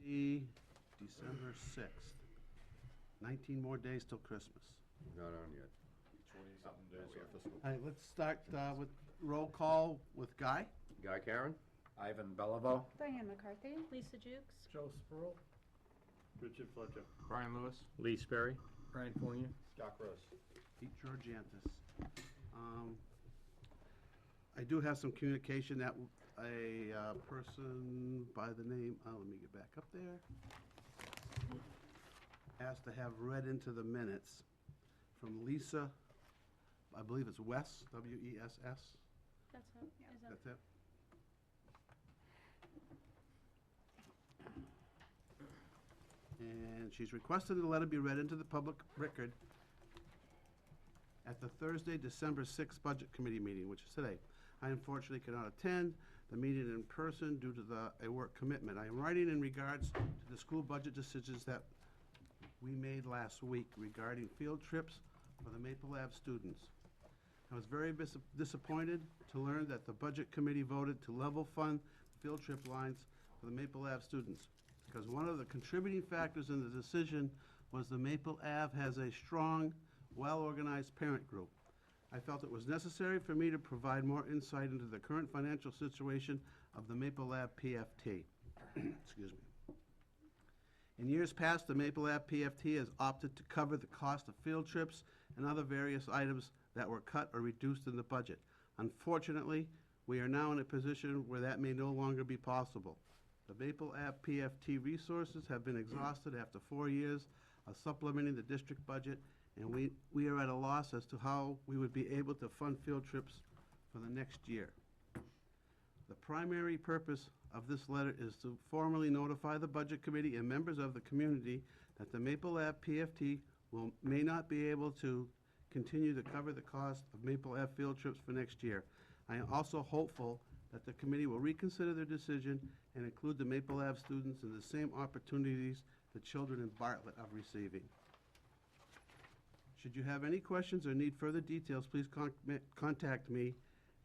December 6th. 19 more days till Christmas. Not on yet. 20-something days of fiscal. All right, let's start with roll call with Guy. Guy Karen? Ivan Beliveau. Diane McCarthy. Lisa Jukes. Joe Spurl. Richard Fletcher. Brian Lewis. Lee Sperry. Brian Fournier. Scott Gross. Pete Georgiantis. I do have some communication that a person by the name, let me get back up there, asked to have read into the minutes from Lisa, I believe it's Wess, W-E-S-S. That's it. Is that That's it? And she's requested the letter be read into the public record at the Thursday, December 6th Budget Committee meeting, which is today. I unfortunately cannot attend the meeting in person due to a work commitment. I am writing in regards to the school budget decisions that we made last week regarding field trips for the Maple Ave students. I was very disappointed to learn that the Budget Committee voted to level fund field trip lines for the Maple Ave students, because one of the contributing factors in the decision was the Maple Ave has a strong, well-organized parent group. I felt it was necessary for me to provide more insight into the current financial situation of the Maple Ave PFT. Excuse me. In years past, the Maple Ave PFT has opted to cover the cost of field trips and other various items that were cut or reduced in the budget. Unfortunately, we are now in a position where that may no longer be possible. The Maple Ave PFT resources have been exhausted after 4 years of supplementing the district budget, and we are at a loss as to how we would be able to fund field trips for the next year. The primary purpose of this letter is to formally notify the Budget Committee and members of the community that the Maple Ave PFT may not be able to continue to cover the cost of Maple Ave field trips for next year. I am also hopeful that the committee will reconsider their decision and include the Maple Ave students in the same opportunities the children in Bartlett are receiving. Should you have any questions or need further details, please contact me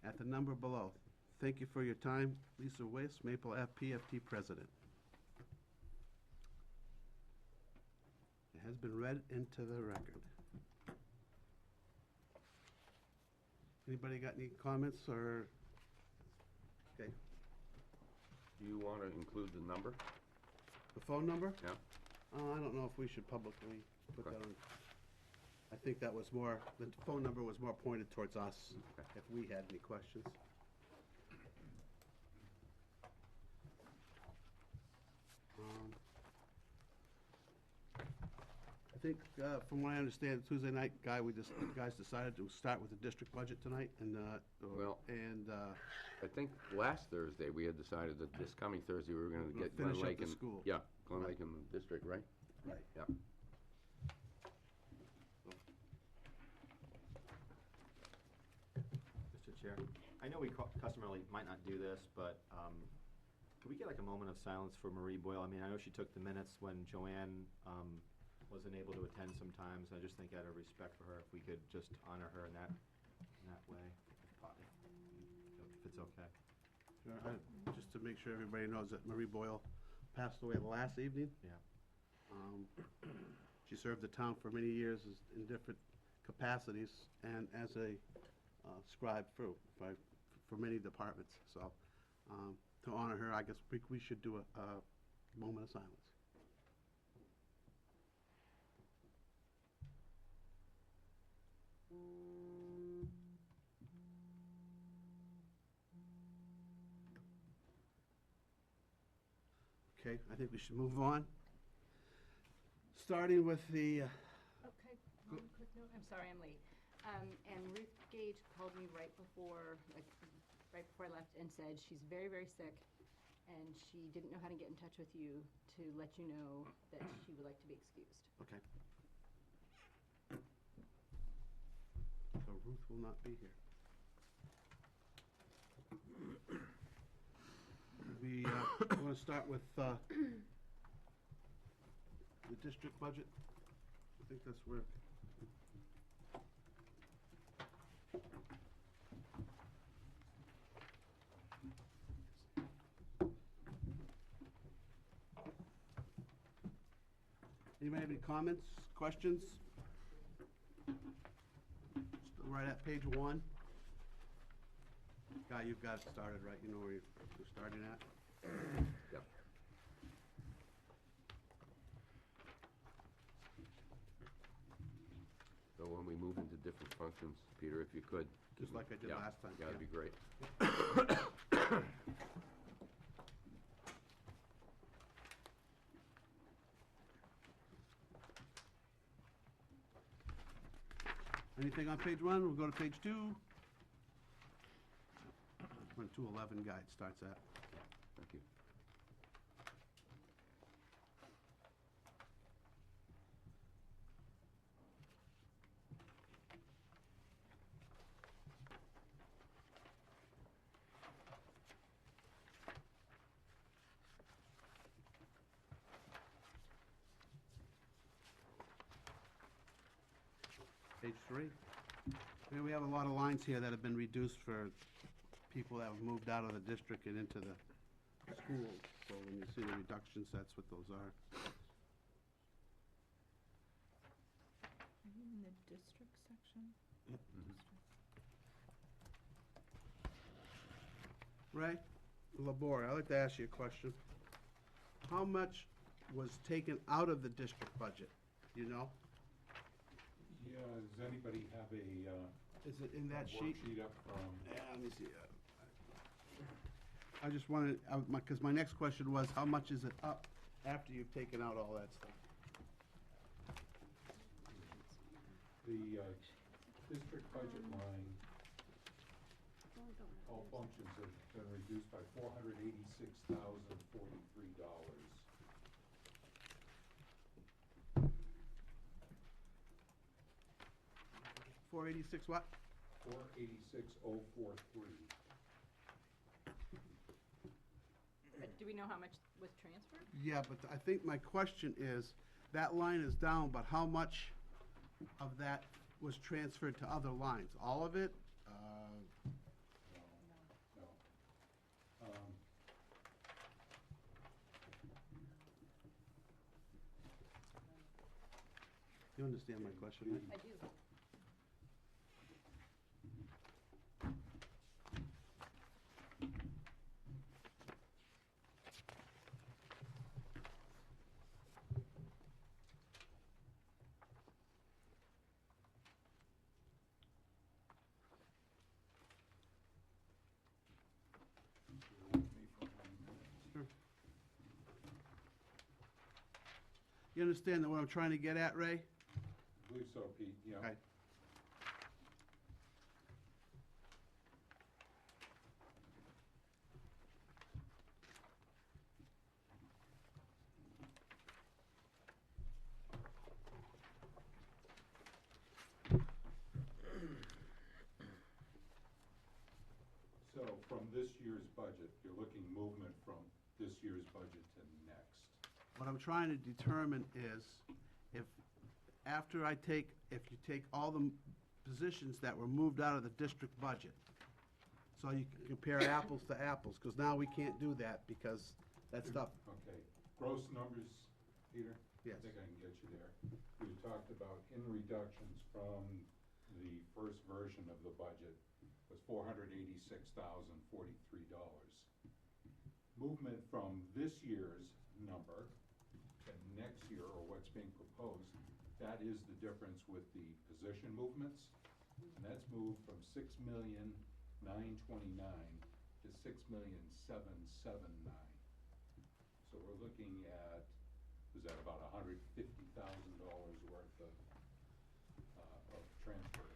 at the number below. Thank you for your time. Lisa Weiss, Maple Ave PFT President. It has been read into the record. Anybody got any comments or? Okay. Do you want to include the number? The phone number? Yeah. I don't know if we should publicly put Okay. that on. I think that was more, the phone number was more pointed towards us, Okay. if we had any questions. I think, from what I understand, Tuesday night, you guys decided to start with the district budget tonight, and, Well- I think last Thursday, we had decided that this coming Thursday, we were going to get Glen finish up Lake the and... school. Yeah, Glen Lake and the district, right? Right. Yeah. Mr. Chair, I know we customarily might not do this, but could we get like a moment of silence for Marie Boyle? I mean, I know she took the minutes when Joanne wasn't able to attend sometimes. I just think out of respect for her, if we could just honor her in that way, if it's okay. Just to make sure everybody knows that Marie Boyle passed away last evening. Yeah. She served the town for many years in different capacities and as a scribe for many departments. So to honor her, I guess we should do a moment of silence. Okay, I think we should move on. Starting with the, Okay, one quick note, I'm sorry I'm late. And Ruth Gage called me right before I left and said she's very, very sick, and she didn't know how to get in touch with you to let you know that she would like to be excused. okay. So Ruth will not be here. We want to start with the district budget. I think that's where. Anybody have any comments, questions? Still right at page 1. Guy, you've got it started, right? You know where you're starting at? Yep. So when we move into different functions, Peter, if you could. Just like I did Yeah, last time. That'd be great. Anything on page 1? We'll go to page 2. When 211 guide starts at. Thank you. Page 3. We have a lot of lines here that have been reduced for people that have moved out of the district and into the schools. So when you see the reductions, that's what those are. Are you in the district section? Ray, Labor, I'd like to ask you a question. How much was taken out of the district budget? You know? Yeah, does anybody have a Is it in that sheet? worksheet up from? Yeah, let me see. I just wanted, because my next question was, how much is it up after you've taken out all that stuff? The district budget line, all functions have been reduced by $486,043. 486 what? 486,043. Do we know how much was transferred? Yeah, but I think my question is, that line is down, but how much of that was transferred to other lines? All of it? No. You understand my question, right? I do. You understand that what I'm trying to get at, Ray? I believe so, Pete, yeah. Okay. So from this year's budget, you're looking movement from this year's budget to next. What I'm trying to determine is if, if you take all the positions that were moved out of the district budget, so you can compare apples to apples, because now we can't do that because that stuff, Okay, gross numbers, Peter? Yes. I think I can get you there. We talked about in reductions from the first version of the budget was $486,043. Movement from this year's number to next year, or what's being proposed, that is the difference with the position movements. And that's moved from $6,929,000 to $6,779,000. So we're looking at, is that about $150,000 worth of transfer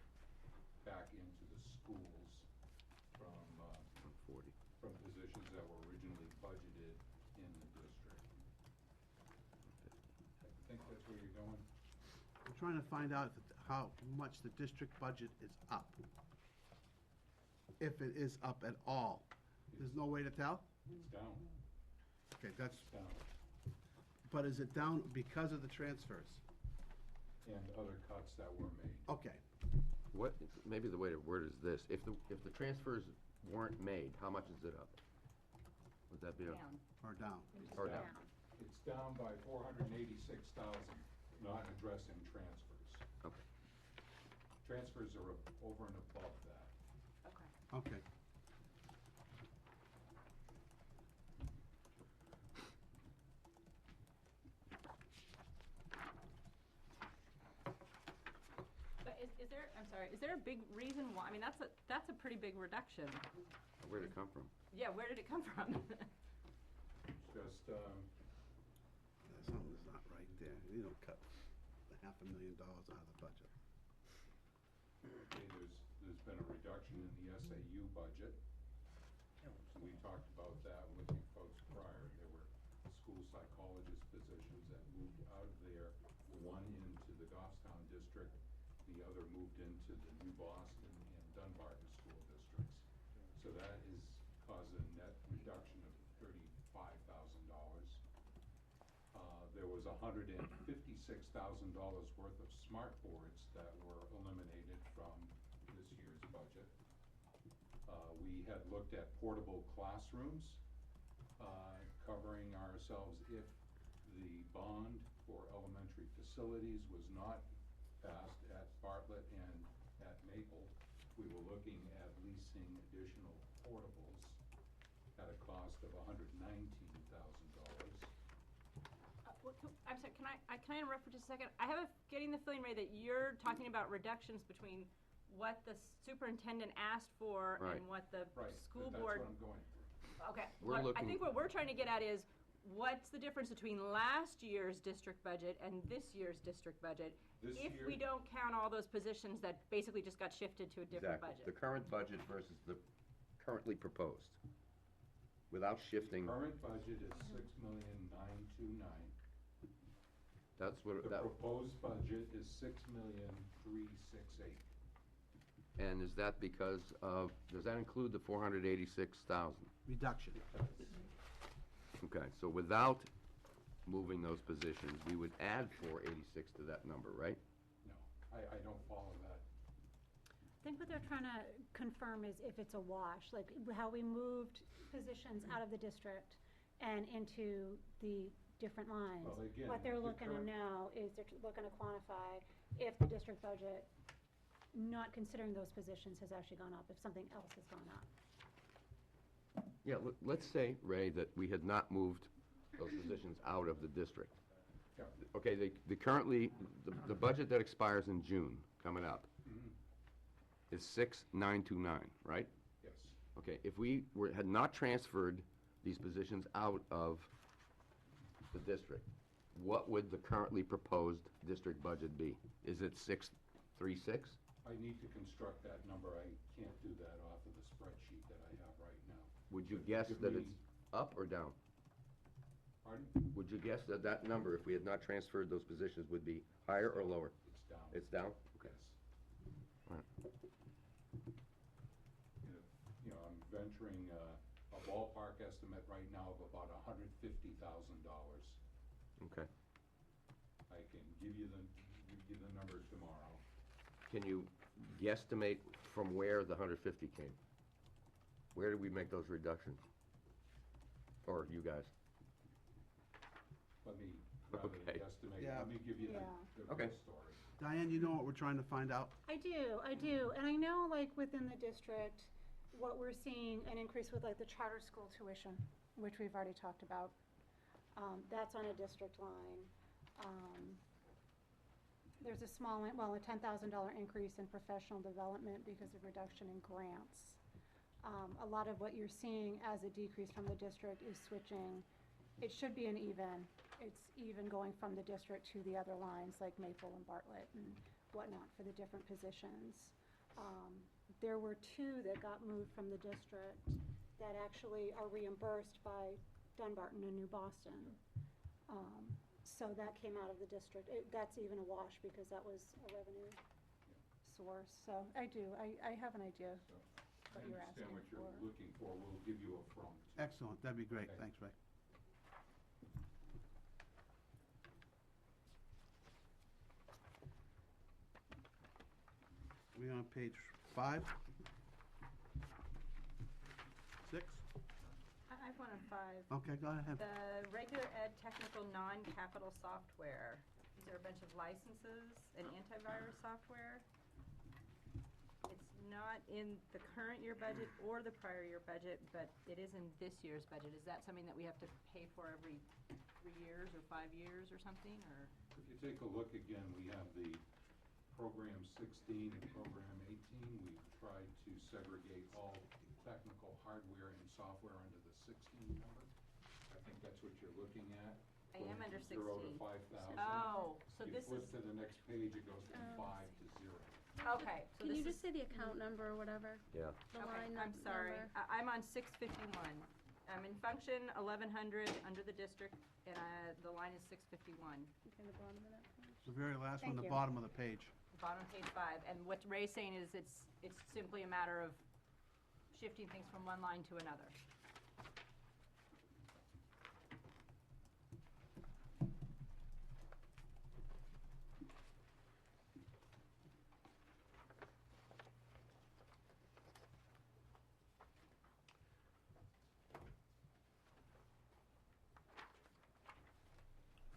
back into the schools from 40. from positions that were originally budgeted in the district. I think that's where you're going. I'm trying to find out how much the district budget is up. If it is up at all. There's no way to tell? It's down, Okay, that's, it's down, but is it down because of the transfers? and other cuts that were made. Okay, What, maybe the way to word is this, if the transfers weren't made, how much is it up? Would that be a? Down. or down? Or down? It's down by $486,000. not addressing transfers. Okay. Transfers are over and above that. Okay. Okay. But is there, I'm sorry, is there a big reason why, I mean, that's a pretty big reduction. Where'd it come from? Yeah, where did it come from? Just, Something's not right there. You don't cut $500,000 out of the budget. okay, there's been a reduction in the SAU budget. We talked about that with you folks prior. There were school psychologist positions that moved out of there, one into the Goffstown district, the other moved into the New Boston and Dunbarton school districts. So that is causing a net reduction of $35,000. There was $156,000 worth of smart boards that were eliminated from this year's budget. We had looked at portable classrooms, covering ourselves if the bond for elementary facilities was not passed at Bartlett and at Maple. We were looking at leasing additional portables at a cost of $119,000. I'm sorry, can I interrupt for just a second? I have getting the feeling, Ray, that you're talking about reductions between what the superintendent asked for Right. and what the Right, school but board. that's what I'm going through. Okay. We're I looking- think what we're trying to get at is, what's the difference between last year's district budget and this year's district budget? This If year- we don't count all those positions that basically just got shifted to a different Exactly. The budget. current budget versus the currently proposed, without shifting. Current budget is $6,929,000. That's what, The that, proposed budget is $6,368,000. and is that because of, does that include the 486,000? Reduction. Okay, so without moving those positions, we would add 486 to that number, right? No, I don't follow that. I think what they're trying to confirm is if it's a wash, like how we moved positions out of the district and into the different lines. Well, again, What they're the looking to current- know is they're looking to quantify if the district budget, not considering those positions, has actually gone up, if something else has gone up. Yeah, let's say, Ray, that we had not moved those positions out of the district. Yeah. Okay, the currently, the budget that expires in June, coming up, Mhm. is 6,929, right? Yes. Okay, if we had not transferred these positions out of the district, what would the currently proposed district budget be? Is it 636? I need to construct that number. I can't do that off of the spreadsheet that I have right now. Would you But guess give that me- it's up or down? Pardon? Would you guess that that number, if we had not transferred those positions, would be higher or lower? It's down. It's down? Okay. Yes. All right. You know, I'm venturing a ballpark estimate right now of about $150,000. Okay. I can give you the numbers tomorrow. Can you guesstimate from where the 150 came? Where did we make those reductions? Or you guys? Let me, rather than Okay. guesstimate, Yeah. let me give you Yeah. the Okay. real story. Diane, you know what we're trying to find out? I do, and I know like within the district, what we're seeing an increase with like the charter school tuition, which we've already talked about. That's on a district line. There's a small, a $10,000 increase in professional development because of reduction in grants. A lot of what you're seeing as a decrease from the district is switching. It should be an even. It's even going from the district to the other lines like Maple and Bartlett and whatnot for the different positions. There were two that got moved from the district that actually are reimbursed by Dunbarton and New Boston. So that came out of the district. That's even a wash because that was a revenue source. So I do, I have an idea So what I you're understand asking what you're for. looking for. We'll give you a front. Excellent, that'd be great. Okay. Thanks, Ray. We on page 5? 6? I have one on 5. Okay, go ahead. The regular ed technical non-capital software. are a bunch of licenses and antivirus software. It's not in the current year budget or the prior year budget, but it is in this year's budget. Is that something that we have to pay for every 3 years or 5 years or something, or? If you take a look again, we have the program 16 and program 18. We've tried to segregate all technical hardware and software under the 16 number. I think that's what you're looking at. I am Going under from 0 to 16. 5,000. Oh, so You this flip is, to the next page, it goes from Oh, 5 to 0. okay, so Can you this just is, say the account number or whatever? Yeah. The okay, line I'm sorry. number? I'm on 651. I'm in function 1100 under the district, and the line is 651. Okay, the bottom of that page. The very last one, Thank the you. bottom of the page. Bottom of page 5, and what Ray's saying is it's simply a matter of shifting things from one line to another.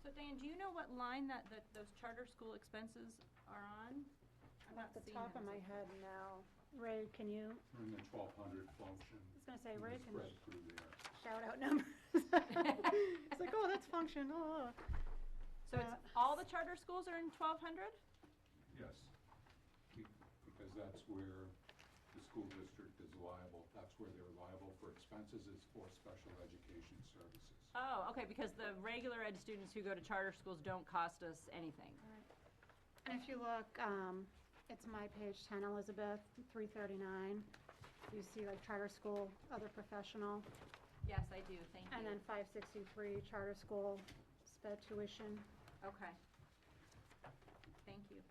So Dan, do you know what line that those charter school expenses are on? I'm not Off the seeing top of them. my head now. Ray, can you, We're in the 1,200 function. I was gonna say, and Ray the can spread through there. shout out numbers. It's like, oh, that's function, oh. So it's, all the charter schools are in 1,200? Yes, because that's where the school district is liable, that's where they're liable for expenses, is for special education services. Oh, okay, because the regular ed students who go to charter schools don't cost us anything. And if you look, it's my page 10, Elizabeth, 339. You see like charter school, other professional, Yes, I do, thank you. and then 563, charter school, sped tuition. Okay. Thank you.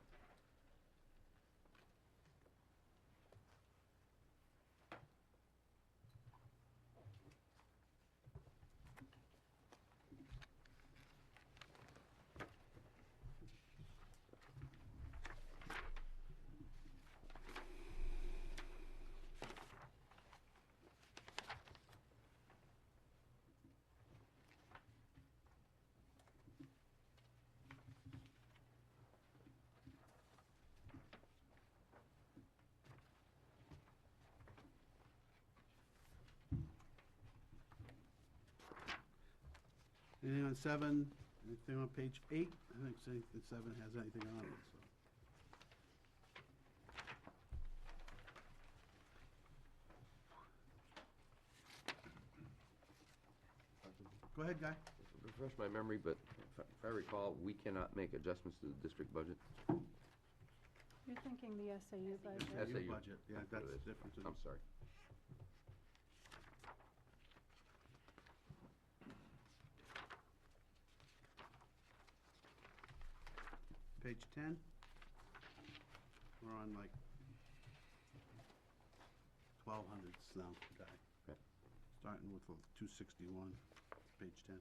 Anything on 7, anything on page 8? I think 7 has anything on it, so. Go ahead, Guy. Refresh my memory, but if I recall, we cannot make adjustments to the district budget. You're thinking the SAU budget. SAU. Budget, yeah, That's what that's it is. different. than- I'm sorry. Page 10. We're on like 1,200s now, Guy. Okay. Starting with 261, page 10.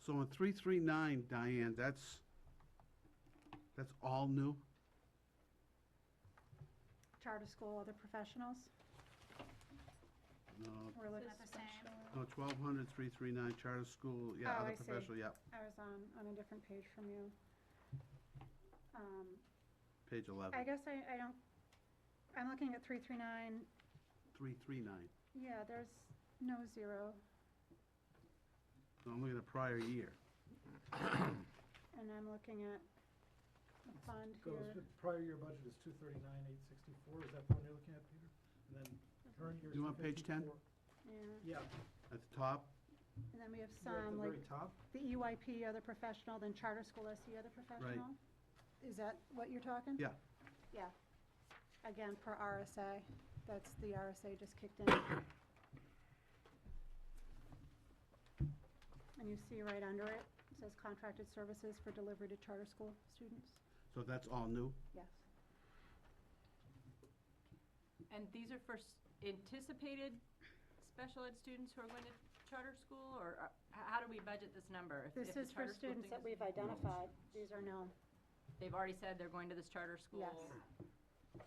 So on 339, Diane, that's all new? Charter school, other professionals. No, We're looking at This the is same. no, 1,200, 339, charter school, yeah, Oh, other I see. professional, yeah, I was on a different page from you. page 11, I guess I don't, I'm looking at 339. 339. Yeah, there's no zero. No, I'm looking at prior year. And I'm looking at the fund Goes, here. the prior year budget is 239,864, is that the one you're looking at, Peter? And then current year is You want page 10? 254. Yeah, Yeah, At the top, and then we have you're at some, the like, very top. the EYP, other professional, then charter school SE, other professional. Is that what you're talking? yeah, Yeah. Again, per RSA, that's the RSA just kicked in. And you see right under it, it says contracted services for delivery to charter school students. so that's all new? Yes. And these are for anticipated special ed students who are going to charter school, or how do we budget this number? If This the is for charter school students thinks that we've identified. These are known. They've already said they're going to this charter school? Yes. Okay.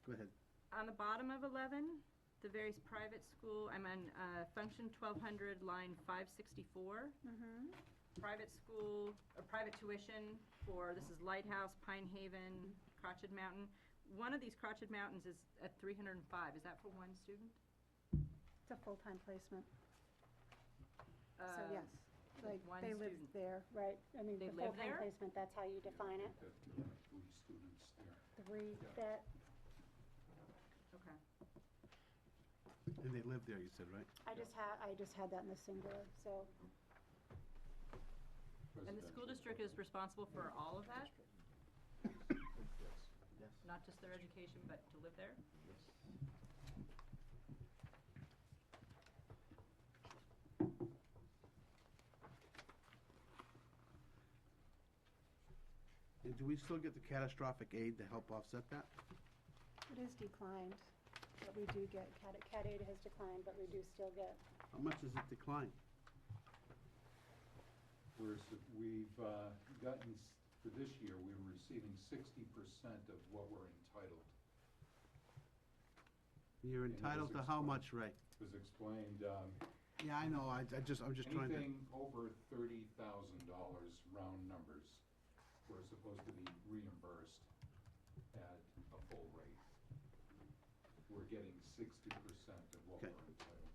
Go ahead. On the bottom of 11, the various private school, I'm on function 1200, line 564. Mm-hmm. Private school, or private tuition for, this is Lighthouse, Pine Haven, Crotched Mountain. One of these Crotched Mountains is at 305. Is that for one student? It's a full-time placement. So Uh, yes, like one they live student. there, right? I mean, They the live full-time there? placement, that's how you define it. That, 3 students there. Three Yeah. that, Okay. And they live there, you said, right? I just had that in the singular, so. And the school district is responsible for all of that? Yes. Not just their education, but to live there? And do we still get the catastrophic aid to help offset that? It is declined, but we do get, Cat aid has declined, but we do still get. How much does it decline? We've gotten, for this year, we were receiving 60% of what we're entitled. You're And it was entitled to how explained- much, Ray? It was explained, Yeah, I know, I'm just trying to. anything over $30,000, round numbers, we're supposed to be reimbursed at a full rate. We're getting 60% of what Okay. we're entitled.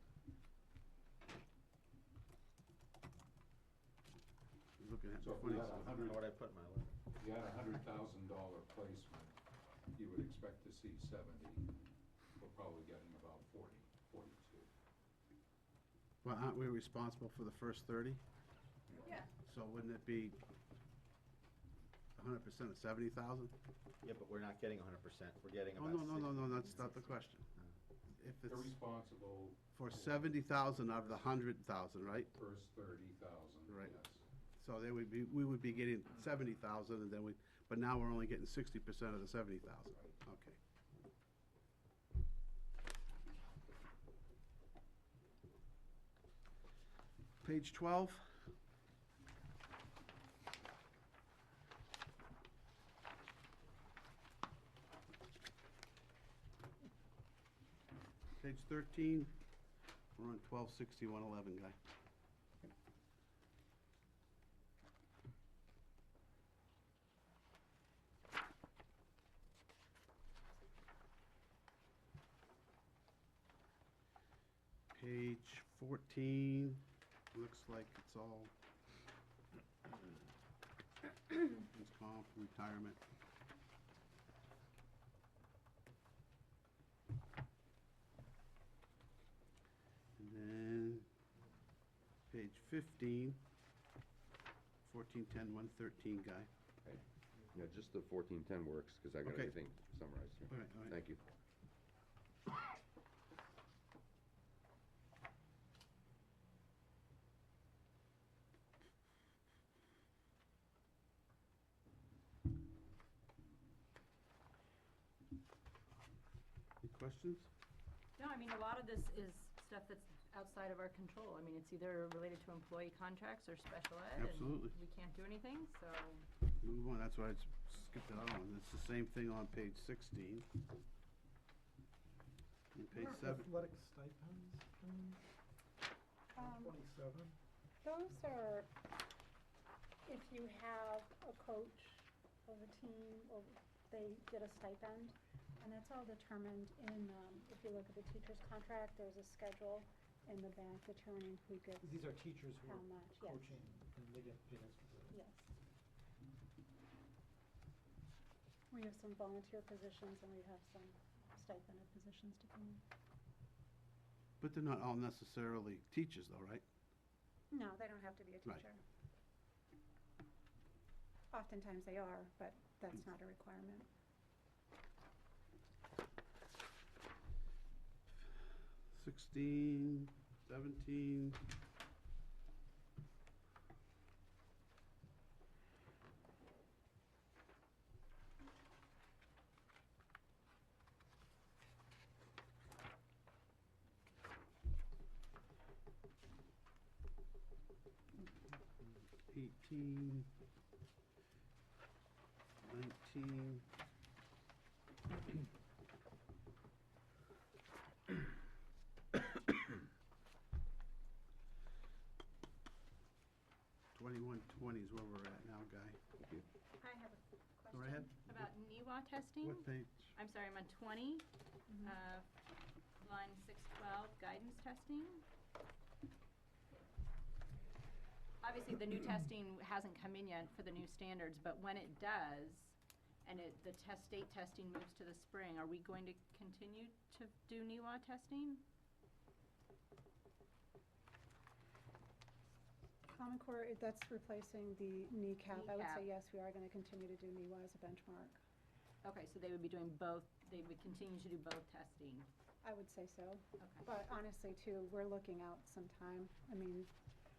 Looking at So if we had a hundred, What I put in my letter. if you had a $100,000 placement, you would expect to see 70. We're probably getting about 40, 42. Well, aren't we responsible for the first 30? Yeah. So wouldn't it be 100% of 70,000? Yeah, but we're not getting 100%. We're getting Oh, about no, that's not the question. If They're it's responsible for 70,000 out of the 100,000, right? first 30,000, Right. yes. So we would be getting 70,000 and then but now we're only getting 60% of the 70,000. Okay. Page 12. Page 13, we're on 126111, guy. Page 14, looks like it's all it's comp, retirement. And then page 15, 1410, 113 guy. Yeah, just the 1410 works, because I got Okay. everything summarized here. All right, all right. Thank you. Any questions? No, I mean, a lot of this is stuff that's outside of our control. I mean, it's either related to employee contracts or special ed. Absolutely. And we can't do anything, so, Move on, that's why I skipped it out on. It's the same thing on page 16. And page What 7. are athletic stipends, Um, 27? Those are, if you have a coach of a team, or they get a stipend, and that's all determined in, if you look at the teacher's contract, there's a schedule in the back determining who gets These are teachers who how are much, yes, coaching, and they get paid extra for that. yes. We have some volunteer positions, and we have some stipended positions depending. But they're not all necessarily teachers though, right? No, they don't have to be a Right. teacher. Oftentimes they are, but that's not a requirement. 16, 17. Eighteen, 19. Twenty-one twenty is where we're at now, Guy. I have a Go right ahead. question about NEWA testing. What page? I'm sorry, I'm on 20, line 612, guidance testing. Obviously, the new testing hasn't come in yet for the new standards, but when it does, and the state testing moves to the spring, are we going to continue to do NEWA testing? Common Core, that's replacing the kneecap. I would say Kneecap. yes, we are going to continue to do NEWA as a benchmark. Okay, so they would be doing both, they would continue to do both testing. I would say so. Okay. But honestly, too, we're looking out some time. I mean,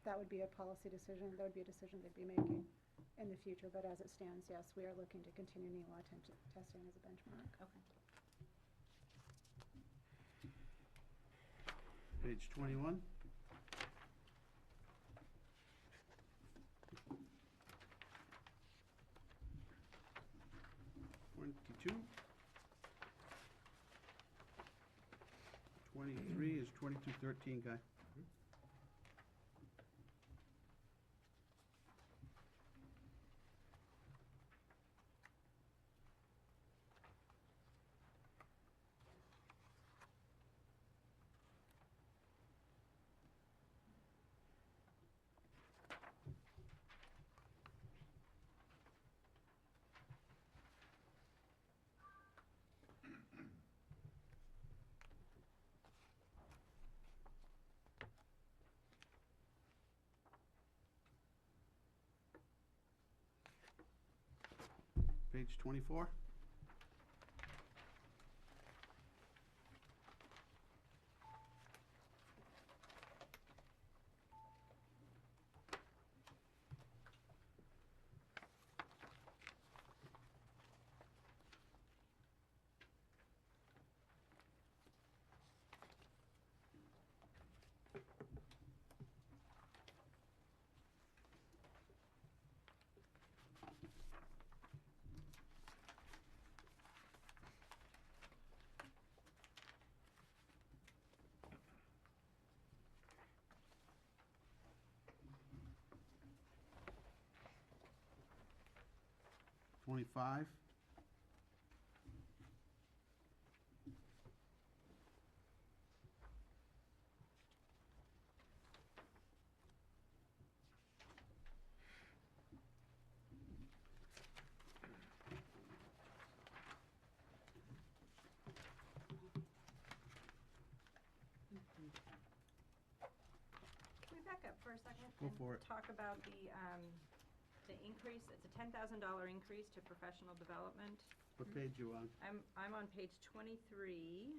that would be a policy decision. That would be a decision they'd be making in the future. But as it stands, yes, we are looking to continue NEWA testing as a benchmark. Okay. Page 21. Twenty-two. 23 is 2213, Guy. Page 24. Twenty-five. Can we back up for a second? Go for it. And talk about the increase, it's a $10,000 increase to professional development. What page you on? I'm on page 23.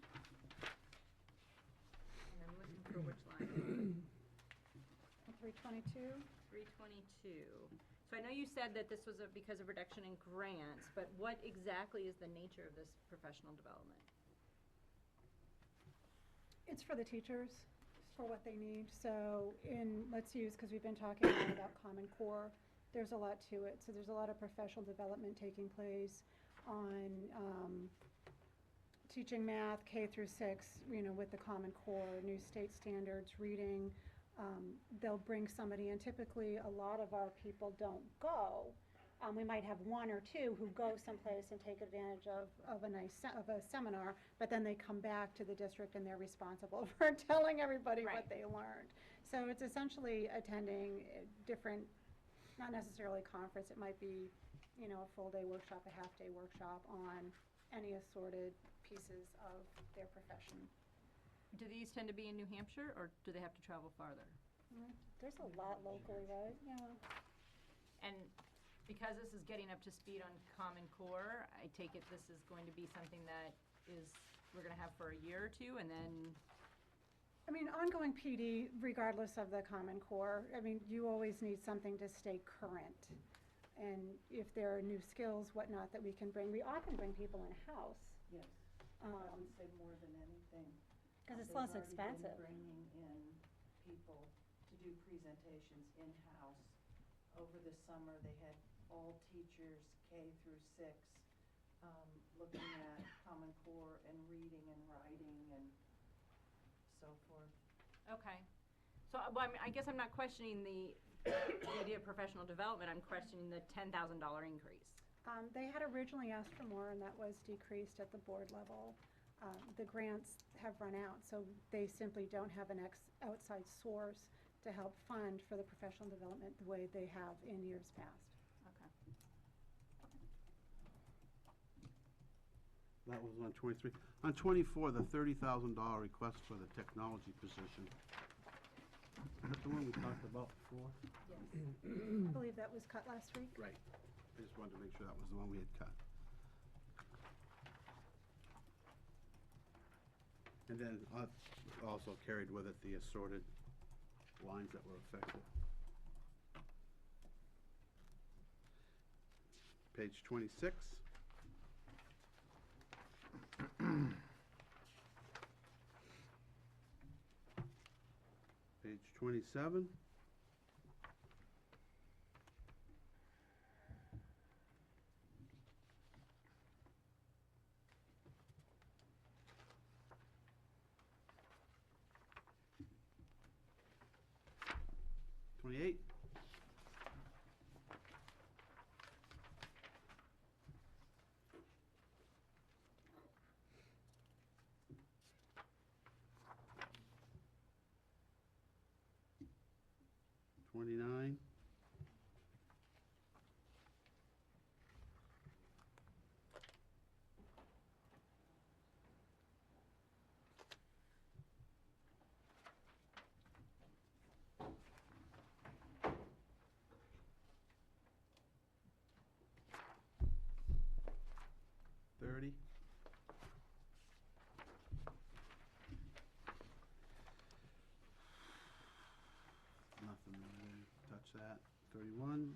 And I'm looking for which line. 322? 322. So I know you said that this was because of reduction in grants, but what exactly is the nature of this professional development? It's for the teachers, for what they need. So let's use, because we've been talking a lot about Common Core, there's a lot to it. So there's a lot of professional development taking place on teaching math, K through 6, with the Common Core, new state standards, reading. They'll bring somebody in. Typically, a lot of our people don't go. We might have one or two who go someplace and take advantage of a seminar, but then they come back to the district and they're responsible for telling everybody Right. what they learned. So it's essentially attending different, not necessarily a conference, it might be, a full-day workshop, a half-day workshop on any assorted pieces of their profession. Do these tend to be in New Hampshire, or do they have to travel farther? There's a lot locally, right? Yeah. And because this is getting up to speed on Common Core, I take it this is going to be something that we're gonna have for a year or two, and then I mean, ongoing PD, regardless of the Common Core, I mean, you always need something to stay current. And if there are new skills, whatnot, that we can bring, we often bring people in-house. Yes, I would say more than anything. 'Cause it's they've less already been expensive. bringing in people to do presentations in-house. Over the summer, they had all teachers, K through 6, looking at Common Core and reading and writing and so forth. Okay. So, well, I mean, I guess I'm not questioning the idea of professional development, I'm questioning the $10,000 increase. They had originally asked for more, and that was decreased at the board level. The grants have run out, so they simply don't have an outside source to help fund for the professional development the way they have in years past. Okay. That was on 23. On 24, the $30,000 request for the technology position. Is that the one we talked about before? I believe that was cut last week. Right. I just wanted to make sure that was the one we had cut. And then also carried with it the assorted lines that were affected. Page 26. Page 27. Twenty-eight. $29. $30. Nothing really, touch that. 31.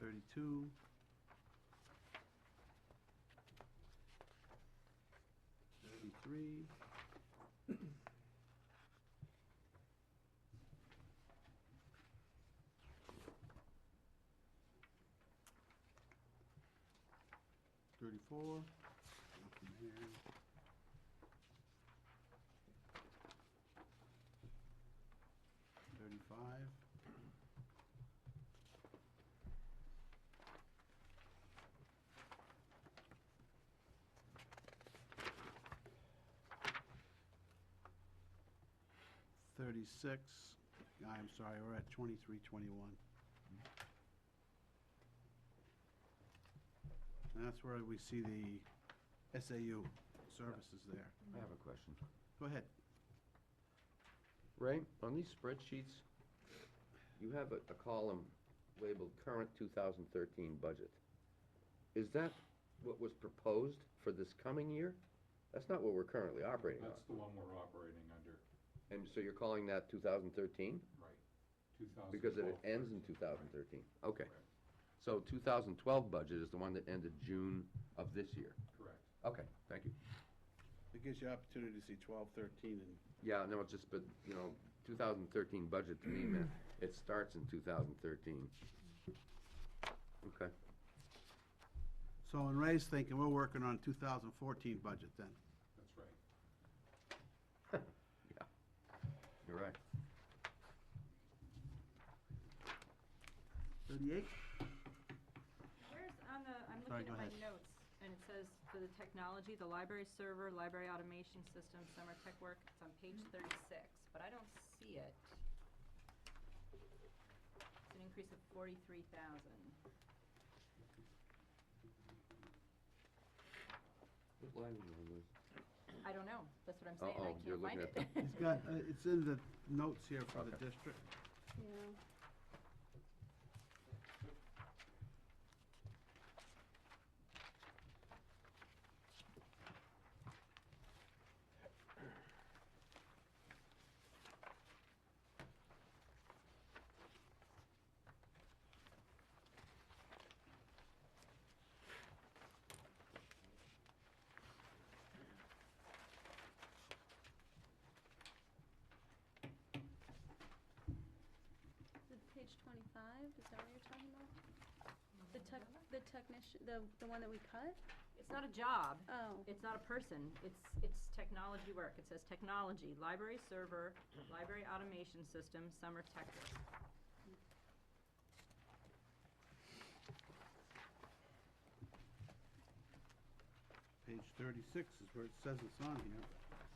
$32. $33. $34. Nothing there. $35. $36. I'm sorry, we're at 2321. And that's where we see the SAU services there. I have a question. Go ahead. Ray, on these spreadsheets, you have a column labeled current 2013 budget. Is that what was proposed for this coming year? That's not what we're currently operating on. That's the one we're operating under, And so you're calling that 2013? right, 2012. Because it ends in 2013? Okay. Correct. So 2012 budget is the one that ended June of this year? Correct. Okay, thank you. It gives you opportunity to see 12, 13, and Yeah, no, it's just, but, 2013 budget to me meant it starts in 2013. Okay. so in Ray's thinking, we're working on 2014 budget then. That's right. Yeah, you're right. 38? Where's on the, I'm Sorry, looking go at my ahead. notes, and it says for the technology, the library server, library automation system, summer tech work, it's on page 36, but I don't see it. It's an increase of 43,000. What line is it on this? I don't know, that's what I'm saying, Uh-oh, I you're can't find looking it. at He's got, it's in the notes here for the Okay. district. Yeah. Page 25, is that what you're talking about? The technician, the one that we cut? It's not a job. Oh. It's not a person. It's technology work. It says technology, library server, library automation system, summer tech work. Page 36 is where it says it's on here.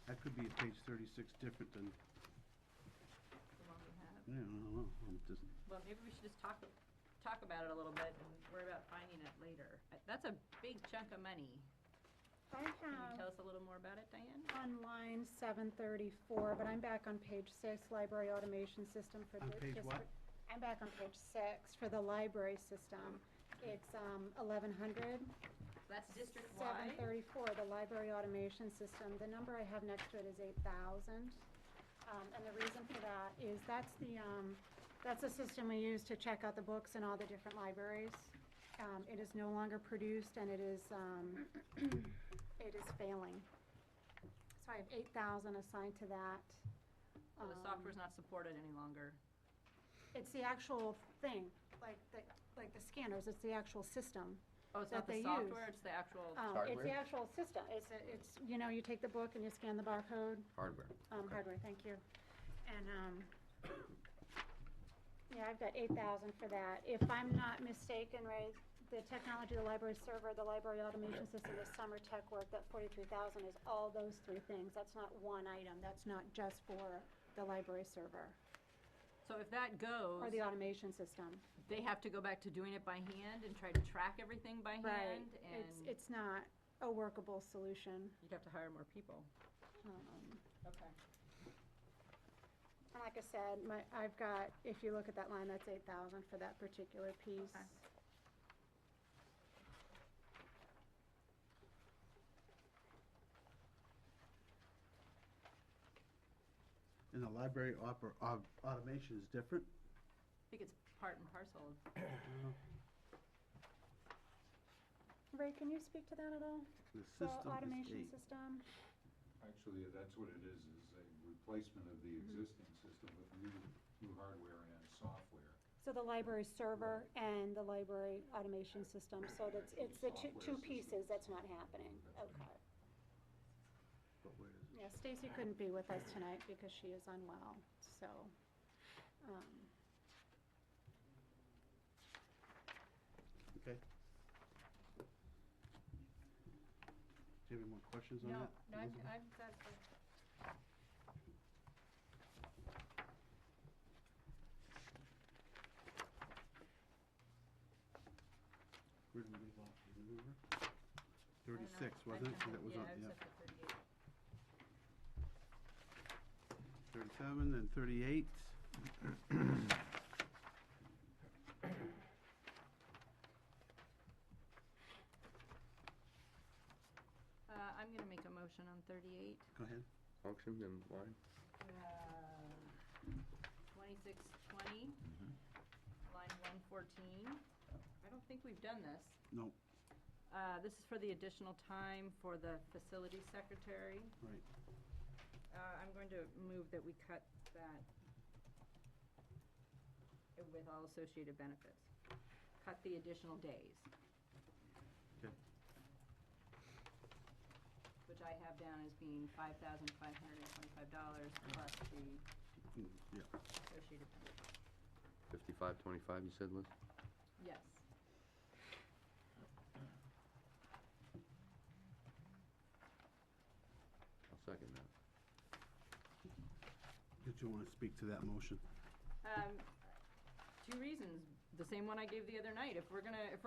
That could be a page 36 different than, The one we have. yeah, I don't know. I'm just, Well, maybe we should just talk about it a little bit and worry about finding it later. That's a big chunk of money. I Can you have tell us a little more about it, Diane? on line 734, but I'm back on page 6, library automation system for On the page what? district. I'm back on page 6 for the library system. It's 1100. That's district-wide? 734, the library automation system. The number I have next to it is 8,000. And the reason for that is that's the system we use to check out the books in all the different libraries. It is no longer produced and it is failing. So I have 8,000 assigned to that. So the software's not supported any longer. It's the actual thing, like the scanners, it's the actual system. Oh, it's that not the they software, use. it's the actual, It's the Hardware? actual system. It's, you take the book and you scan the barcode. Hardware. Hardware, thank you. And, yeah, I've got 8,000 for that. If I'm not mistaken, right, the technology, the library server, the library automation system, the summer tech work, that 43,000 is all those three things. That's not one item. That's not just for the library server so if that goes, or the automation system. they have to go back to doing it by hand and try to track everything by Right. hand? And It's not a workable solution. you'd have to hire more people. Okay. And like I said, I've got, if you look at that line, that's 8,000 for that particular piece. Okay. and the library automation is different. I think it's part and parcel of, Ray, can you speak to that at all? The The system automation is 8. system? Actually, that's what it is a replacement of the existing system with new hardware and software. So the library server and the library automation system, so that's, it's the two Software pieces that's not happening. Okay. But where is it? Yeah, Stacy couldn't be with us tonight because she is unwell, so, Okay. Do you have any more questions on no, that? no, I'm Elizabeth? satisfied. Where did we leave off? Do you remember? I don't know. 36, wasn't it? 'Cause that was Yeah, on, I was yeah. up to 38. 37 and 38. I'm gonna make a motion on 38. Go ahead. Function and line? 2620, line 114. I don't think we've done this. No, This is for the additional time for the facility secretary. right. I'm going to move that we cut that with all associated benefits. Cut the additional days, Okay. which I have down as being $5,525 plus the Yeah. associated benefits. 5525, you said, Liz? Yes. I'll second that. Did you want to speak to that motion? Two reasons, the same one I gave the other night. If we're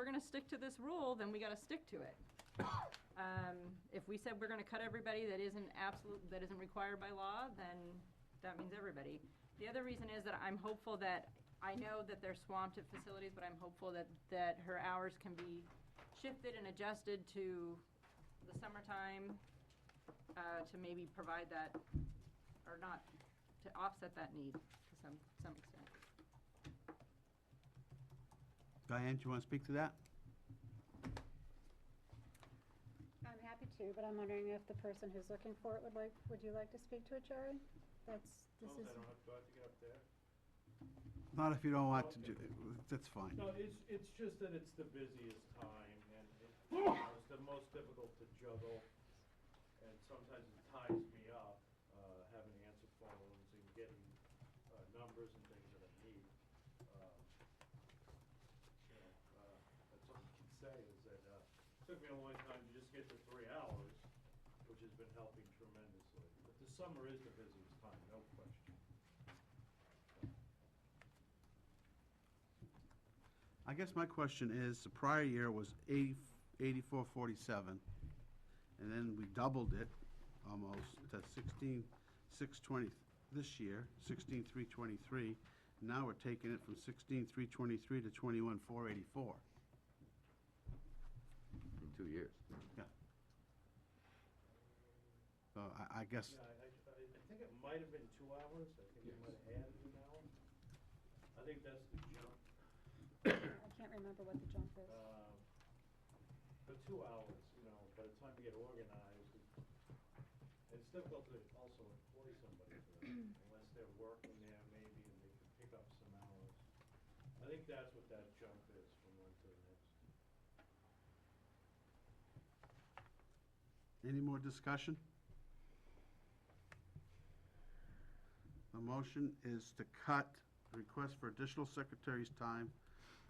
gonna stick to this rule, then we gotta stick to it. If we said we're gonna cut everybody that isn't required by law, then that means everybody. The other reason is that I'm hopeful that, I know that they're swamped at facilities, but I'm hopeful that her hours can be shifted and adjusted to the summertime, to maybe provide that, or not, to offset that need to some extent. Diane, do you want to speak to that? I'm happy to, but I'm wondering if the person who's looking for it would you like to speak to it, Jerry? This is. Do I have to get up there? Not if you don't want to do, that's fine. No, it's just that it's the busiest time, and it's the most difficult to juggle, and sometimes it ties me up, having to answer phones and getting numbers and things that I need. That's all I can say, is that it took me a long time to just get to 3 hours, which has been helping tremendously. But the summer is the busiest time, no question. I guess my question is, the prior year was 8447, and then we doubled it almost to 16,620 this year, 16,323. Now we're taking it from 16,323 to 21,484. In 2 years. Yeah. So I guess, Yeah, I think it might have been 2 hours, I think it might have added an hour. I think that's the jump. I can't remember what the jump is. For 2 hours, by the time you get organized, it's difficult to also employ somebody for that, unless they're working there maybe and they can pick up some hours. I think that's what that jump is from one to the next. any more discussion? The motion is to cut the request for additional secretary's time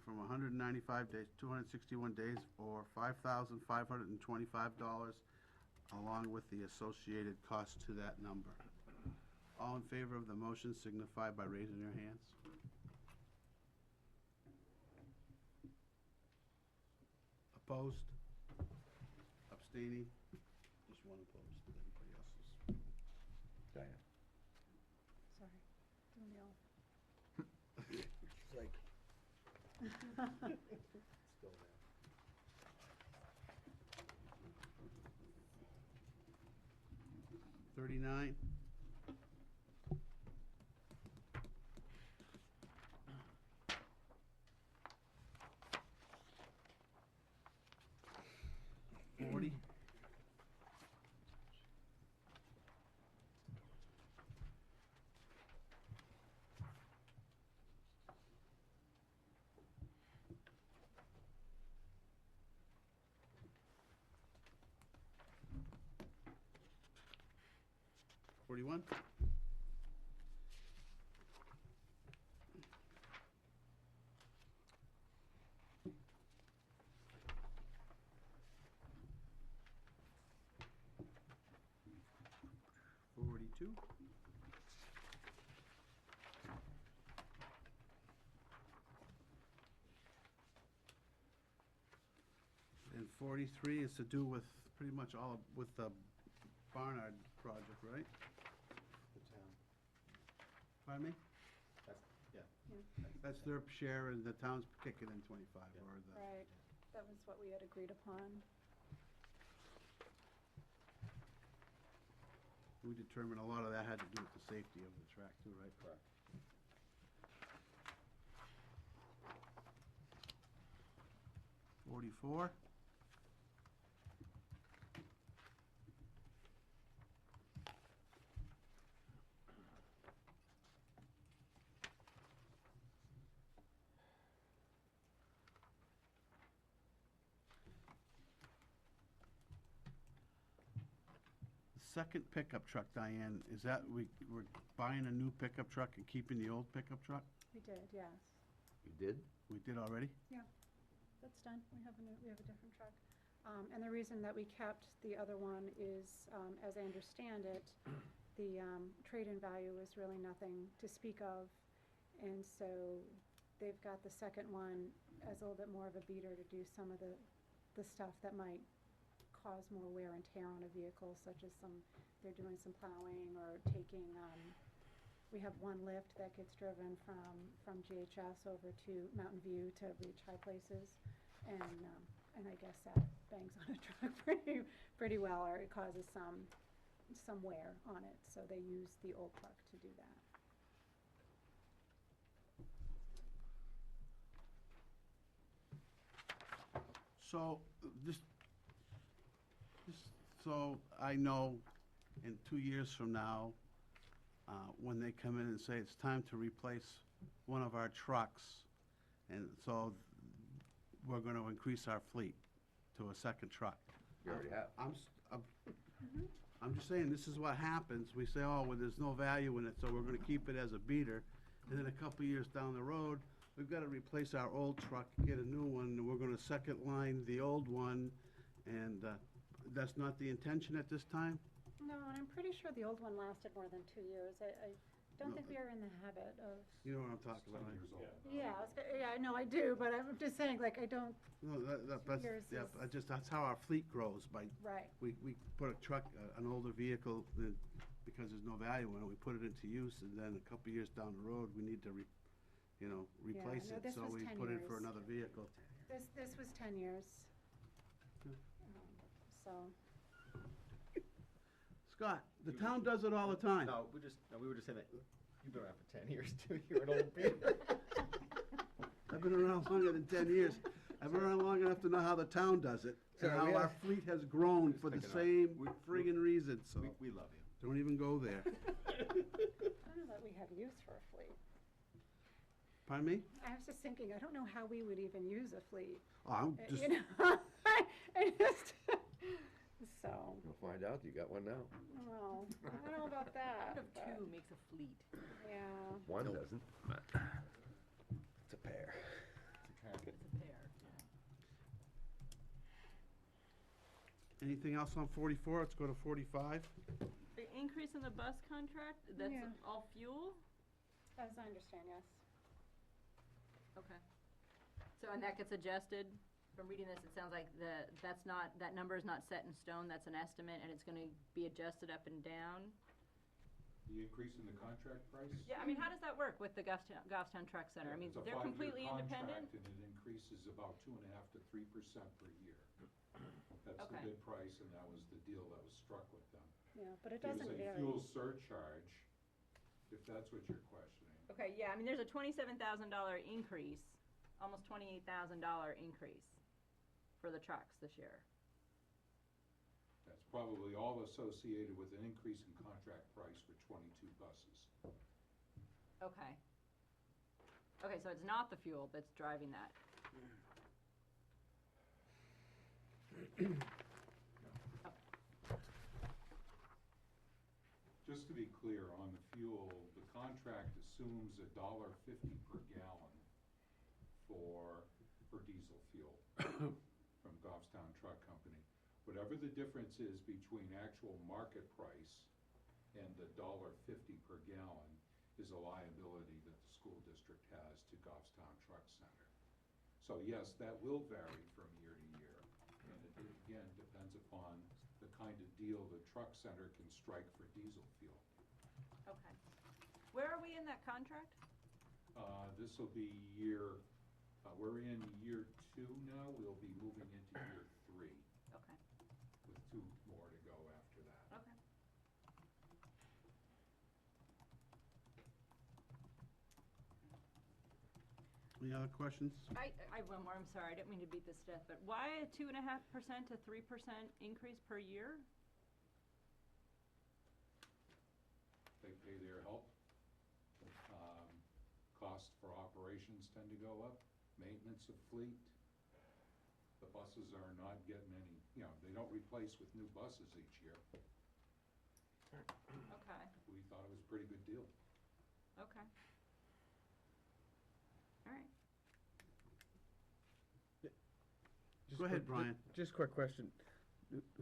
from 195 days, 261 days, or $5,525, along with the associated cost to that number. All in favor of the motion signify by raising your hands. Opposed? Abstaining? Just one opposed. Everybody else is. Diane. Sorry, doing the all. It's like, Still there. 39. Forty. 41. Forty-two. And 43 is to do with pretty much all, with the Barnard project, right? The town. Pardon me? Yeah. That's their share, and the town's kicking in 25, or the, Right, that was what we had agreed upon. we determined a lot of that had to do with the safety of the track too, right? Correct. .44. Second pickup truck, Diane, is that, we're buying a new pickup truck and keeping the old pickup truck? We did, yes. You did? We did already? That's done. We have a different truck. And the reason that we kept the other one is, as I understand it, the trade-in value was really nothing to speak of. And so they've got the second one as a little bit more of a beater to do some of the stuff that might cause more wear and tear on a vehicle, such as they're doing some plowing or taking, we have one lift that gets driven from GHS over to Mountain View to reach high places. And I guess that bangs on a truck pretty well, or it causes some wear on it. So they use the old truck to do that. So, so I know in 2 years from now, when they come in and say it's time to replace one of our trucks, and so we're gonna increase our fleet to a second truck. You already have. I'm just saying, this is what happens. We say, oh, well, there's no value in it, so we're gonna keep it as a beater. And then a couple years down the road, we've gotta replace our old truck, get a new one, and we're gonna second line the old one. And that's not the intention at this time? No, and I'm pretty sure the old one lasted more than 2 years. I don't No, think we are in the habit of. You know what I'm talking about, 10 right? years old. Yeah, no, I do, but I'm just saying, like, I don't, No, that's, Yours yeah, is- that's how our fleet grows, by, right. we put a truck, an older vehicle, because there's no value in it, we put it into use, and then a couple years down the road, we need to replace no, it, this so was we 10 put in for years. another vehicle. This was 10 years. Yeah. So, Scott, the town does it all the time. No, we were just saying that you've been around for 10 years too. You're an old beaver. I've been around longer than 10 years. I've been around long enough to know how the town does it, and Sorry, how we our have- fleet has grown for the Just same thinking of- friggin' reason, so We love you. don't even go there. I don't know that we have use for a fleet. Pardon me? I was just thinking, I don't know how we would even use a fleet. Oh, I'm just, You know, I just, so, You'll find out, you got one now. well, I don't know about that. Out of but, two makes a fleet. Yeah. One doesn't. It's a pair. It's a pair. anything else on 44? Let's go to 45. The increase in the bus contract, that's Yeah. all fuel? As I understand, yes. Okay. So, and that gets adjusted? From reading this, it sounds like that number is not set in stone, that's an estimate, and it's gonna be adjusted up and down? The increase in the contract price? Yeah, I mean, how does that work with the Goffstown Truck Center? I mean, It's a they're 5-year completely independent? contract, and it increases about 2.5% to 3% per year. That's the Okay. bid price, and that was the deal that was struck with them. Yeah, but it There's doesn't a vary. fuel surcharge, if that's what you're questioning. Okay, yeah, I mean, there's a $27,000 increase, almost $28,000 increase for the trucks this year. That's probably all associated with an increase in contract price for 22 buses. Okay. Okay, so it's not the fuel that's driving that. Just to be clear, on the fuel, the contract assumes $1.50 per gallon for diesel fuel from Goffstown Truck Company. Whatever the difference is between actual market price and the $1.50 per gallon is a liability that the school district has to Goffstown Truck Center. So yes, that will vary from year to year, and it again depends upon the kind of deal the truck center can strike for diesel fuel. Okay. Where are we in that contract? This'll be we're in year 2 now, we'll be moving into year 3, Okay, with 2 more to go after that. okay. Any other questions? I have one more, I'm sorry, I didn't mean to beat this to death, but why a 2.5% to 3% increase per year? They pay their help. Costs for operations tend to go up, maintenance of fleet. The buses are not getting any, they don't replace with new buses each year. Okay, We thought it was a pretty good deal. okay. All right. Go ahead, Brian. Just a quick question.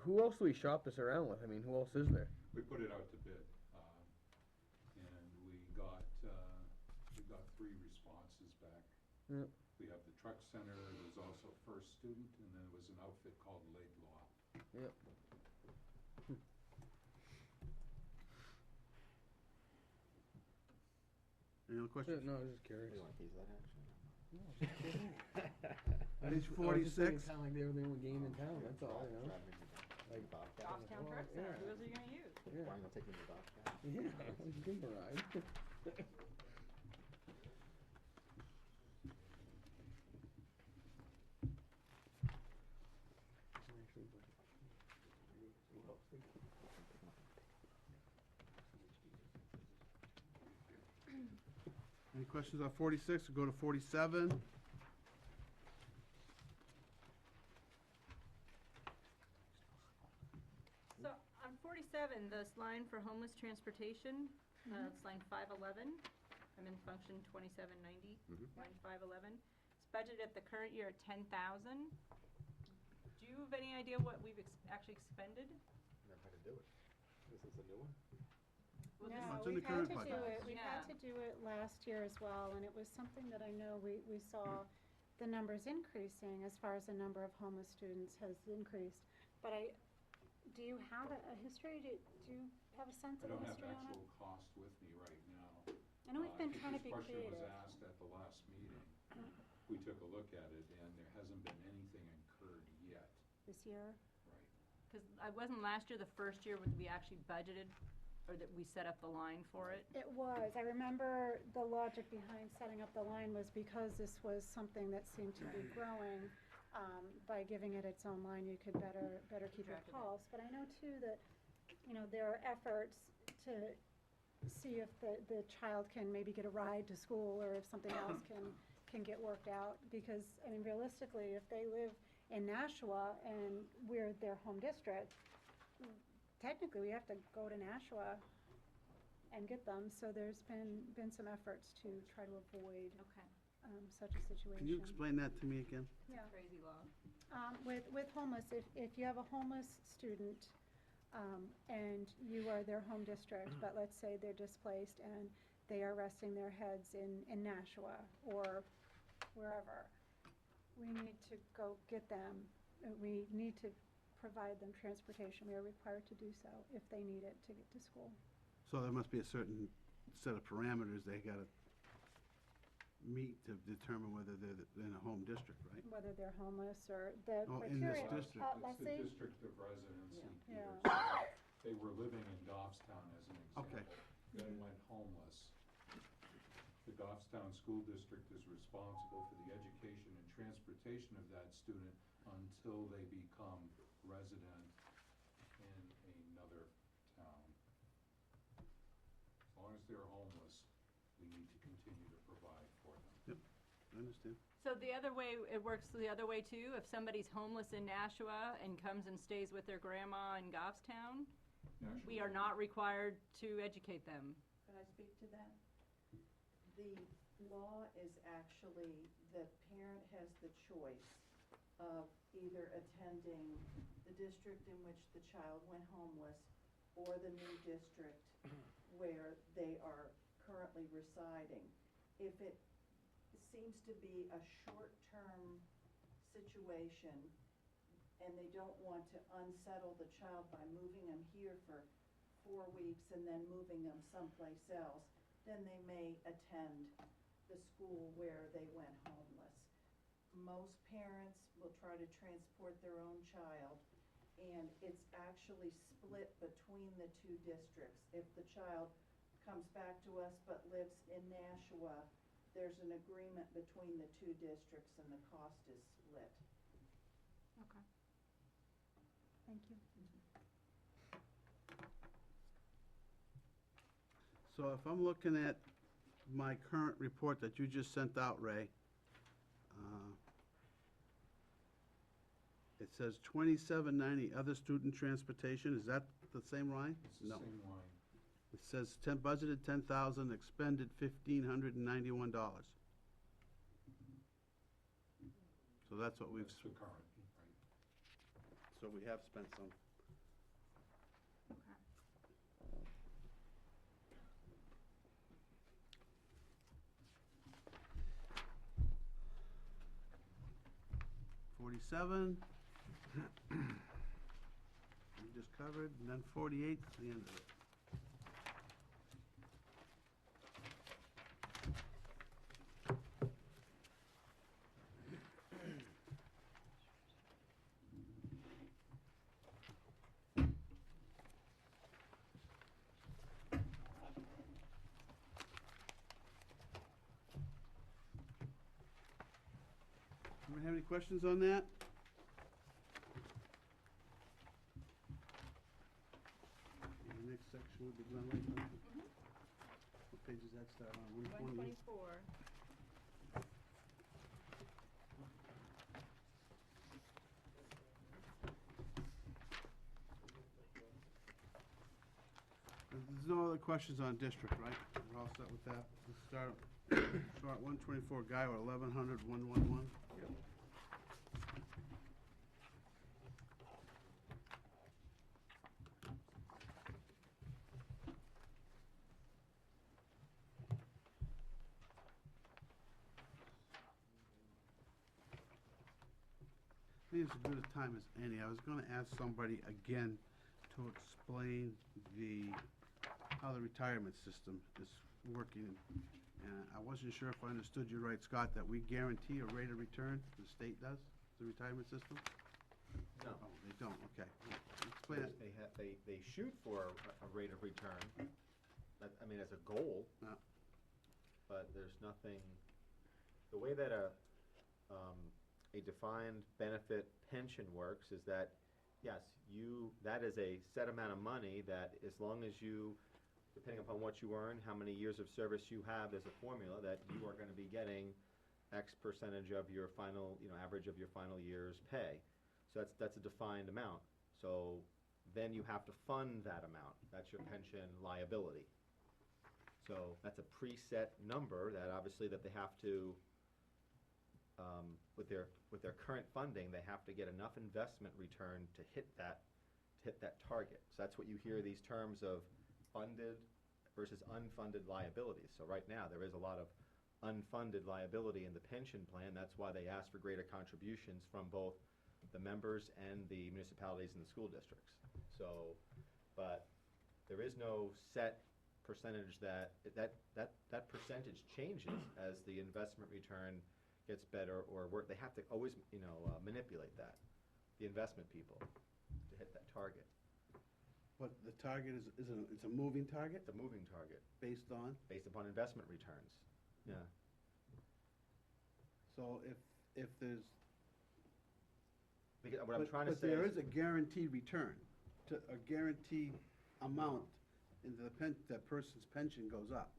Who else do we shop this around with? I mean, who else is there? We put it out to bid, and we got 3 responses back. Yeah. We have the truck center, there's also First Student, and then there was an outfit called Laidlaw. Yep. Any other questions? No, I was just curious. You want a piece of that action? Page I was just 46. thinking it sounded like they were the only game in town, that's all, you know? Like, Goffstown well, Truck Center, yeah. who else are you gonna use? Yeah. Why not take them to Goffstown? Yeah, let's give them a ride. Any questions on 46? We'll go to 47. So on 47, this line for homeless transportation, it's line 511. I'm in function 2790, line 511. It's budgeted at the current year at 10,000. Do you have any idea what we've actually expended? Never had to do it. This is a new one? Well, No, it's in the we've had current to do budget. it, we've had Yeah. to do it last year as well, and it was something that I know we saw the numbers increasing as far as the number of homeless students has increased. But do you have a history, do you have a sense I of a don't have history on it? actual cost with me right now. I know we've been trying to be This question creative. was asked at the last meeting. We took a look at it, and there hasn't been anything incurred yet. This year. Right. Because I wasn't last year, the first year when we actually budgeted, or that we set up the line for it. It was. I remember the logic behind setting up the line was because this was something that seemed to be growing. By giving it its own line, you could better keep your Track of it. pulse. But I know too that, there are efforts to see if the child can maybe get a ride to school or if something else can get worked out. Because, I mean, realistically, if they live in Nashua and we're their home district, technically we have to go to Nashua and get them. So there's been some efforts to try to avoid Okay. such a situation. Can you explain that to me again? Yeah. Crazy law. With homeless, if you have a homeless student, and you are their home district, but let's say they're displaced and they are resting their heads in Nashua or wherever, we need to go get them. We need to provide them transportation. We are required to do so if they need it to get to school. So there must be a certain set of parameters they gotta meet to determine whether they're in a home district, right? Whether they're homeless or the Oh, in this criteria. district. Let's It's the say, district of residency, Yeah. Peter. So they were living in Goffstown as an Okay. example, then went homeless. The Goffstown School District is responsible for the education and transportation of that student until they become resident in another town. As long as they're homeless, we need to continue to provide for them. I understand. So the other way, it works the other way too? If somebody's homeless in Nashua and comes and stays with their grandma in Goffstown, we are not required to educate them. Could I speak to that? The law is actually, the parent has the choice of either attending the district in which the child went homeless or the new district where they are currently residing. If it seems to be a short-term situation and they don't want to unsettle the child by moving them here for 4 weeks and then moving them someplace else, then they may attend the school where they went homeless. Most parents will try to transport their own child, and it's actually split between the two districts. If the child comes back to us but lives in Nashua, there's an agreement between the two districts and the cost is split. Okay. thank you. So if I'm looking at my current report that you just sent out, Ray, it says 2790 other student transportation. Is that the same line? It's the No. same line. It says budgeted 10,000, expended $1,591. So that's what we've, That's the current, right? so we have spent some. Okay. 47. just covered, and then 48 is the end of it. Anyone have any questions on that? The next section would be Glen Lake, huh? What page does that start on? 120? 124. There's no other questions on district, right? We're all set with that? Let's start at 124, Guy with 1100, 111. I think it's as good a time as any. I was gonna ask somebody again to explain how the retirement system is working. And I wasn't sure if I understood you right, Scott, that we guarantee a rate of return, the state does, the retirement system? No. Oh, they don't, okay. Explain it. They shoot for a rate of return, I mean, as a goal. Yeah. But there's nothing, the way that a defined benefit pension works is that, yes, that is a set amount of money that as long as you, depending upon what you earn, how many years of service you have, there's a formula that you are gonna be getting X percentage of your final, average of your final year's pay. So that's a defined amount. So then you have to fund that amount. That's your pension liability. So that's a preset number that obviously that they have to, with their current funding, they have to get enough investment return to hit that target. So that's what you hear these terms of funded versus unfunded liabilities. So right now, there is a lot of unfunded liability in the pension plan. That's why they ask for greater contributions from both the members and the municipalities and the school districts. So, but there is no set percentage that percentage changes as the investment return gets better or worse. They have to always, manipulate that, the investment people, to hit that target. But the target is it's a moving target? It's a moving target. Based on? Based upon investment returns, yeah. So if there's, Because what I'm trying to but say there is, is a guaranteed return, a guaranteed amount into that person's pension goes up.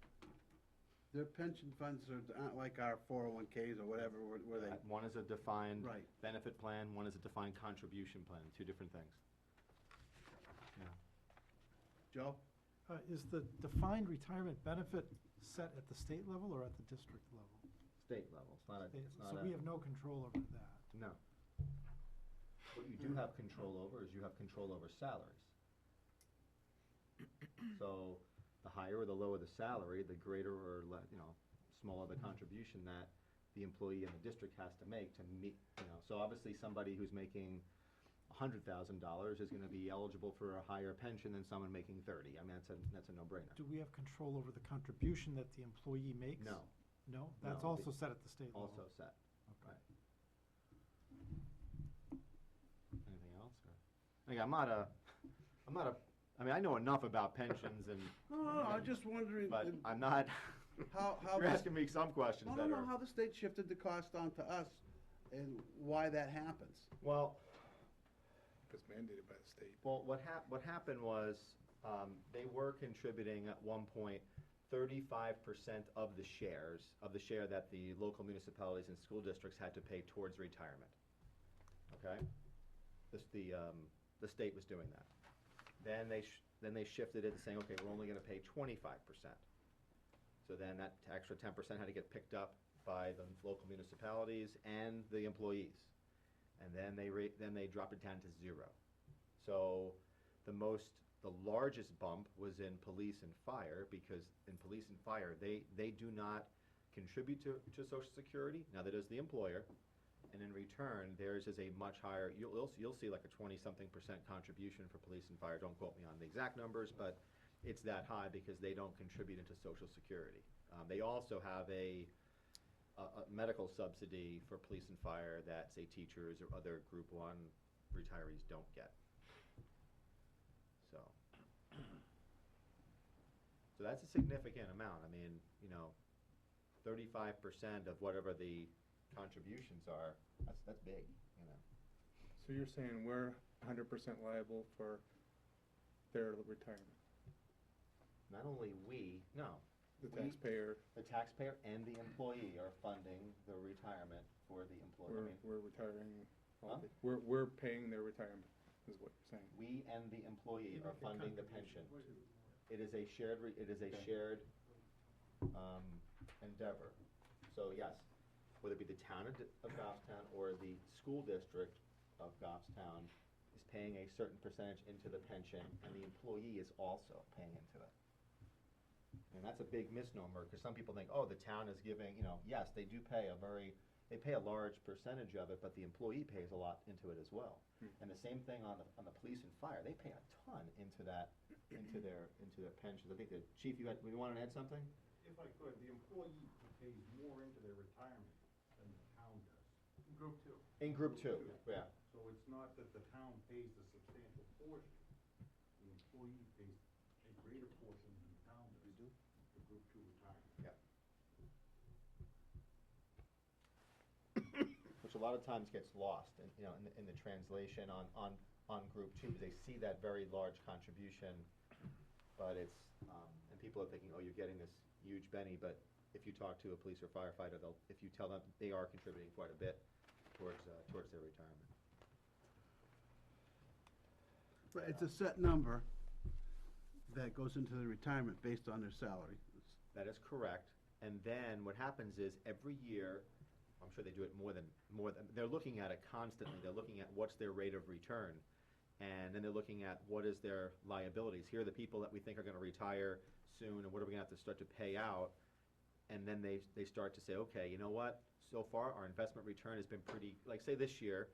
Their pension funds aren't like our 401Ks or whatever, where they, one is a defined Right. benefit plan, one is a defined contribution plan, two different things. Yeah. Joe? Is the defined retirement benefit set at the state level or at the district level? State level, it's not a, State- it's not So a, we have no control over that. no. What you do have control over is you have control over salaries. So, the higher or the lower the salary, the greater or smaller the contribution that the employee in the district has to make to meet, so obviously somebody who's making $100,000 is gonna be eligible for a higher pension than someone making 30. I mean, that's a no-brainer. Do we have control over the contribution that the employee makes? No, No? That's No, also set at the state level? also set, Okay. right. Anything else, or? Again, I mean, I know enough about pensions and, No, I'm just wondering. but I'm not, How you're the- asking me some questions I that don't are. know how the state shifted the cost onto us and why that happens. Well, It's mandated by the state. well, what happened was, they were contributing at one point 35% of the share that the local municipalities and school districts had to pay towards retirement. Okay? The state was doing that. Then they shifted it to saying, okay, we're only gonna pay 25%. So then that extra 10% had to get picked up by the local municipalities and the employees. And then they dropped it down to 0. So the largest bump was in police and fire, because in police and fire, they do not contribute to Social Security. Now, that is the employer, And in return, theirs is a much higher, you'll see like a 20-something% contribution for police and fire. Don't quote me on the exact numbers, but it's that high because they don't contribute into Social Security. They also have a medical subsidy for police and fire that, say, teachers or other Group 1 retirees don't get. So that's a significant amount. I mean, 35% of whatever the contributions are, that's big, So you're saying we're 100% liable for their retirement? Not only no. The taxpayer, The taxpayer and the employee are funding the retirement for the employee. we're retiring, Huh? we're paying their retirement, is what you're saying. We and the employee are funding the pension. It is a shared, endeavor. So yes, whether it be the town of Goffstown or the school district of Goffstown is paying a certain percentage into the pension, and the employee is also paying into it. And that's a big misnomer, because some people think, oh, the town is giving, yes, they do pay they pay a large percentage of it, but the employee pays a lot into it as well. And the same thing on the police and fire, they pay a ton into their pensions. I think Chief, you wanted to add something? If I could, the employee pays more into their retirement than the town does. In Group 2. In Group 2, yeah. So it's not that the town pays the substantial portion. The employee pays a greater portion than the town does. You do? For Group 2 retirement. Yeah. Which a lot of times gets lost in the translation on Group 2, because they see that very large contribution, but it's, and people are thinking, oh, you're getting this huge Benny, but if you talk to a police or firefighter, if you tell them they are contributing quite a bit towards their retirement. But it's a set number that goes into the retirement based on their salary. That is correct. And then what happens is every year, I'm sure they do it more than, they're looking at it constantly. They're looking at what's their rate of return. And then they're looking at what is their liabilities. Here are the people that we think are going to retire soon, and what are we going to have to start to pay out? And then they start to say, okay, you know what? So far, our investment return has been pretty, like say this year,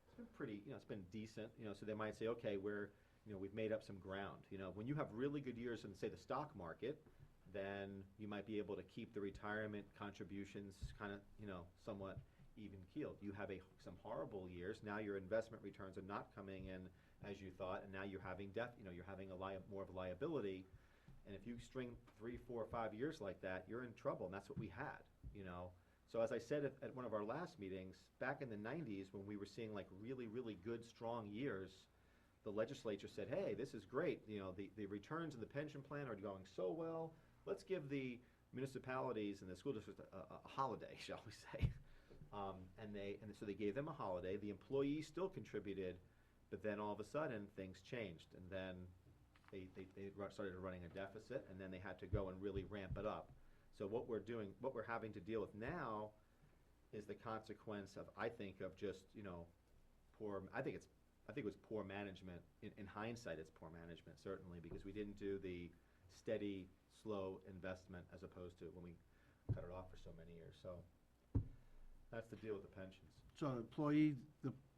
it's been pretty, it's been decent. So they might say, okay, we've made up some ground. When you have really good years in, say, the stock market, then you might be able to keep the retirement contributions kind of, somewhat even keeled. You have some horrible years. Now your investment returns are not coming in as you thought, and now you're having you're having more of a liability. And if you string 3, 4, 5 years like that, you're in trouble, and that's what we had. So as I said at one of our last meetings, back in the 90s, when we were seeing like really, really good, strong years, the legislature said, hey, this is great. The returns in the pension plan are going so well. Let's give the municipalities and the school districts a holiday, shall we say. And so they gave them a holiday. The employees still contributed, but then all of a sudden things changed, and then they started running a deficit, and then they had to go and really ramp it up. So what we're having to deal with now is the consequence of, I think, of just poor. I think it was poor management. In hindsight, it's poor management certainly, because we didn't do the steady, slow investment as opposed to when we cut it off for so many years. So that's the deal with the pensions. So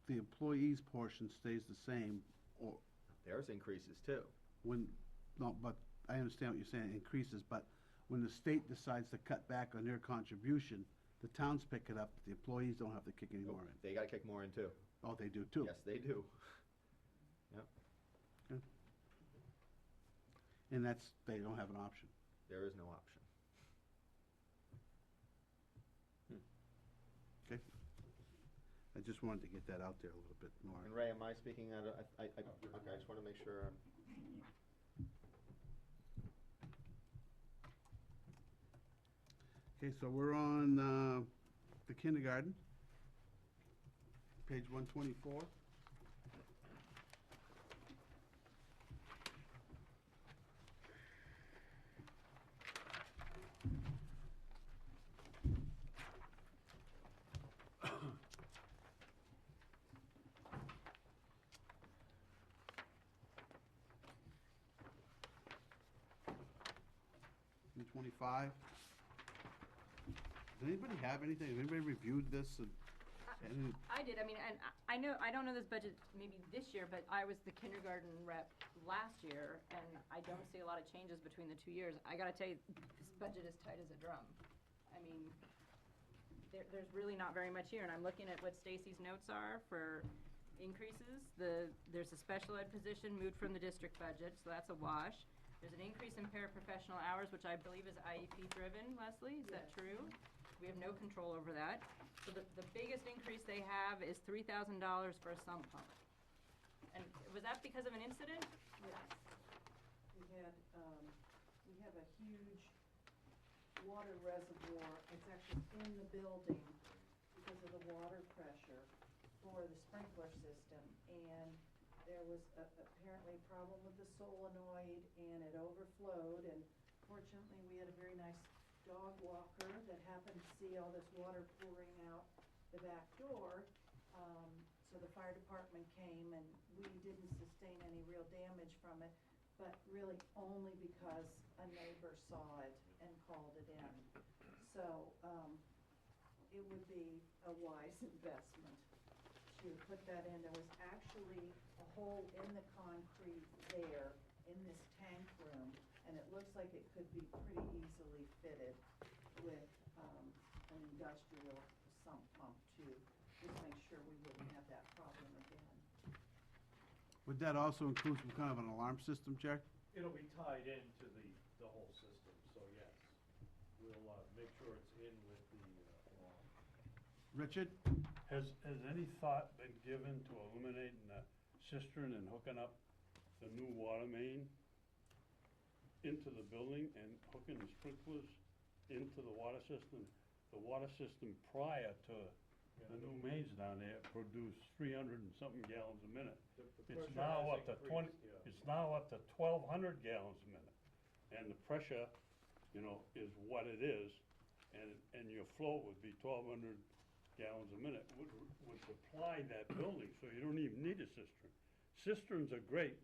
the employee's portion stays the same, or Theirs increases too. but I understand what you're saying, it increases, but when the state decides to cut back on their contribution, the towns pick it up, but the employees don't have to kick any more in. They got to kick more in too. Oh, they do too? Yes, they do. Yep. Okay. And they don't have an option. There is no option. Okay. I just wanted to get that out there a little bit more. And Ray, am I speaking out of, okay, I just want to make sure. Okay, so we're on the kindergarten, page 124. $25. Does anybody have anything? Has anybody reviewed this? And I did, I mean, and I know, I don't know this budget maybe this year, but I was the kindergarten rep last year, and I don't see a lot of changes between the 2 years. I gotta tell you, this budget is tight as a drum. I mean, there's really not very much here, and I'm looking at what Stacy's notes are for increases. There's a special ed position moved from the district budget, so that's a wash. There's an increase in paraprofessional hours, which I believe is IEP driven, Leslie, is that true? We have no control over that. So the biggest increase they have is $3,000 for a sump pump. And was that because of an incident? Yes. We have a huge water reservoir, it's actually in the building because of the water pressure for the sprinkler system. And there was apparently a problem with the solenoid and it overflowed, and fortunately we had a very nice dog walker that happened to see all this water pouring out the back door. So the fire department came and we didn't sustain any real damage from it, but really only because a neighbor saw it and called it in. So it would be a wise investment to put that in. There was actually a hole in the concrete there in this tank room, and it looks like it could be pretty easily fitted with an industrial sump pump too, just make sure we wouldn't have that problem again. would that also include some kind of an alarm system, Jack? It'll be tied into the whole system, so yes. We'll make sure it's in with the alarm. Richard? Has any thought been given to eliminating the cistern and hooking up the new water main into the building and hooking the sprinklers into the water system? The water system prior to the new mains down there produced 300 and something gallons a minute. The It's pressure now has up to increased, yeah. It's now up to 1,200 gallons a minute. And the pressure, is what it is, and your flow would be 1,200 gallons a minute, would supply that building, so you don't even need a cistern. Cisterns are great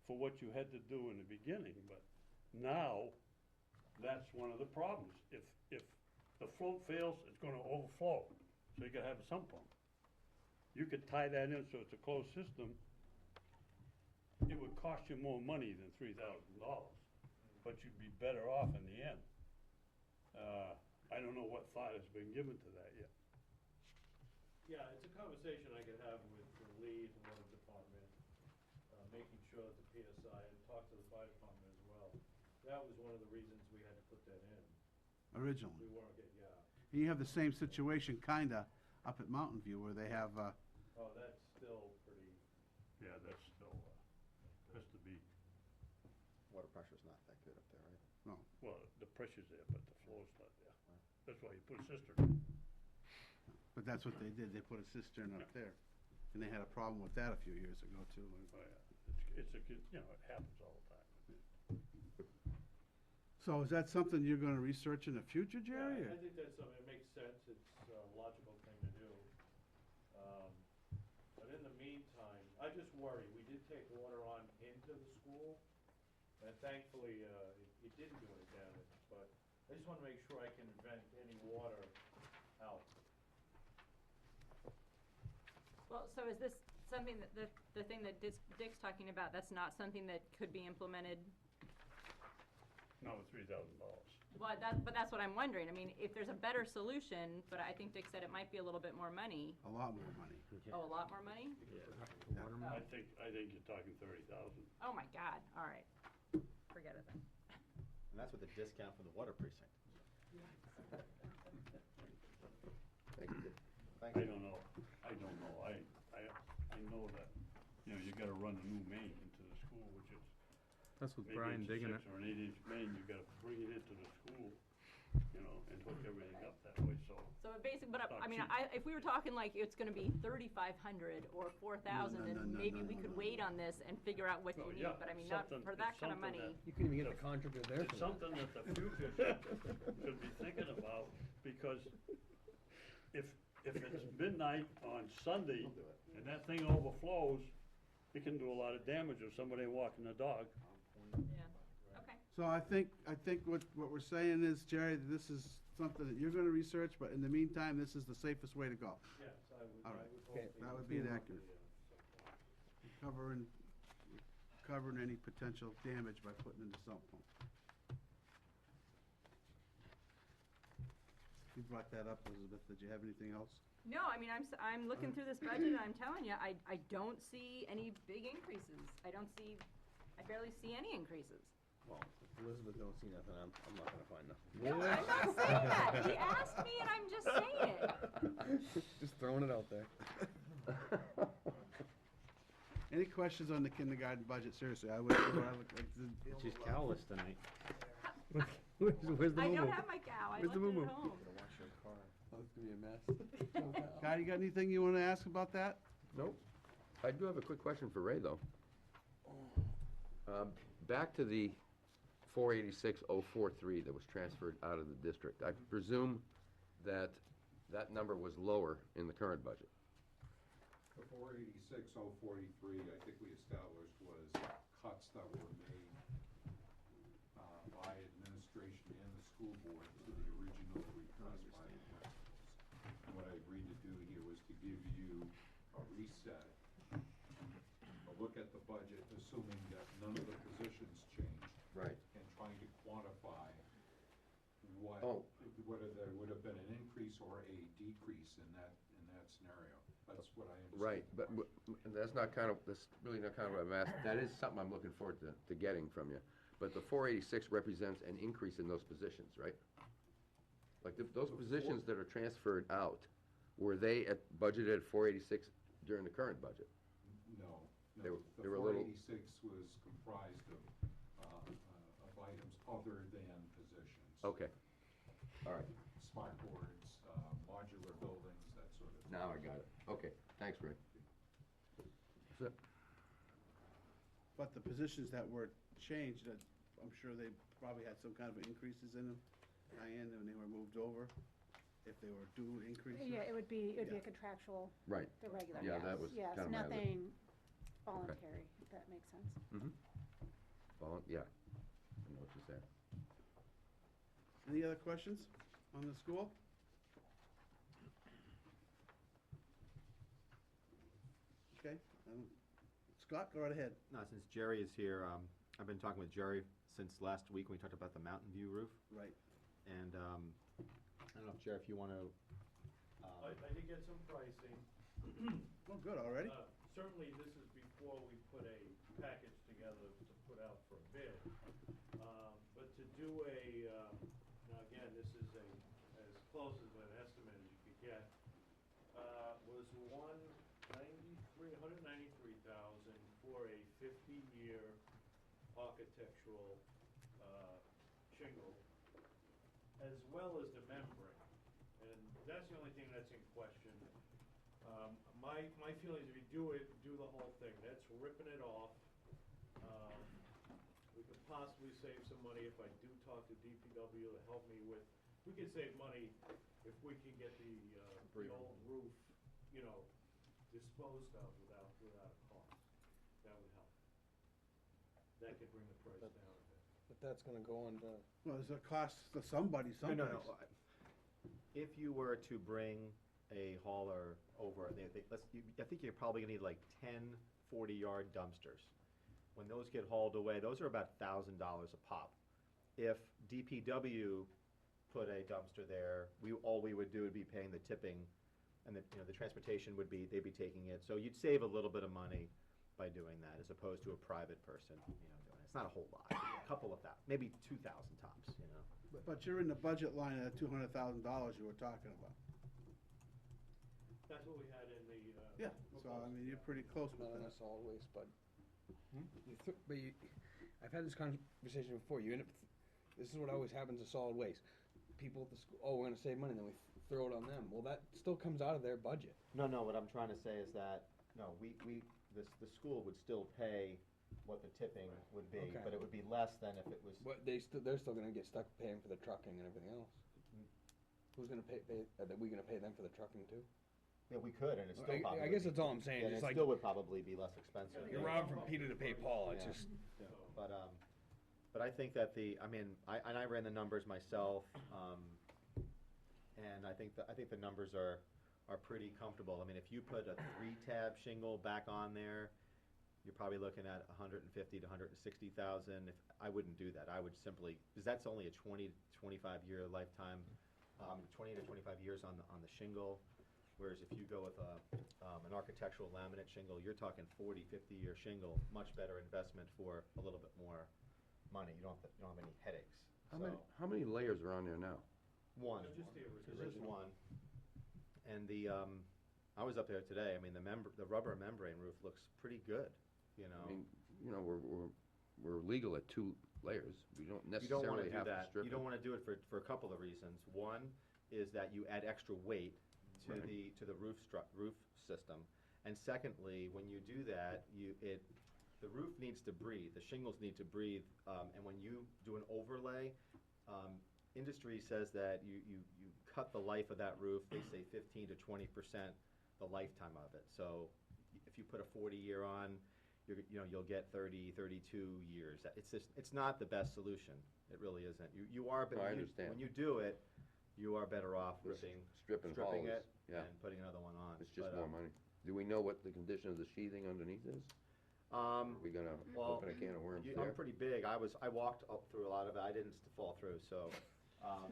for what you had to do in the beginning, but now, that's one of the problems. If the float fails, it's gonna overflow, so you gotta have a sump pump. You could tie that in so it's a closed system. It would cost you more money than $3,000, but you'd be better off in the end. I don't know what thought has been given to that yet. Yeah, it's a conversation I could have with the lead and water department, making sure that the PSI, and talk to the fire department as well. That was one of the reasons we had to put that in. Originally. We weren't getting, yeah. And you have the same situation, kinda, up at Mountain View, where they have, Oh, that's still pretty, Yeah, that's still, has to be, Water pressure's not that good up there, right? well, the pressure's there, but the flow's not there. That's why you put a cistern in. but that's what they did, they put a cistern up there. And they had a problem with that a few years ago, too. Oh, yeah, it happens all the time. So is that something you're gonna research in the future, Jerry? yeah, or- I think that's something, it makes sense, it's a logical thing to do. But in the meantime, I just worry, we did take water on into the school, and thankfully, it didn't do any damage, but I just wanna make sure I can vent any water out. Well, so is this something that, the thing that Dick's talking about, that's not something that could be implemented? Not with $3,000. Well, but that's what I'm wondering. I mean, if there's a better solution, but I think Dick said it might be a little bit more money. A lot more money. Oh, a lot more money? I think you're talking 30,000. Oh, my God. All right. Forget it then. And that's with the discount from the water precinct. Thank you. Thank I you. don't know. I know that, you gotta run a new main into the school, which is That's with maybe Brian it's a digging it. 6 or an 8-inch main, you gotta bring it into the school, and hook everything up that way, so. So it basically, but Not I mean, cheap. if we were talking like it's gonna be 3,500 or 4,000, No, then maybe we could wait on this and figure out what No, you need, yeah, but I mean, not something- for that kind of something money. You can even get the contractor there It's for that. something that the future should be thinking about, because if it's midnight on Sunday and that thing overflows, it can do a lot of damage if somebody walking the dog. Yeah, okay. So I think what we're saying is, Jerry, that this is something that you're gonna research, but in the meantime, this is the safest way to go. Yeah, All right. I would Okay, hope that they would be do inaccurate. Covering any potential damage by putting in the sump pump. You brought that up, Elizabeth, did you have anything else? No, I mean, I'm looking through this budget and I'm telling you, I don't see any big increases. I barely see any increases. Well, if Elizabeth don't see nothing, I'm not gonna find nothing. No, I'm not saying that. He asked me and I'm just saying it. Just throwing it out there. Any questions on the kindergarten budget? Seriously, I would like to. She's cowless tonight. Where's the I moo-moo? don't have my cow. I Where's left the it moo-moo? at home. Oh, it's gonna be a mess. Guy, you got anything you wanna ask about that? Nope. I do have a quick question for Ray, though. Back to the 486,043 that was transferred out of the district. I presume that that number was lower in the current budget. The 486,043, I think we established was cuts that were made by administration and the school board to the original request by the principals. And what I agreed to do here was to give you a reset, a look at the budget, assuming that none of the positions changed. Right. And trying to quantify what, Oh. whether there would have been an increase or a decrease in that scenario. That's what I understand. Right, but that's really not kind of what I'm asking. That is something I'm looking forward to getting from you. But the 486 represents an increase in those positions, right? Like, those positions that are transferred out, were they budgeted at 486 during the current budget? No, They no. were- The they were a little- 486 was comprised of items other than positions. Okay, all right. Smart boards, modular buildings, that sort of thing. Now I got it. Okay, thanks, Ray. That's it. But the positions that were changed, I'm sure they probably had some kind of increases in them, Diane, when they were moved over, if they were due increases? Yeah, it would be a Yeah. contractual, Right. the regular, Yeah, yes. that was Yes, kinda my other- nothing voluntary, if that makes sense. Well, yeah, I know what you're saying. Any other questions on the school? Okay, Scott, go right ahead. No, since Jerry is here, I've been talking with Jerry since last week when we talked about the Mountain View roof. Right. And I don't know if, Jerry, if you want to, I did get some pricing. Oh, good, already? Certainly, this is before we put a package together to put out for bid. But to do now again, this is as close as an estimate as you could get, was $193,000 for a 50-year architectural shingle, as well as the membrane. And that's the only thing that's in question. My feeling is if you do the whole thing, that's ripping it off. We could possibly save some money if I do talk to DPW to help me with, we could save money if we can get the old roof, disposed of without a cost. That would help. That could bring the price down a bit. But that's gonna go on to, Well, there's a cost to somebody no, someplace. no, no. If you were to bring a hauler over, I think you're probably gonna need like 10 40-yard dumpsters. When those get hauled away, those are about $1,000 a pop. If DPW put a dumpster there, all we would do would be paying the tipping, and the transportation they'd be taking it. So you'd save a little bit of money by doing that, as opposed to a private person, doing it. It's not a whole lot, a couple of thousand, maybe 2,000 tops, But you're in the budget line at $200,000 you were talking about. That's what we had in the. Yeah, so I mean, you're pretty close with not on a that. solid waste, bud. I've had this conversation before, this is what always happens to solid waste. People at the school, oh, we're gonna save money, then we throw it on them. Well, that still comes out of their budget. No, what I'm trying to say is that, no, the school would still pay what the tipping would be, Okay. but it would be less than if it was. But they're still gonna get stuck paying for the trucking and everything else. Who's gonna pay, are we gonna pay them for the trucking too? Yeah, we could, and it's still probably. I guess that's all I'm saying, Yeah, it's it like, still would probably be less expensive. you're robbing from Peter to pay Paul, it's Yeah. just, But I think that I ran the numbers myself, and I think the numbers are are pretty comfortable. I mean, if you put a 3-tab shingle back on there, you're probably looking at 150 to 160,000. I wouldn't do that. I would simply, because that's only a 20 to 25 year lifetime, 20 to 25 years on the shingle. Whereas if you go with an architectural laminate shingle, you're talking 40, 50-year shingle, much better investment for a little bit more money. You don't have any headaches. How many layers are on there now? One. Just the There's just one. And I was up there today. I mean, the rubber membrane roof looks pretty good, you know. I mean, you know, we're legal at 2 layers. We don't You don't want necessarily to do have to that. strip You it. don't want to do it for a couple of reasons. One is that you add extra weight to Right. the roof system, and secondly, when you do that, the roof needs to breathe. The shingles need to breathe, and when you do an overlay, industry says that you cut the life of that roof. They say 15 to 20% the lifetime of it. So if you put a 40-year on, you'll get 30, 32 years. It's not the best solution. It really isn't. You are, but No, I understand. when you do it, you are better off Stripping stripping hollows, it yeah. and putting another one on. It's just But, more money. Do we know what the condition of the sheathing underneath is? Are we gonna well, open a can of worms I'm there? pretty big. I walked up through a lot of it. I didn't fall through, so. Well,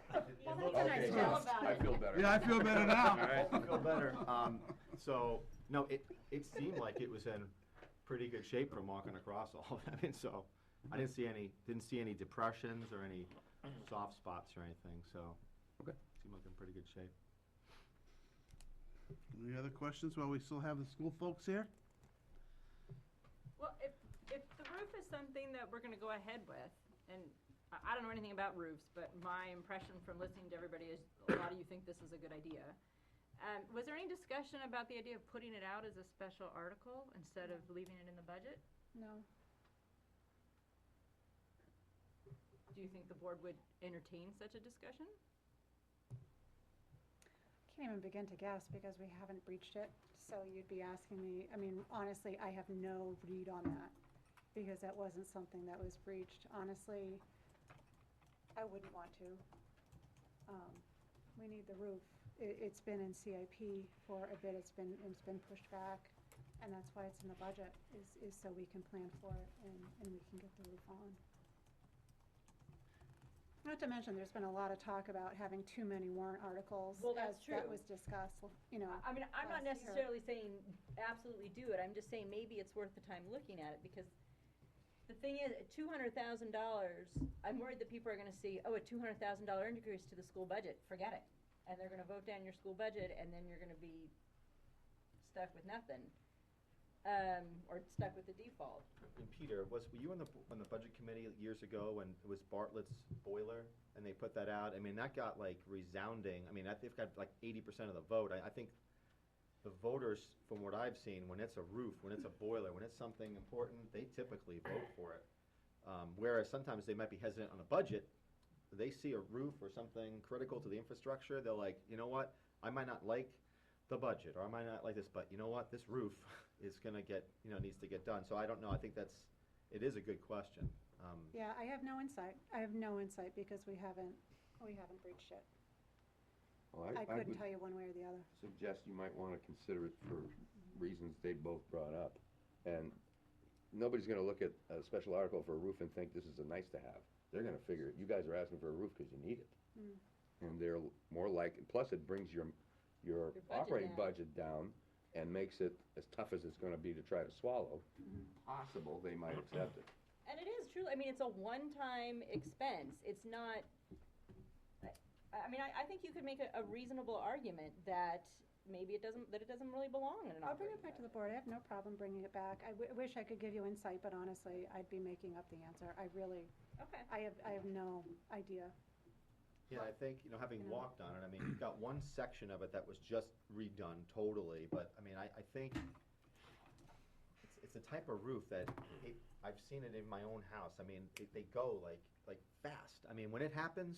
that's a nice Okay, job about I it. feel better. Yeah, I feel better now. All right, I feel better. So, no, it seemed like it was in pretty good shape from walking across all of it. I mean, so, I didn't see any depressions or any soft spots or anything, so. Okay. Seemed like in pretty good shape. Any other questions while we still have the school folks here? Well, if the roof is something that we're gonna go ahead with, and I don't know anything about roofs, but my impression from listening to everybody is a lot of you think this is a good idea. Was there any discussion about the idea of putting it out as a special article instead of leaving it in the budget? No. Do you think the board would entertain such a discussion? Can't even begin to guess because we haven't breached it. So you'd be asking me, I mean, honestly, I have no read on that because that wasn't something that was breached. Honestly, I wouldn't want to. We need the roof. It's been in CIP for a bit. It's been pushed back. And that's why it's in the budget, is so we can plan for it and we can get the roof on. Not to mention, there's been a lot of talk about having too many warrant articles. Well, that's as That true. was discussed, you know. I mean, I'm not last year. necessarily saying absolutely do it, I'm just saying maybe it's worth the time looking at it, because the thing is, at $200,000, I'm worried that people are gonna see, oh, a $200,000 increase to the school budget, forget it. And they're gonna vote down your school budget, and then you're gonna be stuck with nothing, or stuck with the default. And Peter, were you on the budget committee years ago when it was Bartlett's boiler and they put that out? I mean, that got like resounding. I mean, they've got like 80% of the vote. I think the voters, from what I've seen, when it's a roof, when it's a boiler, when it's something important, they typically vote for it. Whereas sometimes they might be hesitant on a budget. They see a roof or something critical to the infrastructure. They're like, you know what? I might not like the budget, or I might not like this, but you know what? This roof is gonna get, needs to get done. So I don't know. I think it is a good question. Yeah, I have no insight. I have no insight because we haven't breached it. Well, I couldn't would tell you one way or the other. suggest you might want to consider it for reasons they both brought up. And nobody's going to look at a special article for a roof and think this is a nice to have. They're going to figure, you guys are asking for a roof because you need it. And they're more like, plus it brings your budget operating down. budget down and makes it as tough as it's going to be to try to swallow. Possible they might accept it. And it is true, I mean, it's a one-time expense, it's not, I mean, I think you could make a reasonable argument that maybe it doesn't really belong in an I'll bring operating it back to the budget. board. I have no problem bringing it back. I wish I could give you insight, but honestly, I'd be making up the answer. I really, Okay. I have no idea. Yeah, I think, having You know. walked on it, I mean, you've got one section of it that was just redone totally, but, I mean, I think it's a type of roof that, I've seen it in my own house. I mean, they go like fast. I mean, when it happens,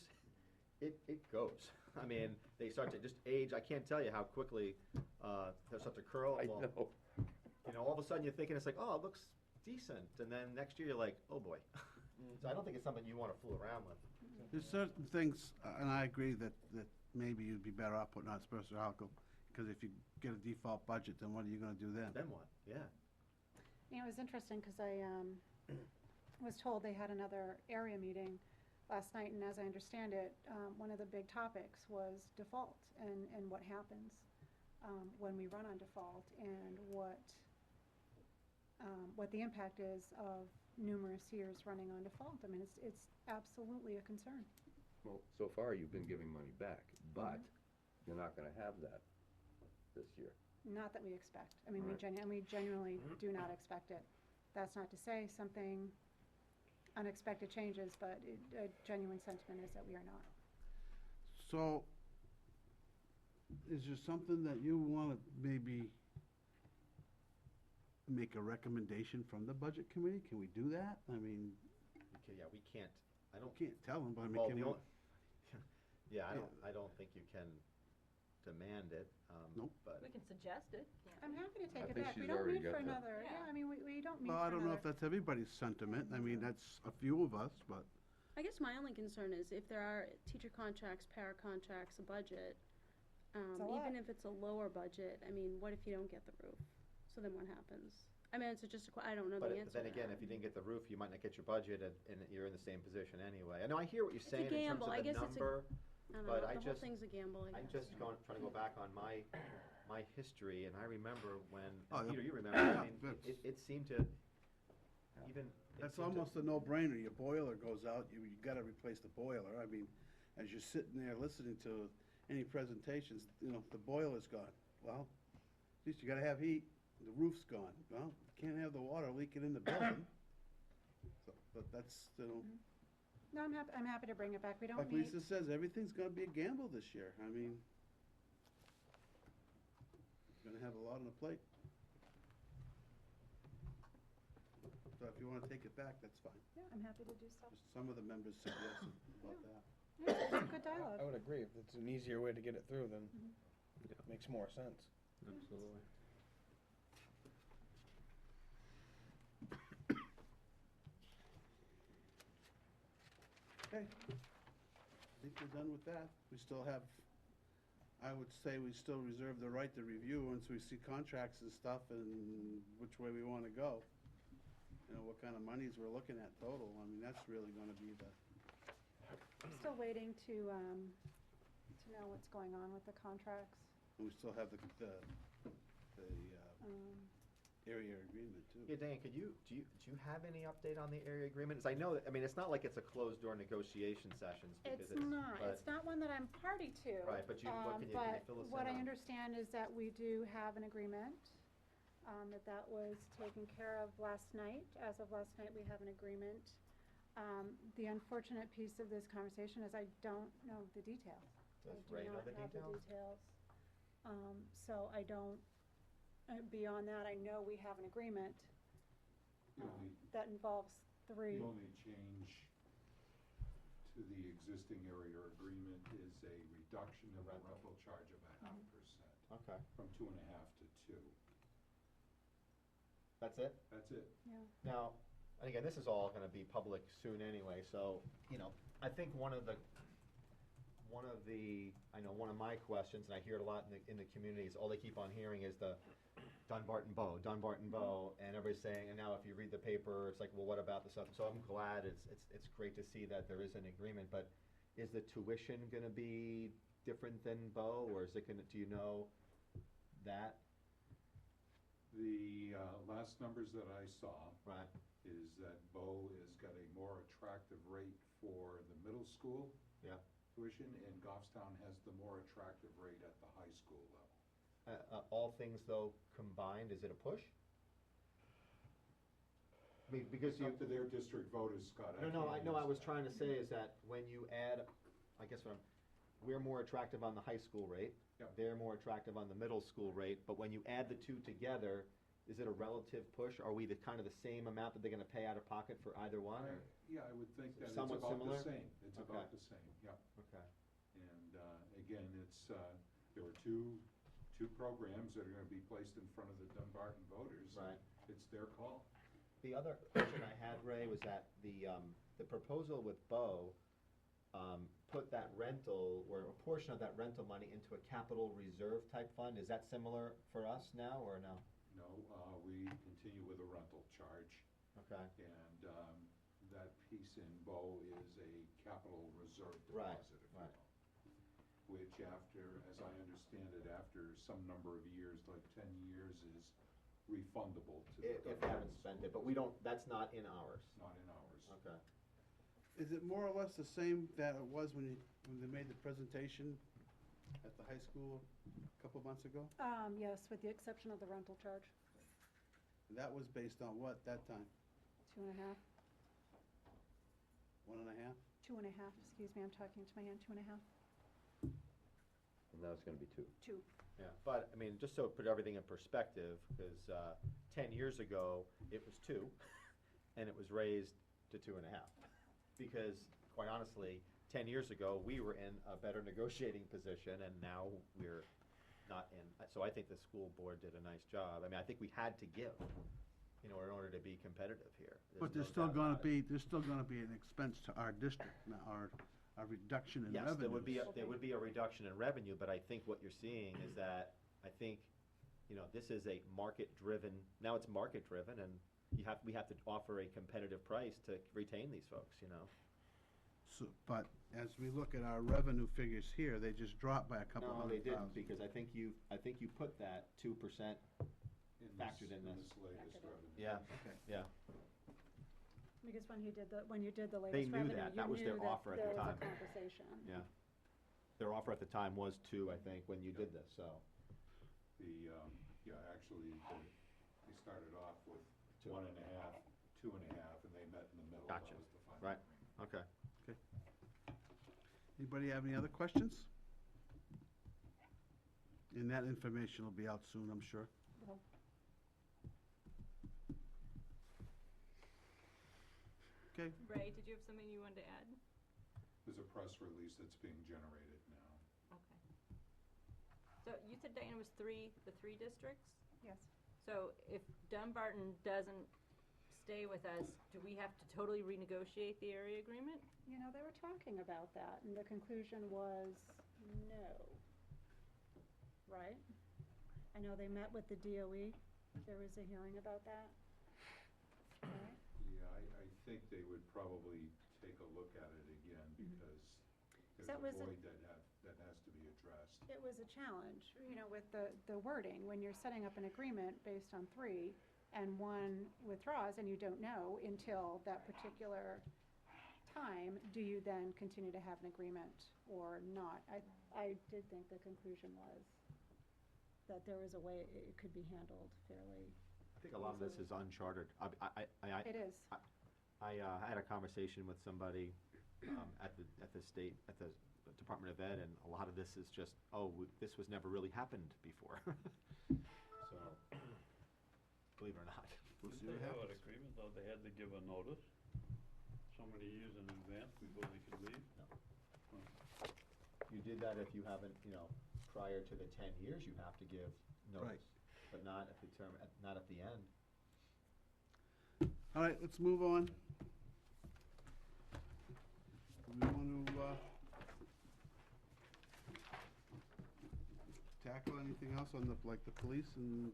it goes. I mean, they start to just age. I can't tell you how quickly they start to curl. I Well, know. all of a sudden you're thinking it's like, oh, it looks decent, and then next year you're like, oh boy. So I don't think it's something you want to fool around with. There's certain things, and I agree that maybe you'd be better off putting out a special article. Because if you get a default budget, then what are you gonna do then? Then what? Yeah. You know, it was interesting because I was told they had another area meeting last night, and as I understand it, one of the big topics was default and what happens when we run on default, and what the impact is of numerous years running on default. I mean, it's absolutely a concern. Well, so far you've been giving money back, but you're not gonna have that this year. Not that we expect. I mean, Right. we genuinely do not expect it. That's not to say something unexpected changes, but a genuine sentiment is that we are not. So, is there something that you wanna maybe make a recommendation from the budget committee? Can we do that? I mean, Okay, yeah, we can't, I don't, can't tell them, but I mean, well, can the we? only, yeah, I don't think you can demand it, Nope. but. We can suggest it. I'm happy to I take it think back. We she's don't already meet for got that. another, yeah, I mean, we don't meet for Well, another. I don't know if that's everybody's sentiment. I mean, that's a few of us, but. I guess my only concern is if there are teacher contracts, para contracts, a budget, a even lot. if it's a lower budget, I mean, what if you don't get the roof? So then what happens? I mean, it's just I don't know the But answer then to again, that. if you didn't get the roof, you might not get your budget, and you're in the same position anyway. I know, I hear what you're It's a saying in terms gamble. of I the guess it's a- number, I don't but know, I the whole just- thing's a gamble, I I'm guess. just trying to go back on my history, and I remember when, Oh, and yeah. Peter, you remember, I mean, That's- it seemed to, even. it That's seemed to- almost a no-brainer. Your boiler goes out, you gotta replace the boiler. I mean, as you're sitting there listening to any presentations, you know, the boiler's gone. Well, at least you gotta have heat, the roof's gone. Well, you can't have the water leaking in the building. So, but that's, you know, No, I'm happy to bring it back. We don't like meet. Lisa says, everything's gonna be a gamble this year. I mean, gonna have a lot on the plate. So if you wanna take it back, that's fine. Yeah, I'm happy to do so. Just some of the members suggested about that. Yeah, it's a good dialogue. I would agree. If it's an easier way to get it through, then Mm-hmm. it makes more sense. Absolutely. Okay. I think we're done with that. We still have, I would say we still reserve the right to review once we see contracts and stuff and which way we wanna go. You know, what kind of monies we're looking at total. I mean, that's really gonna be the, Still waiting to know what's going on with the contracts. and we still have the Um, area agreement too. Yeah, Dan, do you have any update on the area agreement? 'Cause I know that, I mean, it's not like it's a closed-door negotiation sessions, because It's not, but- it's not one that I'm party to. Right, but what can you But fill us what in I on? understand is that we do have an agreement, that was taken care of last night. As of last night, we have an agreement. The unfortunate piece of this conversation is I don't know the details. Does I do Ray know not the have details? So I don't, beyond that, I know we have an agreement, The only, that involves three. the only change to the existing area agreement is a reduction of the rental charge of 0.5%, Okay, from 2.5 to 2. that's it? That's it. Yeah. Now, and again, this is all gonna be public soon anyway, so, I think one of my questions, and I hear it a lot in the community, is all they keep on hearing is the Dunbarton Bow, and everybody's saying, and now if you read the paper, it's like, well, what about the stuff? So I'm glad, it's great to see that there is an agreement, but is the tuition gonna be different than Bow, or is it gonna, do you know that? The last numbers that I saw Right, is that Bo has got a more attractive rate for the middle school yeah. tuition, and Goffstown has the more attractive rate at the high school level. All things though combined, is it a push? Because It's you, up to their district voters, Scott. no, I can't know, I answer was that. trying to say is that when you add, I guess we're more attractive on the high school rate. Yep. They're more attractive on the middle school rate, but when you add the two together, is it a relative push? Are we the kind of the same amount that they're gonna pay out of pocket for either one? or- Yeah, I would think that it's Somewhat about similar? the same. It's Okay. about the same, yeah. Okay, And again, there were two programs that are gonna be placed in front of the Dunbarton voters. right. It's their call. The other question I had, Ray, was that the proposal with Bo put that rental, or a portion of that rental money into a capital reserve type fund. Is that similar for us now, or no? No, we continue with a rental charge, Okay. and that piece in Bow is a capital reserve Right, deposit, if you right. will. Which after, as I understand it, after some number of years, like 10 years, is refundable to the If they haven't spent it, but we don't, that's not in ours. Not in ours. Okay. Is it more or less the same that it was when they made the presentation at the high school a couple months ago? Yes, with the exception of the rental charge, That was based on what, that time? 2.5, 1.5? 2.5, excuse me, I'm talking to my hand, 2.5, And now it's gonna be 2. 2. Yeah, but, I mean, just so put everything in perspective, because 10 years ago, it was 2, and it was raised to 2.5. Because, quite honestly, 10 years ago, we were in a better negotiating position, and now we're not in. So I think the school board did a nice job. I mean, I think we had to give, in order to be competitive here. But There's there's no still doubt gonna about it. be, there's still gonna be an expense to our district, not a reduction in Yes, revenue. there would be a reduction in revenue, but I think what you're seeing is that, I think, this is a market-driven, now it's market-driven, and we have to offer a competitive price to retain these folks, So, but as we look at our revenue figures here, they just dropped by a couple No, they hundred didn't, thousand. because I think you put that 2% factored in this. this latest revenue. Yeah, Okay. yeah. Because when you did the latest They knew revenue, that. you That was their knew that offer at the there was time. a conversation. Yeah. Their offer at the time was 2, I think, when you did this, so. Actually, they started off with 2. 1.5, 2.5, and they met in the middle. That Gotcha. was the final Right. agreement. Okay. Anybody have any other questions? And that information will be out soon, I'm sure. Well, Okay, Ray, did you have something you wanted to add? There's a press release that's being generated now. Okay. So you said, Diana, was the 3 districts? Yes. So if Dunbarton doesn't stay with us, do we have to totally renegotiate the area agreement? They were talking about that, and the conclusion was no. Right? I know they met with the DOE. There was a hearing about that. Right? Yeah, I think they would probably take a look at it again, because there's That a was a- void that has to be addressed. It was a challenge, with the wording, when you're setting up an agreement based on 3, and one withdraws, and you don't know until that particular time, do you then continue to have an agreement or not? I did think the conclusion was that there was a way it could be handled fairly. I think a lot of this is uncharted. It is. I had a conversation with somebody at the Department of Ed, and a lot of this is just, this was never really happened before. So, believe it or not. we'll see Didn't what they have an happens. agreement, though, they had to give a notice so many years in advance before they could leave? You did that if you haven't, prior to the 10 years, you have to give notice. Right. But not at the not at the end. All right, let's move on. Do we want to tackle anything else on the police and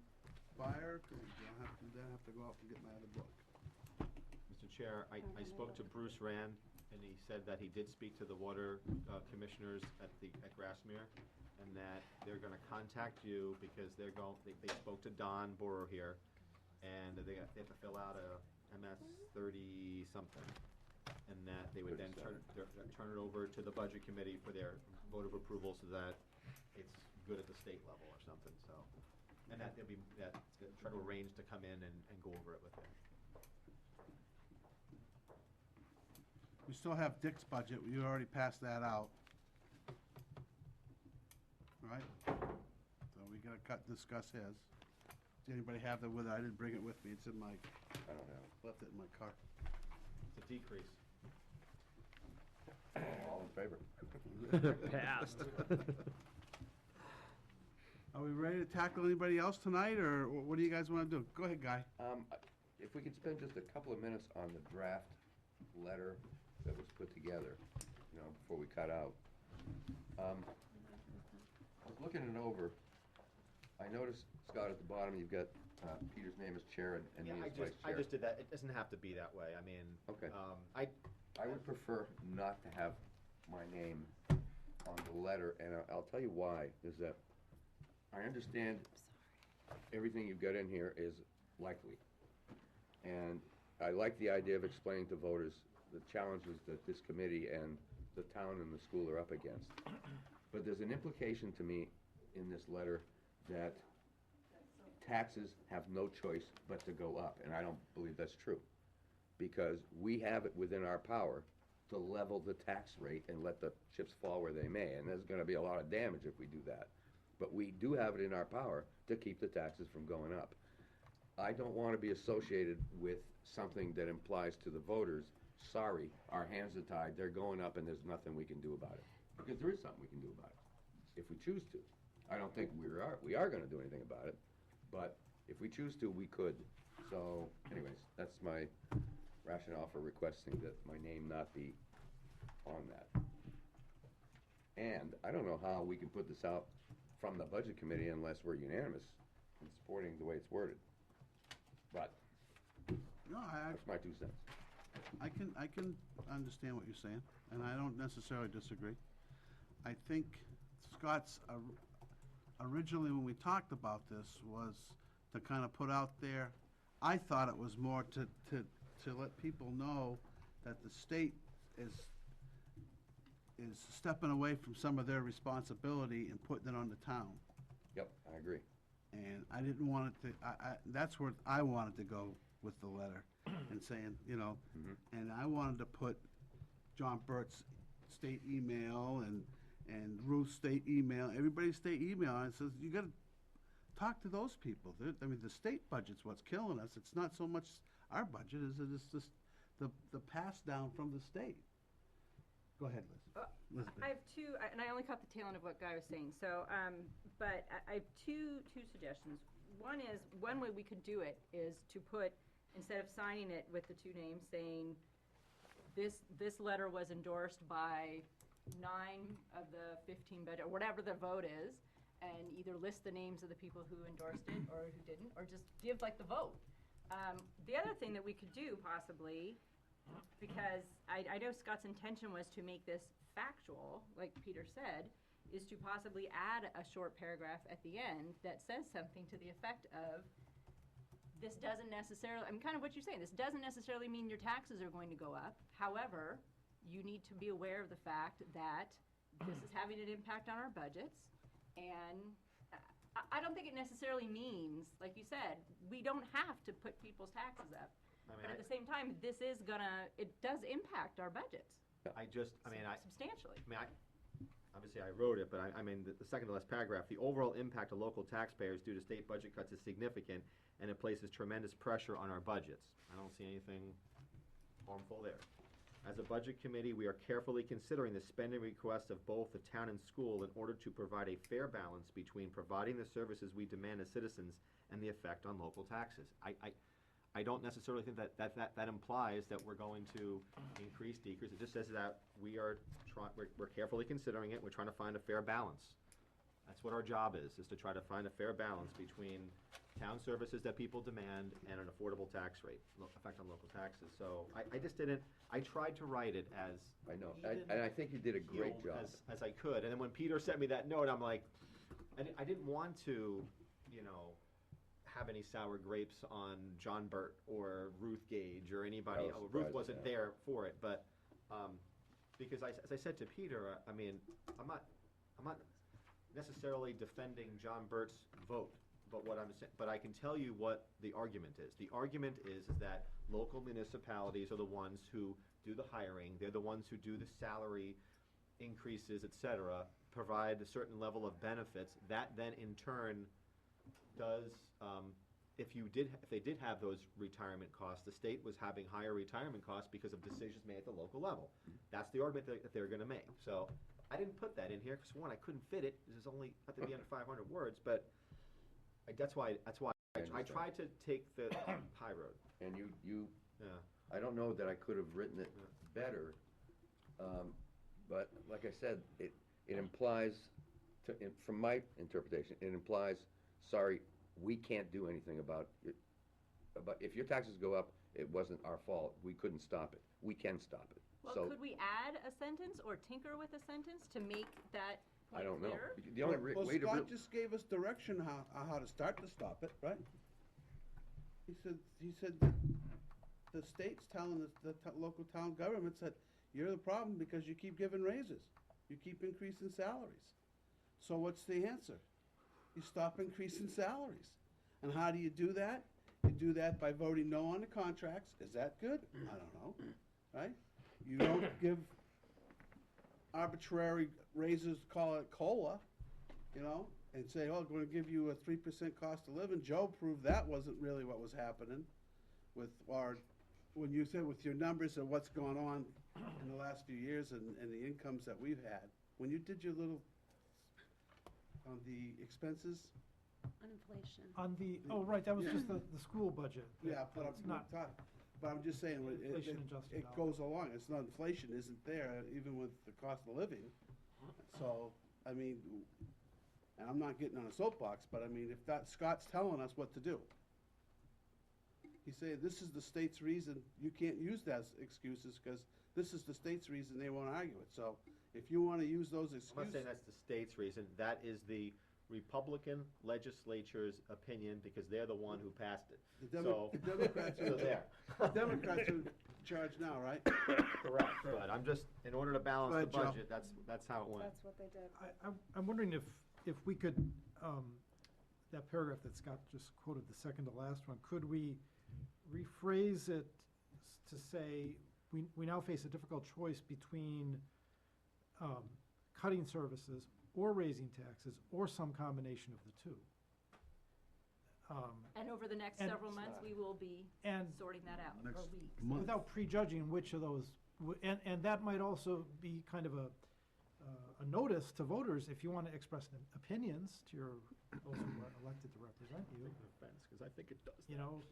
fire? 'Cause I don't have to do that, I have to go out and get my other book. Mr. Chair, I spoke to Bruce Rand, and he said that he did speak to the water commissioners at Grassmere, and that they're gonna contact you because they spoke to Don Borough here, and they have to fill out a MS 30-something, and that they would then turn it over to the budget committee for their vote of approval so that it's good at the state level or something, so. And that try to arrange to come in and go over it with them. We still have Dick's budget, you already passed that out. Right? So we gotta discuss his. Does anybody have that with it? I didn't bring it with me, it's in my, I don't know. left it in my car. It's a decrease. All in favor? Passed. Are we ready to tackle anybody else tonight, or what do you guys wanna do? Go ahead, Guy. If we could spend just a couple of minutes on the draft letter that was put together. you know, before we cut out. I was looking it over. I noticed, Scott, at the bottom, you've got, Peter's name as chair and me Yeah, as vice chair. I just did that. It doesn't have to be that way. I mean, Okay. I I would prefer not to have my name on the letter, and I'll tell you why, is that I understand everything you've got in here is likely. And I like the idea of explaining to voters the challenges that this committee and the town and the school are up against. But there's an implication to me in this letter that taxes have no choice but to go up, and I don't believe that's true. Because we have it within our power to level the tax rate and let the chips fall where they may, and there's gonna be a lot of damage if we do that. But we do have it in our power to keep the taxes from going up. I don't wanna be associated with something that implies to the voters, sorry, our hands are tied, they're going up and there's nothing we can do about it. Because there is something we can do about it, if we choose to. I don't think we are gonna do anything about it, but if we choose to, we could. So anyways, that's my rationale for requesting that my name not be on that. And I don't know how we can put this out from the budget committee unless we're unanimous in supporting the way it's worded. But No, that's my 2 cents. I can understand what you're saying, and I don't necessarily disagree. I think Scott's, originally when we talked about this, was to kind of put out there, I thought it was more to let people know that the state is stepping away from some of their responsibility and putting it on the town. Yep, I agree. And I didn't want it to, that's where I wanted to go with the letter, and saying, you know, and I wanted to put John Burt's state email and Ruth's state email, everybody's state email, and it says, you gotta talk to those people. I mean, the state budget's what's killing us. It's not so much our budget as it is just the pass down from the state. Go ahead, Liz. Elizabeth. I have two, and I only caught the tail end of what Guy was saying, so, but I have two suggestions. One way we could do it is to put, instead of signing it with the two names, saying, this letter was endorsed by 9 of the 15 budget, or whatever the vote is, and either list the names of the people who endorsed it or who didn't, or just give like the vote. The other thing that we could do possibly, because I know Scott's intention was to make this factual, like Peter said, is to possibly add a short paragraph at the end that says something to the effect of, this doesn't necessarily, I mean, kind of what you're saying, this doesn't necessarily mean your taxes are going to go up. However, you need to be aware of the fact that this is having an impact on our budgets, and I don't think it necessarily means, like you said, we don't have to put people's taxes up. But at the same time, it does impact our budgets. Substantially. Substantially. Obviously I wrote it, but I mean, the second to last paragraph, the overall impact of local taxpayers due to state budget cuts is significant, and it places tremendous pressure on our budgets. I don't see anything harmful there. As a budget committee, we are carefully considering the spending requests of both the town and school in order to provide a fair balance between providing the services we demand as citizens and the effect on local taxes. I don't necessarily think that implies that we're going to increase, decrease. It just says that we're carefully considering it. We're trying to find a fair balance. That's what our job is to try to find a fair balance between town services that people demand and an affordable tax rate, effect on local taxes. So I tried to write it as I know, even, and I think you did a great job. as I could. And then when Peter sent me that note, I'm like, I didn't want to, have any sour grapes on John Burt or Ruth Gage or anybody. I was Ruth surprised wasn't at that. there for it, but because as I said to Peter, I mean, I'm not necessarily defending John Burt's vote, but I can tell you what the argument is. The argument is that local municipalities are the ones who do the hiring. They're the ones who do the salary increases, et cetera, provide a certain level of benefits. That then in turn does, if they did have those retirement costs, the state was having higher retirement costs because of decisions made at the local level. That's the argument that they're going to make. So I didn't put that in here because one, I couldn't fit it. This is only at the end of 500 words, but that's why I tried to take the high road. And you Yeah. I don't know that I could have written it better, but like I said, it implies, from my interpretation, it implies, sorry, we can't do anything about it. But if your taxes go up, it wasn't our fault, we couldn't stop it. We can stop it. Well, So, could we add a sentence or tinker with a sentence to make that I point don't know. clearer? The only Well, way to. Scott just gave us direction how to start to stop it, right? He said that the state's telling the local town governments that you're the problem because you keep giving raises. You keep increasing salaries. So what's the answer? You stop increasing salaries. And how do you do that? You do that by voting no on the contracts. Is that good? I don't know, right? You don't give arbitrary raises, call it COLA, you know, and say, oh, I'm gonna give you a 3% cost of living. Joe proved that wasn't really what was happening with, or when you said with your numbers of what's gone on in the last few years and the incomes that we've had. When you did your little, on the expenses, On inflation. On the, oh, right, that was just the school budget. yeah, but It's not, I'm just saying, Inflation adjusted it dollars. goes along, it's not, inflation isn't there, even with the cost of living. So, I mean, and I'm not getting on a soapbox, but I mean, if that, Scott's telling us what to do. He's saying, this is the state's reason, you can't use that as excuses, because this is the state's reason they won't argue it. So, if you wanna use those I'm not excuses. saying that's the state's reason, that is the Republican legislature's opinion, because they're the one who passed it. So, The Democrats so there. The Democrats are in charge now, right? Correct, but I'm just, in order to balance the Go ahead, Joe. budget, that's how it went. That's what they did. I'm wondering if we could, that paragraph that Scott just quoted, the second to last one, could we rephrase it to say, we now face a difficult choice between cutting services or raising taxes, or some combination of the two. And over the next And- several months, we will be And sorting that out, or Next weeks. month. without prejudging which of those, and that might also be kind of a notice to voters, if you want to express opinions to your, those who are elected to represent you, Offense, because I think it does. you know.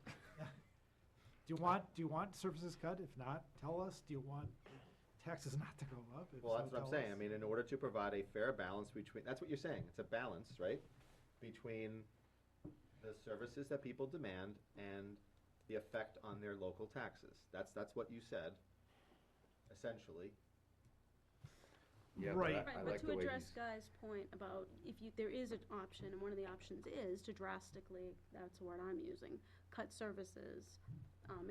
Do you want services cut? If not, tell us. Do you want taxes not to go up? If Well, so, that's what I'm tell saying, us. I mean, in order to provide a fair balance between, that's what you're saying, it's a balance, right? Between the services that people demand and the effect on their local taxes. That's what you said, essentially. Yeah, Right. but Right, I but like to the way address he's. Guy's point about if you, there is an option, and one of the options is to drastically, that's the word I'm using, cut services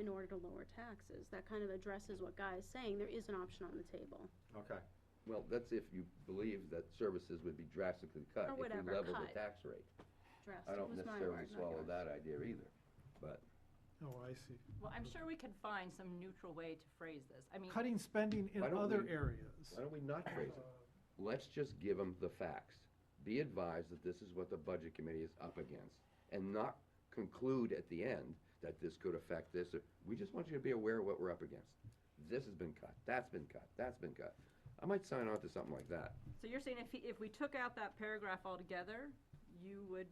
in order to lower taxes. That kind of addresses what Guy is saying, there is an option on the table. Okay. Well, that's if you believe that services would be drastically cut Or if we whatever, level the cut. tax rate. Drastic I don't was my necessarily word, not swallow yours. that idea either, but. Oh, I see. Well, I'm sure we could find some neutral way to phrase this. I mean, Cutting spending in Why don't other we- areas. Why don't we not phrase it? Let's just give them the facts. Be advised that this is what the budget committee is up against, and not conclude at the end that this could affect this. We just want you to be aware of what we're up against. This has been cut, that's been cut, that's been cut. I might sign on to something like that. so you're saying if we took out that paragraph altogether, you would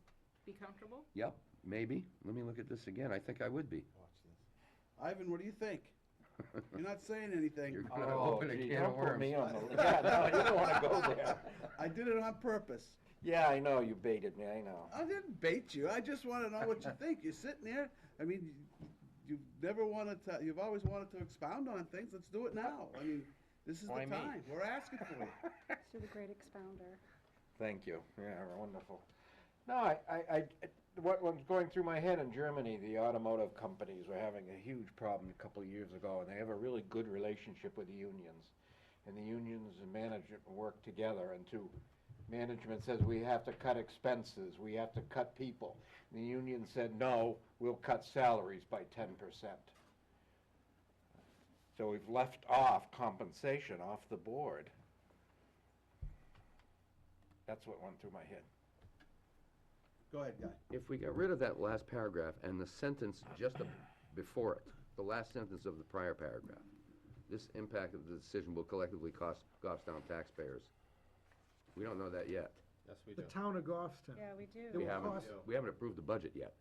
be comfortable? Yep, maybe. Let me look at this again. I think I would be. Ivan, what do you think? You're not saying anything. You're gonna Oh, open a gee, can don't of put worms. me on the, yeah, no, you don't wanna go there. I did it on purpose. Yeah, I know, you baited me, I know. I didn't bait you. I just want to know what you think. You're sitting there. I mean, you've never wanted to. You've always wanted to expound on things. Let's do it now. I mean, this is Why the me? time. We're asking for it. To the great expounder. Thank you, yeah, wonderful. No, what was going through my head in Germany, the automotive companies were having a huge problem a couple of years ago, and they have a really good relationship with the unions. And the unions and management work together, and management says, we have to cut expenses, we have to cut people. And the union said, no, we'll cut salaries by 10%. So we've left off compensation off the board. That's what went through my head. Go ahead, Guy. If we got rid of that last paragraph and the sentence just before it, the last sentence of the prior paragraph, this impact of the decision will collectively cost Goffstown taxpayers. We don't know that yet. Yes, we The do. town of Goffstown. Yeah, we It do. We will haven't, cost- we haven't approved the budget yet.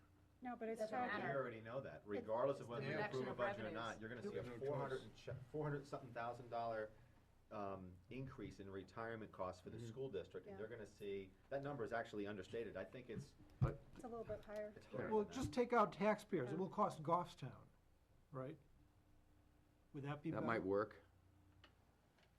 No, but it's Doesn't talking, matter. We already know that, regardless of whether the you reduction approve a of budget or revenues. not, you're gonna see We have a no choice. $400 something thousand increase in retirement costs for the Mm-hmm. school district, and Yeah. they're gonna see, that number is actually understated. I think it's It's a little bit higher. higher Well, than that. just take out taxpayers, it Yeah. will cost Goffstown, right? Would that be better? That might work,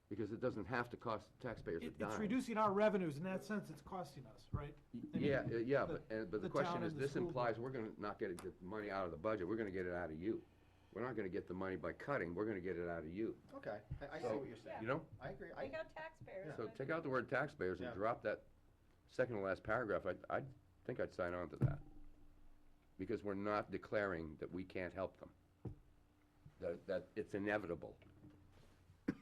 because it doesn't have to cost taxpayers a dime. It's reducing our revenues, in that sense, it's costing us, right? I mean, Yeah, the- but the the question town is, and the this school implies we're gonna not get the money out of the budget, we're gonna get it out of you. We're not gonna get the money by cutting, we're gonna get it out of you, Okay, I see So, what you're saying. you know? I agree. Take out taxpayers. So take out the word taxpayers and Yeah. drop that second to last paragraph, I think I'd sign on to that. Because we're not declaring that we can't help them. That it's inevitable. And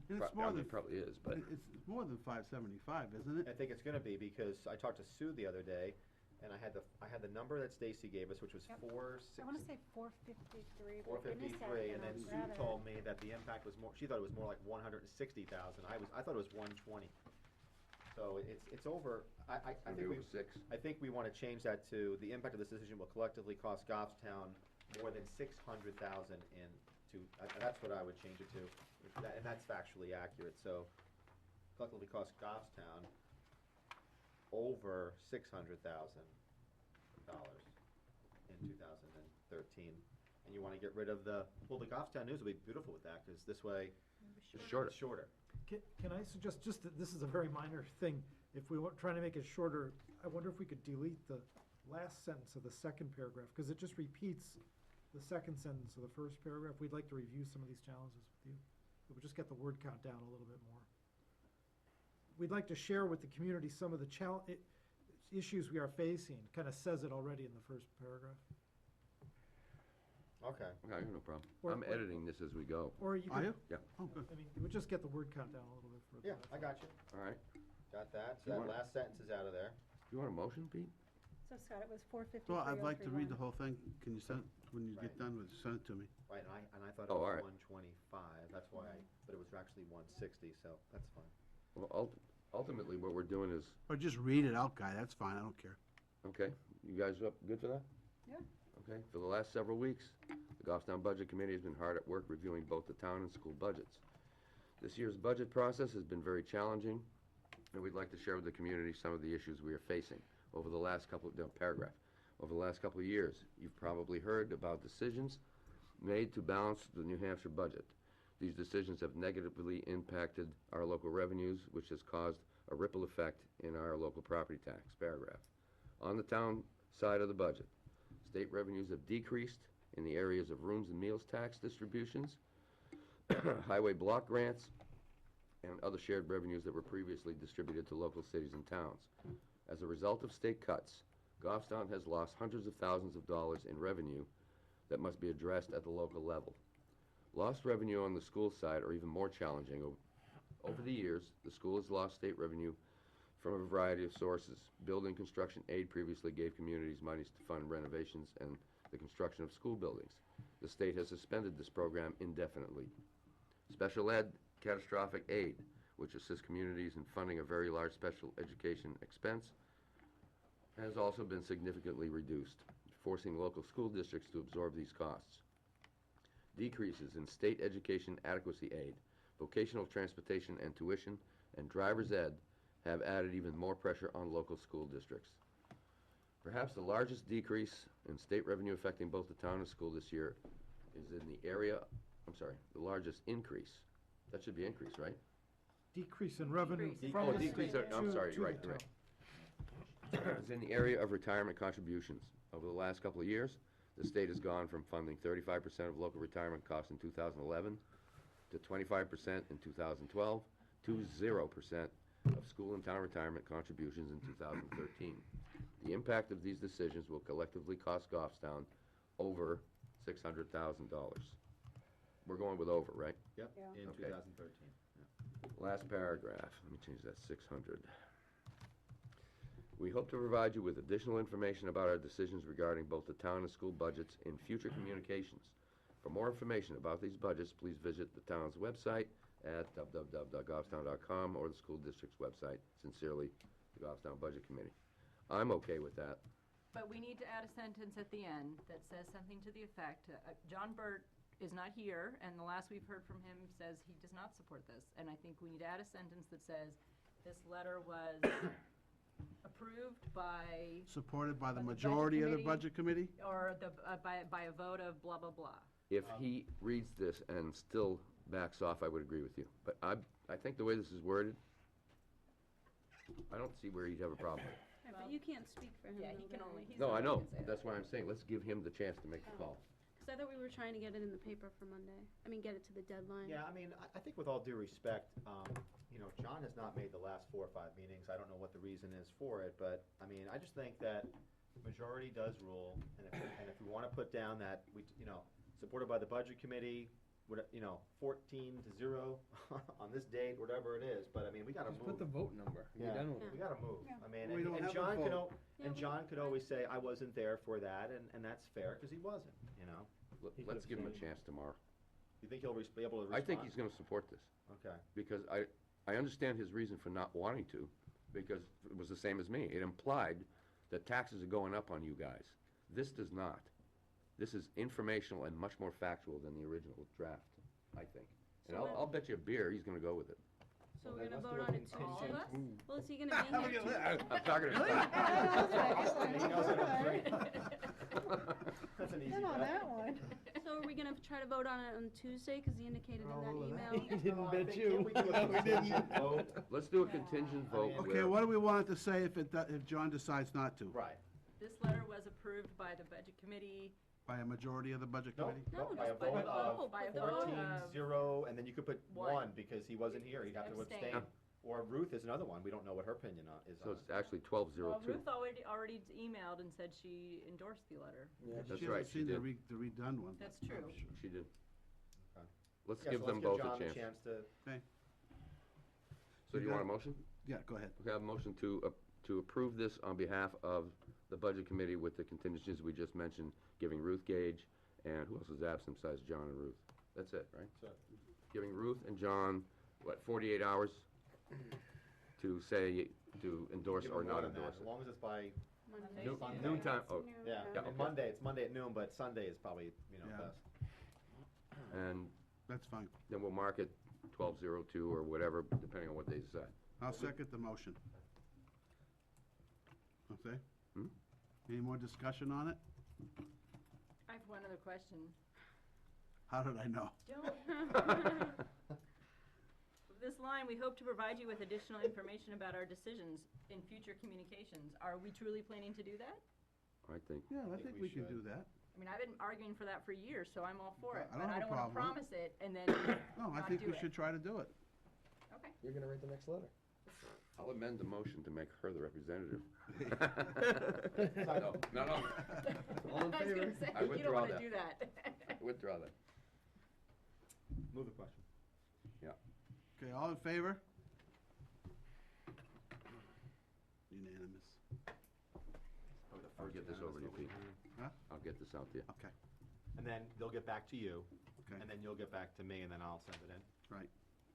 it's I more mean, than, it probably is, but. it's more than 575, isn't it? I think it's gonna be, because I talked to Sue the other day, and I had the number that Stacy gave us, which was Yep. 460. I wanna say 453. Four but give me a fifty-three, second, and then I'll Sue grab it. told me that the impact was more, she thought it was more like 160,000, I thought it was 120. So it's over, I think Maybe we, over 6. I think we wanna change that to, the impact of this decision will collectively cost Goffstown more than 600,000 that's what I would change it to, and that's factually accurate, so collectively cost Goffstown over $600,000 in 2013. And you wanna get rid of the Goffstown News will be beautiful with that, cause this way, It's shorter. it's shorter. Can I suggest, just that this is a very minor thing, if we were trying to make it shorter, I wonder if we could delete the last sentence of the second paragraph, because it just repeats the second sentence of the first paragraph. We'd like to review some of these challenges with you. It would just get the word count down a little bit more. We'd like to share with the community some of the issues we are facing, kind of says it already in the first paragraph. Okay. Okay, no problem. Or- I'm editing this as we go. Or you Are could, you? Yeah. Oh, good. I mean, it would just get the word count down a little bit further. Yeah, that's I all. got you. All right. Got that, You so that want- last sentence is out of there. You want a motion, Pete? So Scott, it was 453. Well, I'd like to read the whole thing. Can you send, when you get Right. done with it, send it to me. Right, and I thought it Oh, all was right. 125, that's why but it was actually 160, so that's fine. Well, ultimately, what we're doing is, Or just read it out, Guy, that's fine, I don't care. okay, you guys up, good for that? Yeah. Okay, for the last several weeks, the Goffstown Budget Committee has been hard at work reviewing both the town and school budgets. This year's budget process has been very challenging, and we'd like to share with the community some of the issues we are facing over the last couple of, paragraph. Over the last couple of years, you've probably heard about decisions made to balance the New Hampshire budget. These decisions have negatively impacted our local revenues, which has caused a ripple effect in our local property tax, paragraph. On the town side of the budget, state revenues have decreased in the areas of rooms and meals tax distributions, highway block grants, and other shared revenues that were previously distributed to local cities and towns. As a result of state cuts, Goffstown has lost hundreds of thousands of dollars in revenue that must be addressed at the local level. Lost revenue on the school side are even more challenging. Over the years, the school has lost state revenue from a variety of sources. Building construction aid previously gave communities monies to fund renovations and the construction of school buildings. The state has suspended this program indefinitely. Special ed catastrophic aid, which assists communities in funding a very large special education expense, has also been significantly reduced, forcing local school districts to absorb these costs. Decreases in state education adequacy aid, vocational transportation and tuition, and driver's ed have added even more pressure on local school districts. Perhaps the largest decrease in state revenue affecting both the town and school this year is in the area, the largest increase. That should be increase, right? Decrease in revenue Decrease. from Oh, the decrease, state I'm to- sorry, to right, the right. town. Is in the area of retirement contributions. Over the last couple of years, the state has gone from funding 35% of local retirement costs in 2011 to 25% in 2012 to 0% of school and town retirement contributions in 2013. The impact of these decisions will collectively cost Goffstown over $600,000. We're going with over, right? Yep, Yeah. in Okay. 2013. Last paragraph, let me change that, 600. We hope to provide you with additional information about our decisions regarding both the town and school budgets in future communications. For more information about these budgets, please visit the town's website at www.goffstown.com or the school district's website. Sincerely, the Goffstown Budget Committee. I'm okay with that. But we need to add a sentence at the end that says something to the effect, John Burt is not here, and the last we've heard from him says he does not support this. And I think we need to add a sentence that says, this letter was approved by, Supported by the By the Budget majority of the Committee. Budget Committee? or the, by a vote of blah, blah, blah. If he reads this and still backs off, I would agree with you. But I think the way this is worded, I don't see where he'd have a problem with it. Right, but you can't speak for him. Yeah, though, he can Barry. only, he's No, the I one know, who can say that. that's why I'm saying, let's give him the chance to make the call. Cause I thought we were trying to get it in the paper for Monday. I mean, get it to the deadline. Yeah, I mean, I think with all due respect, you know, John has not made the last 4 or 5 meetings. I don't know what the reason is for it, but, I mean, I just think that majority does rule, and if we want to put down that, you know, supported by the Budget Committee, you know, 14-0 on this date, whatever it is, but, I mean, we gotta Just move. put the vote number. Yeah, You're done with it. we gotta move. Yeah. I mean, We don't and have a John could, vote. Yeah, and we- John could always say, I wasn't there for that, and that's fair, because he wasn't, you know? Let's give him a chance tomorrow. You think he'll be able to respond? I think he's gonna support this, Okay. because I understand his reason for not wanting to, because it was the same as me. It implied that taxes are going up on you guys. This does not. This is informational and much more factual than the original draft, I think. And So I'll bet you a beer he's gonna go with it. So Well, we're then gonna let's vote do on a it Tuesday? contingent- Well, is he gonna be here Tuesday? I'm talking to He knows it was great. That's an easy Good on bet. that one. So are we gonna try to vote on it on Tuesday, cause he indicated in that email? He didn't No, I bet think- you. can't we do a contingent vote? Let's do a contingent vote I mean- Okay, where, what do we want it to say if John decides not to? Right. This letter was approved by the Budget Committee. By a majority of the Budget No, Committee? No, by a just by the vote of vote, by a vote of 14-0, and then you could put One. 1 because he wasn't here, he'd have to Abstain. abstain. Or Ruth is another one, we don't know what her opinion is so on it. it's actually 12-02. Well, Ruth already emailed and said she endorsed the letter. That's She right, hasn't she seen the did. the redone one. That's true. She did. Okay. Let's Yeah, give so them both a John chance. the chance to, So do you want a motion? Yeah, go ahead. We have a motion to approve this on behalf of the Budget Committee with the contingencies we just mentioned, giving Ruth Gage, and who else is absent besides John and Ruth? That's it, right? so, Giving Ruth and John, 48 hours to say, to endorse give or him more not than that, endorse as it? long as it's by, Monday. Noon- Sunday. Noontime, oh, yeah, Yeah, and okay. Monday, it's Monday at noon, but Sunday is probably, you know, Yeah. best. and That's fine. then we'll mark it 12-02 or whatever, depending on what they decide. I'll second the motion. Okay? Hmm? Any more discussion on it? I have one other question. How did I know? This line, we hope to provide you with additional information about our decisions in future communications. Are we truly planning to do that? I think, Yeah, I think think we we can should. do that. I mean, I've been arguing for that for years, so I'm all for it. I don't But I have a don't wanna problem promise it and then No, I not think do we it. should try to do it. Okay. You're gonna write the next letter. I'll amend the motion to make her the representative. No, No. All in I was favor? gonna say, I you don't withdraw wanna that. do that. Withdraw that. Move the question. Okay, all in favor? Unanimous. I'll get this over to you, Pete. Huh? I'll get this out to you. Okay, And then they'll get back to you, okay, and then you'll get back to me, and then I'll send it in. right.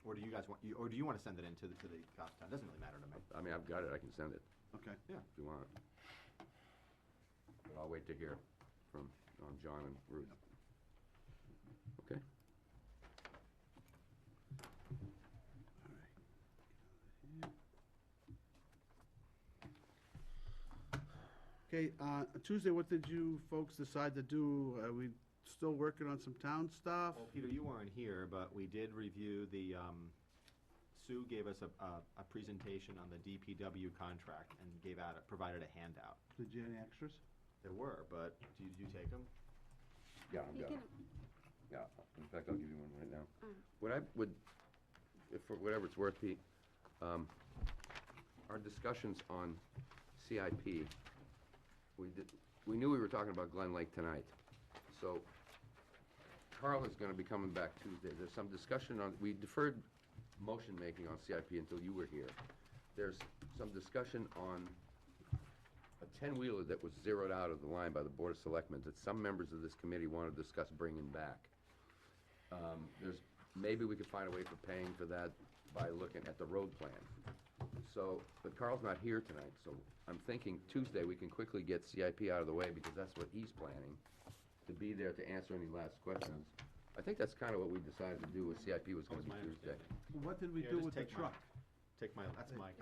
Or do you guys want, or do you want to send it in to the Goffstown? Doesn't really matter to me. I mean, I've got it, I can send it Okay. if you want. But I'll wait to hear from John and Ruth. Okay? Okay, Tuesday, what did you folks decide to do? Are we still working on some town stuff? Well, Peter, you weren't here, but we did review the, Sue gave us a presentation on the DPW contract and provided a handout. Did you have any extras? There were, but did you take them? Yeah, I've You got can, it. Yeah, in fact, I'll give you one right now. Mm. What I would, if for whatever it's worth, Pete, our discussions on CIP, we knew we were talking about Glen Lake tonight. So Carl is gonna be coming back Tuesday. There's some discussion on, we deferred motion making on CIP until you were here. There's some discussion on a 10-wheeler that was zeroed out of the line by the Board of Selectmen that some members of this committee want to discuss bringing back. Maybe we could find a way for paying for that by looking at the road plan. So, but Carl's not here tonight, so I'm thinking Tuesday we can quickly get CIP out of the way because that's what he's planning, to be there to answer any last questions. I think that's kind of what we decided to do with CIP was gonna That was be my Tuesday. understanding. What did we Here, do just with the take my- truck? That's my The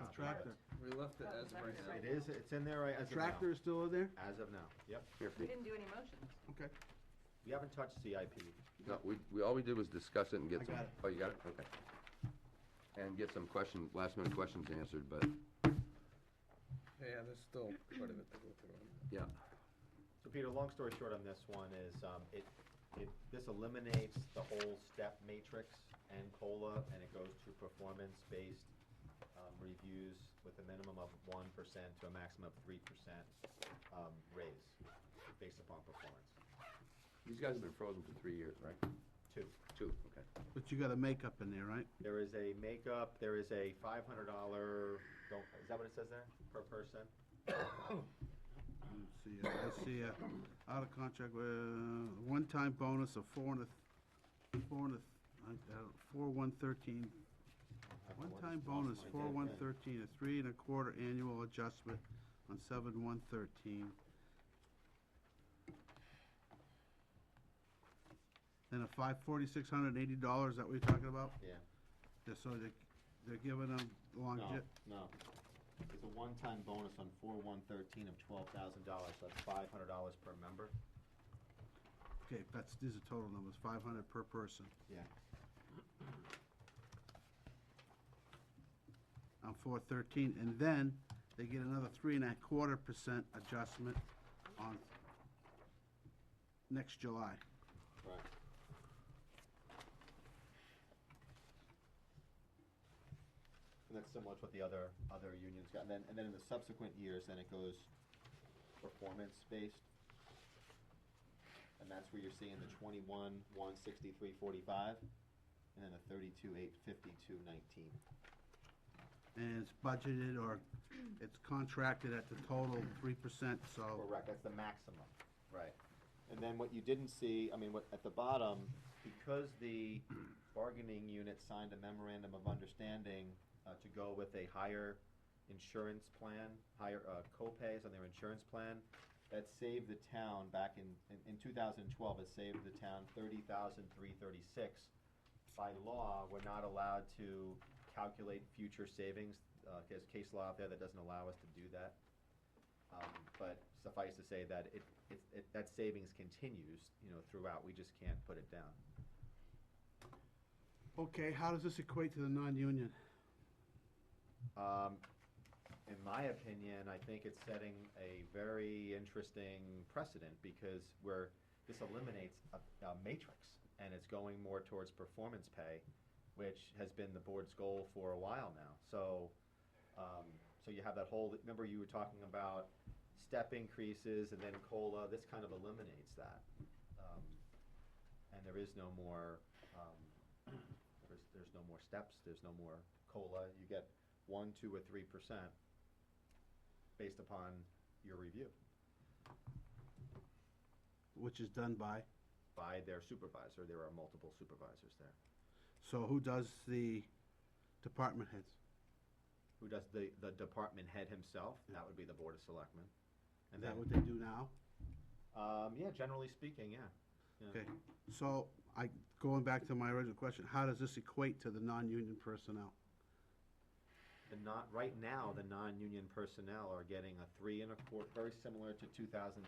copy. tractor. We left it as of right now. It is, it's in there right as of now. Tractor is still in there? As of now, yep. Here, We Pete. didn't do any motions. Okay. We haven't touched CIP. No, all we did was discuss it and get I some. got it. Oh, you got it? Okay. And get some last minute questions answered, but, Yeah, there's still quite a bit to go through. yeah. So Peter, long story short on this one is, this eliminates the whole step matrix and COLA, and it goes to performance-based, reviews with a minimum of 1% to a maximum of 3%, raise based upon performance. These guys have been frozen for 3 years, right? Two. Two, okay. But you got a makeup in there, right? There is a makeup, there is a $500, is that what it says there, per person? Let's see, I see a out of contract with one-time bonus of 4/113. One-time bonus, 4/113, a 3 1/4 annual adjustment on 7/113. Then a $4,680, that what you're talking about? Yeah. So they're giving them longe. No. It's a one-time bonus on 4/113 of $12,000, so that's $500 per member. Okay, these are total numbers, 500 per person. Yeah. On 4/13, and then they get another 3 1/4% adjustment on next July. Right. And that's similar to what the other unions got. And then in the subsequent years, then it goes performance-based. And that's where you're seeing the 21,163.45, and then the 32,852.19. And it's budgeted, or it's contracted at the total 3%, so. Correct, that's the maximum, right. And then what you didn't see, I mean, at the bottom, because the bargaining unit signed a memorandum of understanding to go with a higher insurance plan, higher co-pays on their insurance plan, that saved the town back in 2012, it saved the town $30,336. By law, we're not allowed to calculate future savings. There's case law out there that doesn't allow us to do that. But suffice to say that that savings continues, throughout. We just can't put it down. Okay, how does this equate to the non-union? In my opinion, I think it's setting a very interesting precedent because this eliminates a matrix and it's going more towards performance pay, which has been the board's goal for a while now. So you have that whole, remember you were talking about step increases and then COLA, this kind of eliminates that. And there is no more, there's no more steps, there's no more COLA. You get 1, 2, or 3% based upon your review. Which is done by? By their supervisor. There are multiple supervisors there. So who does the department heads? Who does the department head himself? That would be the Board of Selectmen. Is that what they do now? Yeah, generally speaking, yeah. Okay, so going back to my original question, how does this equate to the non-union personnel? Right now, the non-union personnel are getting a 3 1/4, very similar to 2013.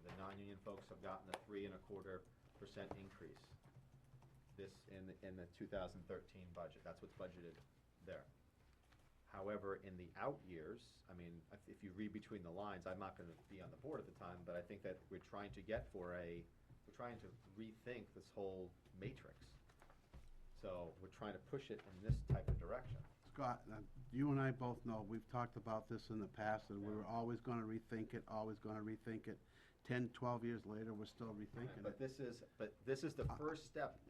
The non-union folks have gotten a 3 1/4% increase. This in the 2013 budget. That's what's budgeted there. However, in the out years, I mean, if you read between the lines, I'm not going to be on the board at the time, but I think that we're trying to rethink this whole matrix. So we're trying to push it in this type of direction. Scott, you and I both know, we've talked about this in the past, and we were always gonna rethink it, always gonna rethink it. 10, 12 years later, we're still rethinking But it. this is the first step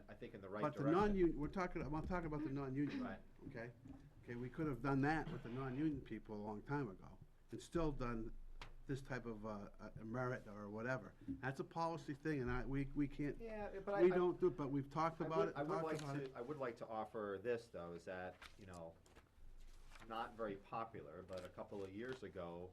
I think in the right But direction. the non-union, I'm talking about the non-union, Right. okay? Okay, we could have done that with the non-union people a long time ago, and still done this type of a merit or whatever. That's a policy thing, and we can't, Yeah, but we don't do it, but we've talked about it, I would talked about it. I would like to offer this, though, is that, not very popular, but a couple of years ago,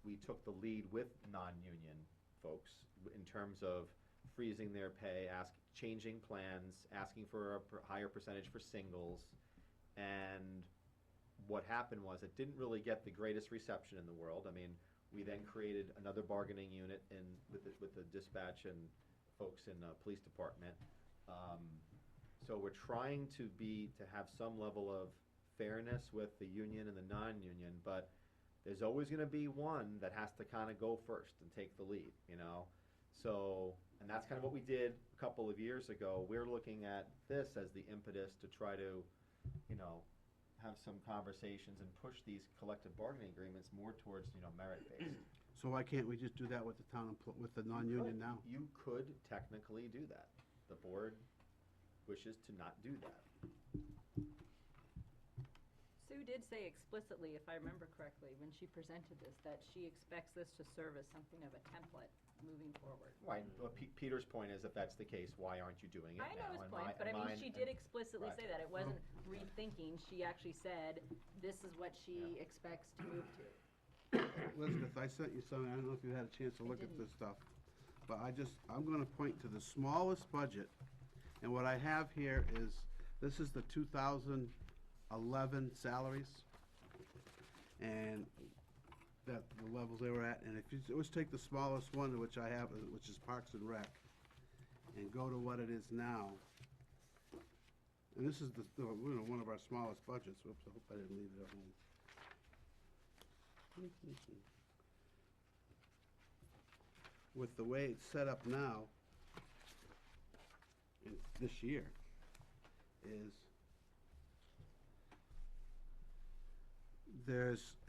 we took the lead with non-union folks in terms of freezing their pay, changing plans, asking for a higher percentage for singles. And what happened was it didn't really get the greatest reception in the world. I mean, we then created another bargaining unit with the dispatch and folks in the police department. So we're trying to have some level of fairness with the union and the non-union, but there's always going to be one that has to kind of go first and take the lead, you know? So, and that's kind of what we did a couple of years ago. We're looking at this as the impetus to try to, you know, have some conversations and push these collective bargaining agreements more towards, you know, merit-based. So why can't we just do that with the with the non-union now? You could technically do that. The board wishes to not do that. Sue did say explicitly, if I remember correctly, when she presented this, that she expects this to serve as something of a template moving forward. Right. Well, Peter's point is, if that's the case, why aren't you doing it now? I know his And point, but I mean, she did explicitly Right. say that. It wasn't rethinking. She actually said, this is what she expects to move to. Elizabeth, I sent you something, I don't know if you had a chance to look at this stuff, but I'm gonna point to the smallest budget, and what I have here is, this is the 2011 salaries, and the levels they were at, and if you always take the smallest one, which I have, which is Parks and Rec, and go to what it is now, and this is one of our smallest budgets. Whoops, I hope I didn't leave it at home. With the way it's set up now, this year, is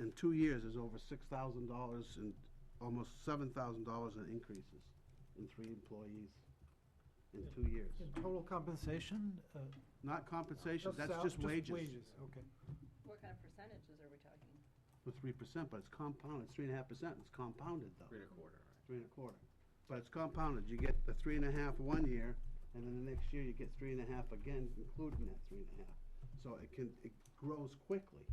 in 2 years, there's over $6,000 and almost $7,000 in increases in 3 employees in 2 years. In total compensation? Not compensation, that's just wages. Wages, okay. What kind of percentages are we talking? With 3%, but it's compounded, 3.5%, it's compounded though. 3.25, right? 3.25. But it's compounded, you get the 3.5 1 year, and then the next year you get 3.5 again, including that 3.5. So it grows quickly.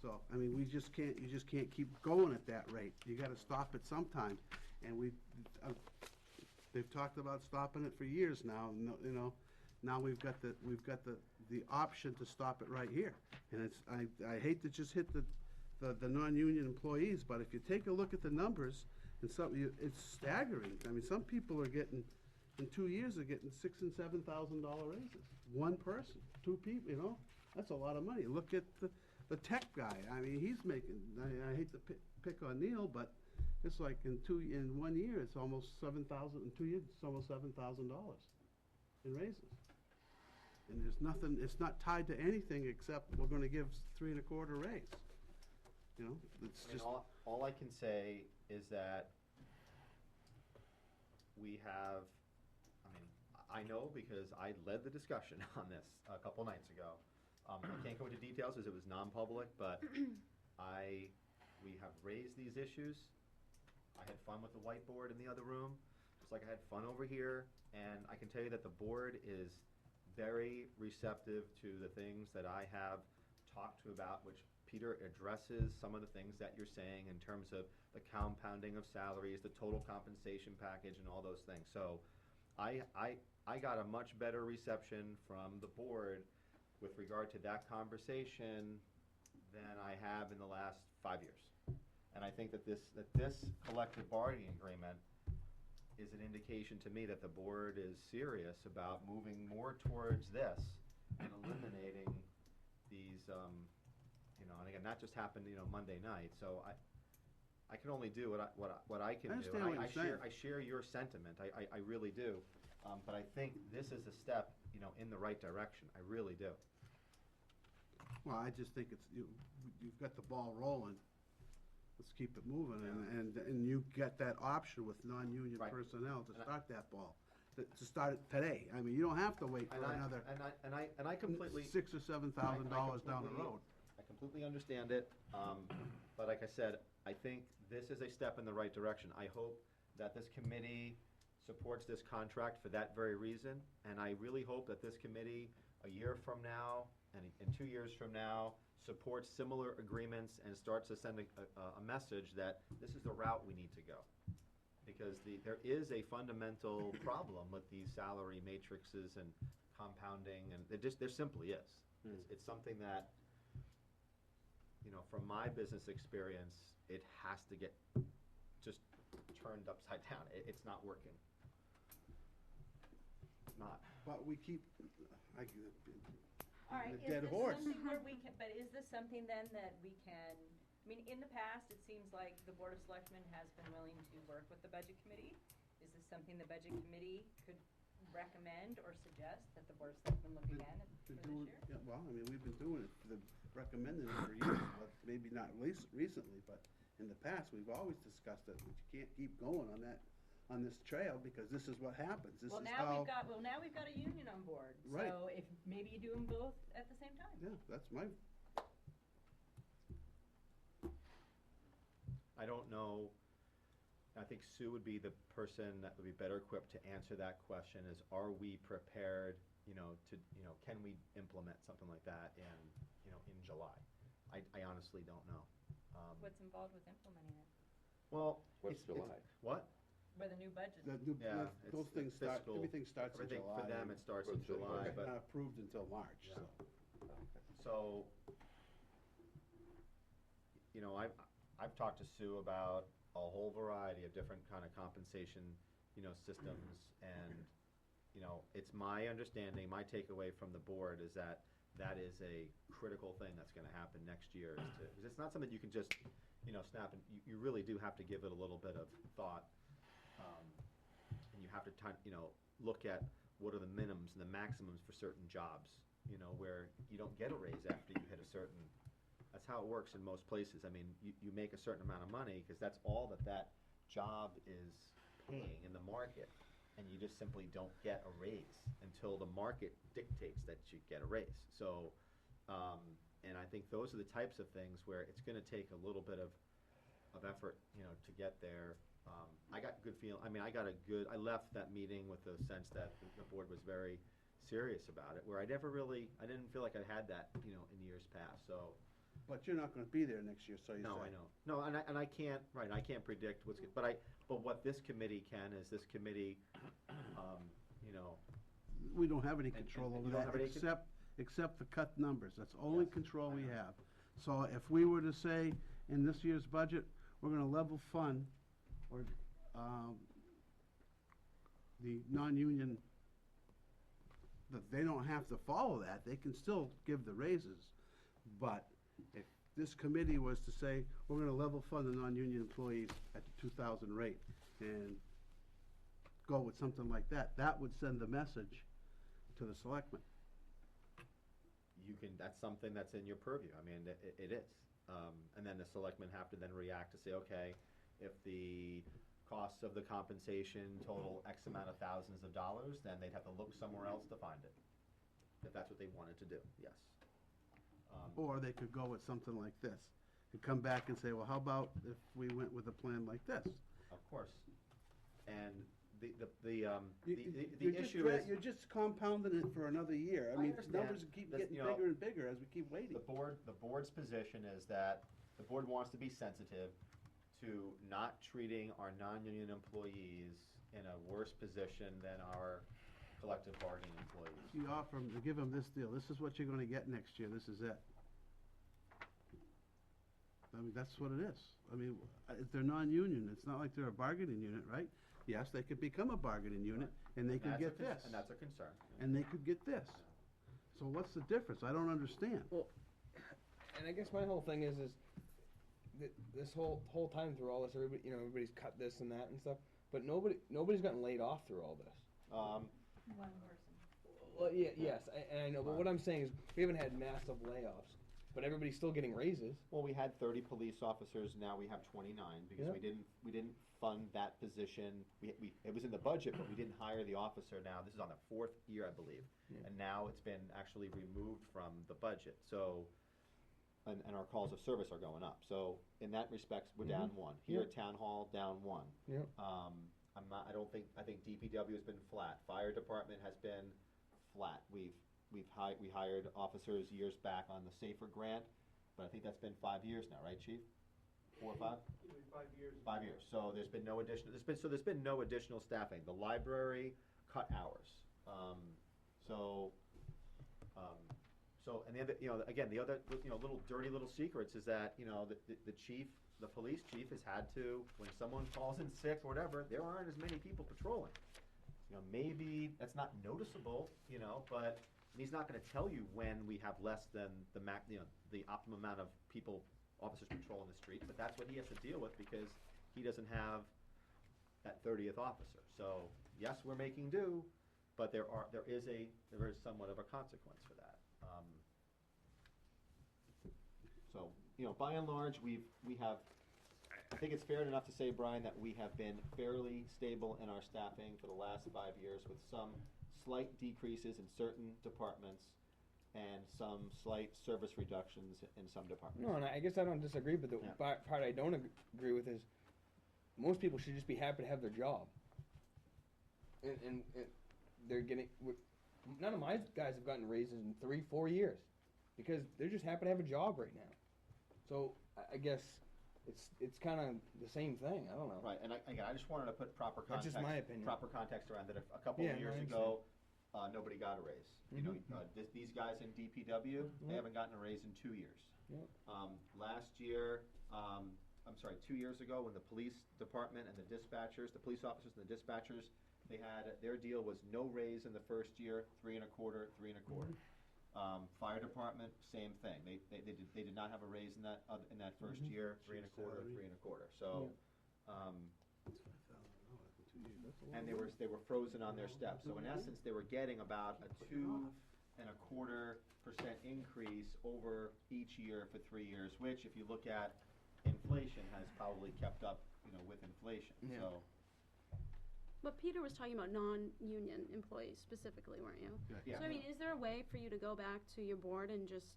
So, I mean, you just can't keep going at that rate. You gotta stop it sometime. And they've talked about stopping it for years now, you know. Now we've got the option to stop it right here. And I hate to just hit the non-union employees, but if you take a look at the numbers, and it's staggering. I mean, some people are getting, in 2 years, are getting $6,000 and $7,000 raises. One person, 2 people, you know, that's a lot of money. Look at the tech guy. I mean, he's making, I hate to pick on Neil, but it's like in 1 year, it's almost $7,000, in 2 years, it's almost $7,000 in raises. And there's nothing, it's not tied to anything except we're gonna give 3.25 raise. You know, it's I mean, just. all I can say is that we have, I mean, I know because I led the discussion on this a couple nights ago. I can't go into details as it was non-public, but we have raised these issues. I had fun with the whiteboard in the other room, just like I had fun over here, and I can tell you that the board is very receptive to the things that I have talked to about, which Peter addresses some of the things that you're saying in terms of the compounding of salaries, the total compensation package, and all those things. So I got a much better reception from the board with regard to that conversation than I have in the last 5 years. And I think that this collective bargaining agreement is an indication to me that the board is serious about moving more towards this and eliminating these, you know, and again, that just happened, you know, Monday night. So I can only do what I can do. I understand what you're saying. I share your sentiment. I really do. But I think this is a step, you know, in the right direction. I really do. Well, I just think you've got the ball rolling. Let's keep it moving, and you get that option with non-union Right. personnel to start that ball, to start it today. I mean, you don't have to wait for another And I completely $6,000 or $7,000 down the road. I completely understand it, but like I said, I think this is a step in the right direction. I hope that this committee supports this contract for that very reason, and I really hope that this committee, a year from now, and 2 years from now, supports similar agreements and starts to send a message that this is the route we need to go. because there is a fundamental problem with these salary matrices and compounding, and there simply is. It's something that, you know, from my business experience, it has to get just turned upside down. It's not working. Not. But we keep, All right, the is dead this horse. something where we can, but is this something then that we can, I mean, in the past, it seems like the Board of Selectmen has been willing to work with the Budget Committee. Is this something the Budget Committee could recommend or suggest that the Board of Selectmen look again for this year? Yeah, well, I mean, we've been doing it, recommending it for years, but maybe not recently, but in the past, we've always discussed it, that you can't keep going on this trail, because this is what happens. This Well, is now how, now we've got a union on board. Right. So if maybe you do them both at the same time. yeah, that's my, I don't know, I think Sue would be the person that would be better equipped to answer that question, is are we prepared, can we implement something like that in July? I honestly don't know. What's involved with implementing it? Well, What's it's- July? What? With a new budget? Yeah, those it's things start, fiscal. everything starts in Everything July. for them, it starts in What's it, July, okay. but. Not approved until March, Yeah. so. So, I've talked to Sue about a whole variety of different kind of compensation, systems, and, it's my understanding, my takeaway from the board is that that is a critical thing that's gonna happen next year, because it's not something you can just, snap, and you really do have to give it a little bit of thought. And you have to look at what are the minimums and the maximums for certain jobs, where you don't get a raise after you hit a certain, that's how it works in most places. I mean, you make a certain amount of money, because that's all that job is paying in the market, and you just simply don't get a raise until the market dictates that you get a raise. So, and I think those are the types of things where it's gonna take a little bit of effort, to get there. I got good I left that meeting with the sense that the board was very serious about it, where I didn't feel like I had that, in years past, so. But you're not gonna be there next year, so you say. No, I know. No, and I can't, right, I can't predict but what this committee can is this committee, We don't have any And- control and over you don't that, have any except the cut numbers. That's the only Yes, control I we know. have. So if we were to say, in this year's budget, we're gonna level fund, or, the non-union, that they don't have to follow that, they can still give the raises. But if this committee was to say, we're gonna level fund the non-union employees at the 2,000 rate, and go with something like that, that would send the message to the selectmen. That's something that's in your purview. I mean, it is. And then the selectmen have to then react to say, okay, if the costs of the compensation total X amount of thousands of dollars, then they'd have to look somewhere else to find it. If that's what they wanted to do, yes. Or they could go with something like this, and come back and say, well, how about if we went with a plan like this? Of course. And the You're just issue is. You're just compounding it for another year. I I mean, understand. numbers keep This- getting you know, bigger and bigger as we keep waiting. The board's position is that the board wants to be sensitive to not treating our non-union employees in a worse position than our collective bargaining employees. You offer them, to give them this deal, this is what you're gonna get next year, this is it. I mean, that's what it is. I mean, if they're non-union, it's not like they're a bargaining unit, right? Yes, they could become a bargaining unit, and they could That's a get con- this, And that's a concern. and they could get this. So what's the difference? I don't understand. Well, and I guess my whole thing is this whole time through all this, everybody's cut this and that and stuff, but nobody's gotten laid off through all this. One person. Well, yeah, yes, and I know, but what I'm saying is we haven't had massive layoffs, but everybody's still getting raises. Well, we had 30 police officers, now we have 29, because Yeah. we didn't fund that position. It was in the budget, but we didn't hire the officer now. This is on the 4th year, I believe. Yeah. And now it's been actually removed from the budget, so, and our calls of service are going up. So, in that respect, we're down one. Here at Town Hall, down one. Yeah. I think DPW has been flat. Fire department has been flat. We hired officers years back on the SAFER grant, but I think that's been 5 years now, right, Chief? 4 or 5? 5 years. 5 years, so there's been no additional, there's been no additional staffing. The library cut hours. And the other, again, the other, little dirty little secrets is that, the chief, the police chief has had to, when someone falls in sick or whatever, there aren't as many people patrolling. Maybe that's not noticeable, but he's not gonna tell you when we have less than the optimum amount of officers patrolling the streets, but that's what he has to deal with because he doesn't have that 30th officer. So, yes, we're making do, but there is somewhat of a consequence for that. By and large, we have, I think it's fair enough to say, Brian, that we have been fairly stable in our staffing for the last 5 years with some slight decreases in certain departments and some slight service reductions in some departments. No, and I guess I don't disagree, but the part I don't agree with is most people should just be happy to have their job. And they're getting, none of my guys have gotten raises in 3-4 years because they're just happy to have a job right now. So I guess it's kind of the same thing. I don't know. Right, and I just wanted to put proper That's context. just my opinion. Proper context around that. A couple Yeah, of no, years I ago, nobody got a raise. These guys in DPW, they Yep. haven't gotten a raise in 2 years. Yep. Last year, 2 years ago, when the police department and the dispatchers, the police officers and the dispatchers, they had, their deal was no raise in the first year, 3 1/4, 3 1/4. Fire department, same thing. They did not have a raise in that first year, 3 1/4, 3 1/4. So, and they were frozen on their steps. So in essence, they were getting about a 2 1/4% increase over each year for 3 years, which, if you look at inflation, has probably kept up, with inflation. Yeah. So, But Peter was talking about non-union employees specifically, weren't you? yeah. So I mean, is there a way for you to go back to your board and just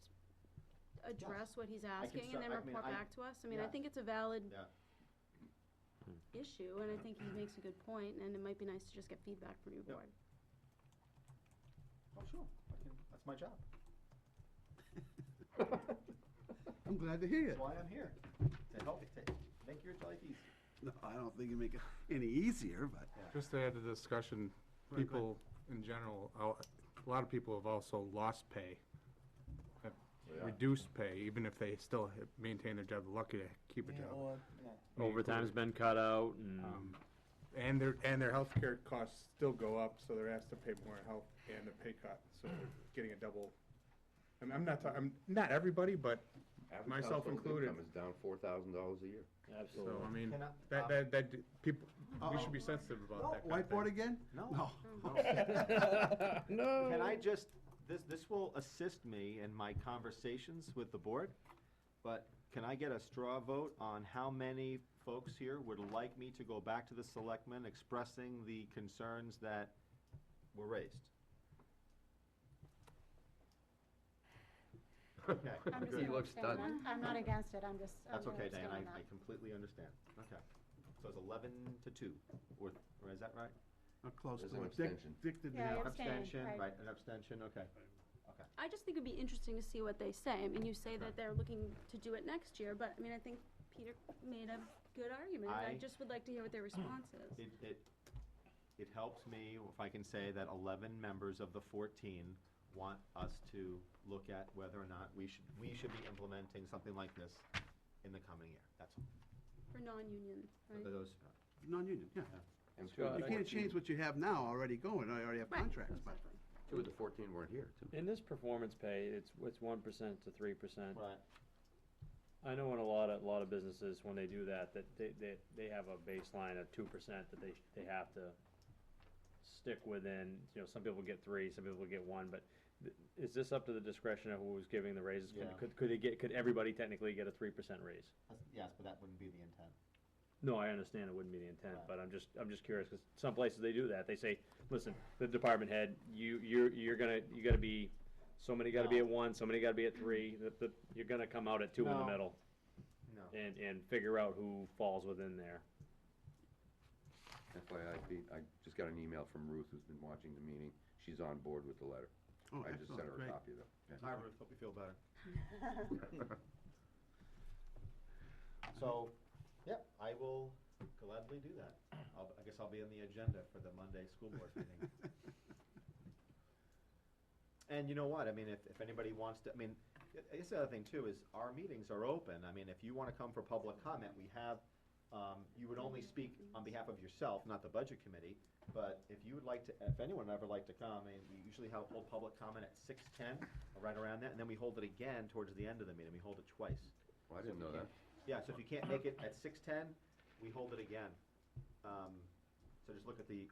address what he's asking and then report back to us? I mean, I yes. think it's a valid Yeah. issue, and I think he makes a good point, and it might be nice to just get feedback from your Yeah. board. Oh, sure. That's my job. I'm glad to hear That's it. why I'm here, to help make your life easy. No, I don't think you make it any easier, but. Just to add to the discussion, Go ahead. people in general, a lot of people have also lost pay, have reduced pay, even if they still maintain their job, they're lucky to keep a job. Overtime's been cut out And their healthcare costs still go up, so they're asked to pay more in health and a pay cut, so they're getting a double. I'm not everybody, but Average myself household included. income is down $4,000 a year. Absolutely. So, I mean, Can I- that people, we Uh-oh. should be sensitive about that kind of Whiteboard thing. again? No. No. Can I just, this will assist me in my conversations with the board, but can I get a straw vote on how many folks here would like me to go back to the selectmen expressing the concerns that were raised? Okay. I'm just He gonna looks abstain. stunned. I'm not against it, I'm just. That's I'm gonna okay, Diane, abstain on I that. completely understand. Okay. So it's 11-2, or is that right? Close There's to an it. Dick- abstention. Dick did Yeah, not. I abstained, Abstention, right. right, an abstention, okay. I just think it'd be interesting to see what they say. I mean, you say that they're looking to do it next year, but I mean, I think Peter made a good argument. I I- just would like to hear what their response is. It helps me if I can say that 11 members of the 14 want us to look at whether or not we should be implementing something like this in the coming year. That's all. For non-union, So right? those, Non-union, yeah. And Scott, You can't change what you have now already going, I already have Right, contracts, but. exactly. 2 of the 14 weren't here, too. In this performance pay, it's 1% to 3%. right. I know in a lot of businesses, when they do that they have a baseline of 2% that they have to stick within. Some people get 3, some people get 1, but is this up to the discretion of who's giving the raises? Yeah. Could everybody technically get a 3% raise? Yes, but that wouldn't be the intent. No, I understand it wouldn't be the intent, Right. but I'm just curious, because some places they do that. They say, listen, the department head, you gotta be, so many gotta be at 1, so many gotta be at 3, you're gonna come out at 2 in the No. middle, No. and figure out who falls within there. FYI, Pete, I just got an email from Ruth, who's been watching the meeting. She's on board with the letter. Oh, I just sent excellent, her a great. copy of it. Yeah. Hi, Ruth, hope you feel better. So, yeah, I will gladly do that. I guess I'll be on the agenda for the Monday school board meeting. And you know what, I mean, if anybody wants to, I mean, I guess the other thing too is our meetings are open. I mean, if you wanna come for public comment, we have, you would only speak on behalf of yourself, not the budget committee. But if you would like to, if anyone would ever like to come, I mean, we usually hold public comment at 6:10, or right around that, and then we hold it again towards the end of the meeting. We hold it twice. Well, I didn't know that. Yeah, so if you can't make it at 6:10, we hold it again. So just look at the,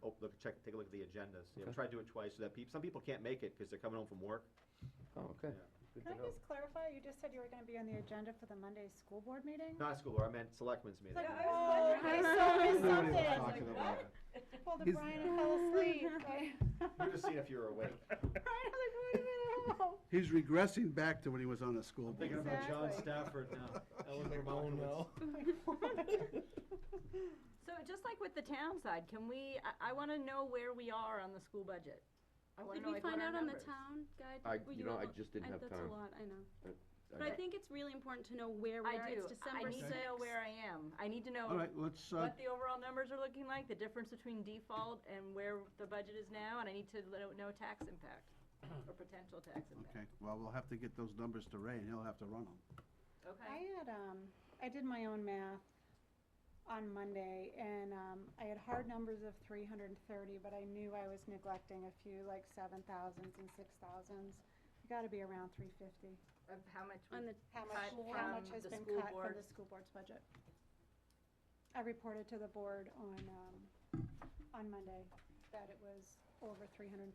take a look at the agendas. Yeah, we Okay. try to do it twice so that some people can't make it because they're coming home from work. Oh, okay. Yeah. Good Can to I know. just clarify, you just said you were gonna be on the agenda for the Monday school board meeting? Not a school board, I meant selectmen's meeting. Oh, I so missed something. Pulled a He's- Brian and fell asleep. We're just seeing if you were awake. Brian, I'm like, wait a minute, oh. He's regressing back to when he was on the school I'm board. thinking about John Exactly. Stafford now. Ellen Oh, Bermowitz. no. So just like with the town side, can we, I wanna know where we are on the school budget. I wanna Did know we like what find our out on the numbers. town guide? I- Were you know, I able- just didn't have That's time. a lot, I know. I- But I think it's really important to know where we I are. do. It's December I need to know 6th. where I am. I need to know All right, let's, what the overall numbers are looking like, the difference between default and where the budget is now, and I need to know tax impact, or potential tax impact. okay, well, we'll have to get those numbers to Ray, and he'll have to run them. Okay. I did my own math on Monday, and, I had hard numbers of 330, but I knew I was neglecting a few, like 7,000s and 6,000s. You gotta be around 350. Of how much On we the How cut much from has the been school cut from board? the school board's budget? I reported to the board on Monday that it was over $330,000.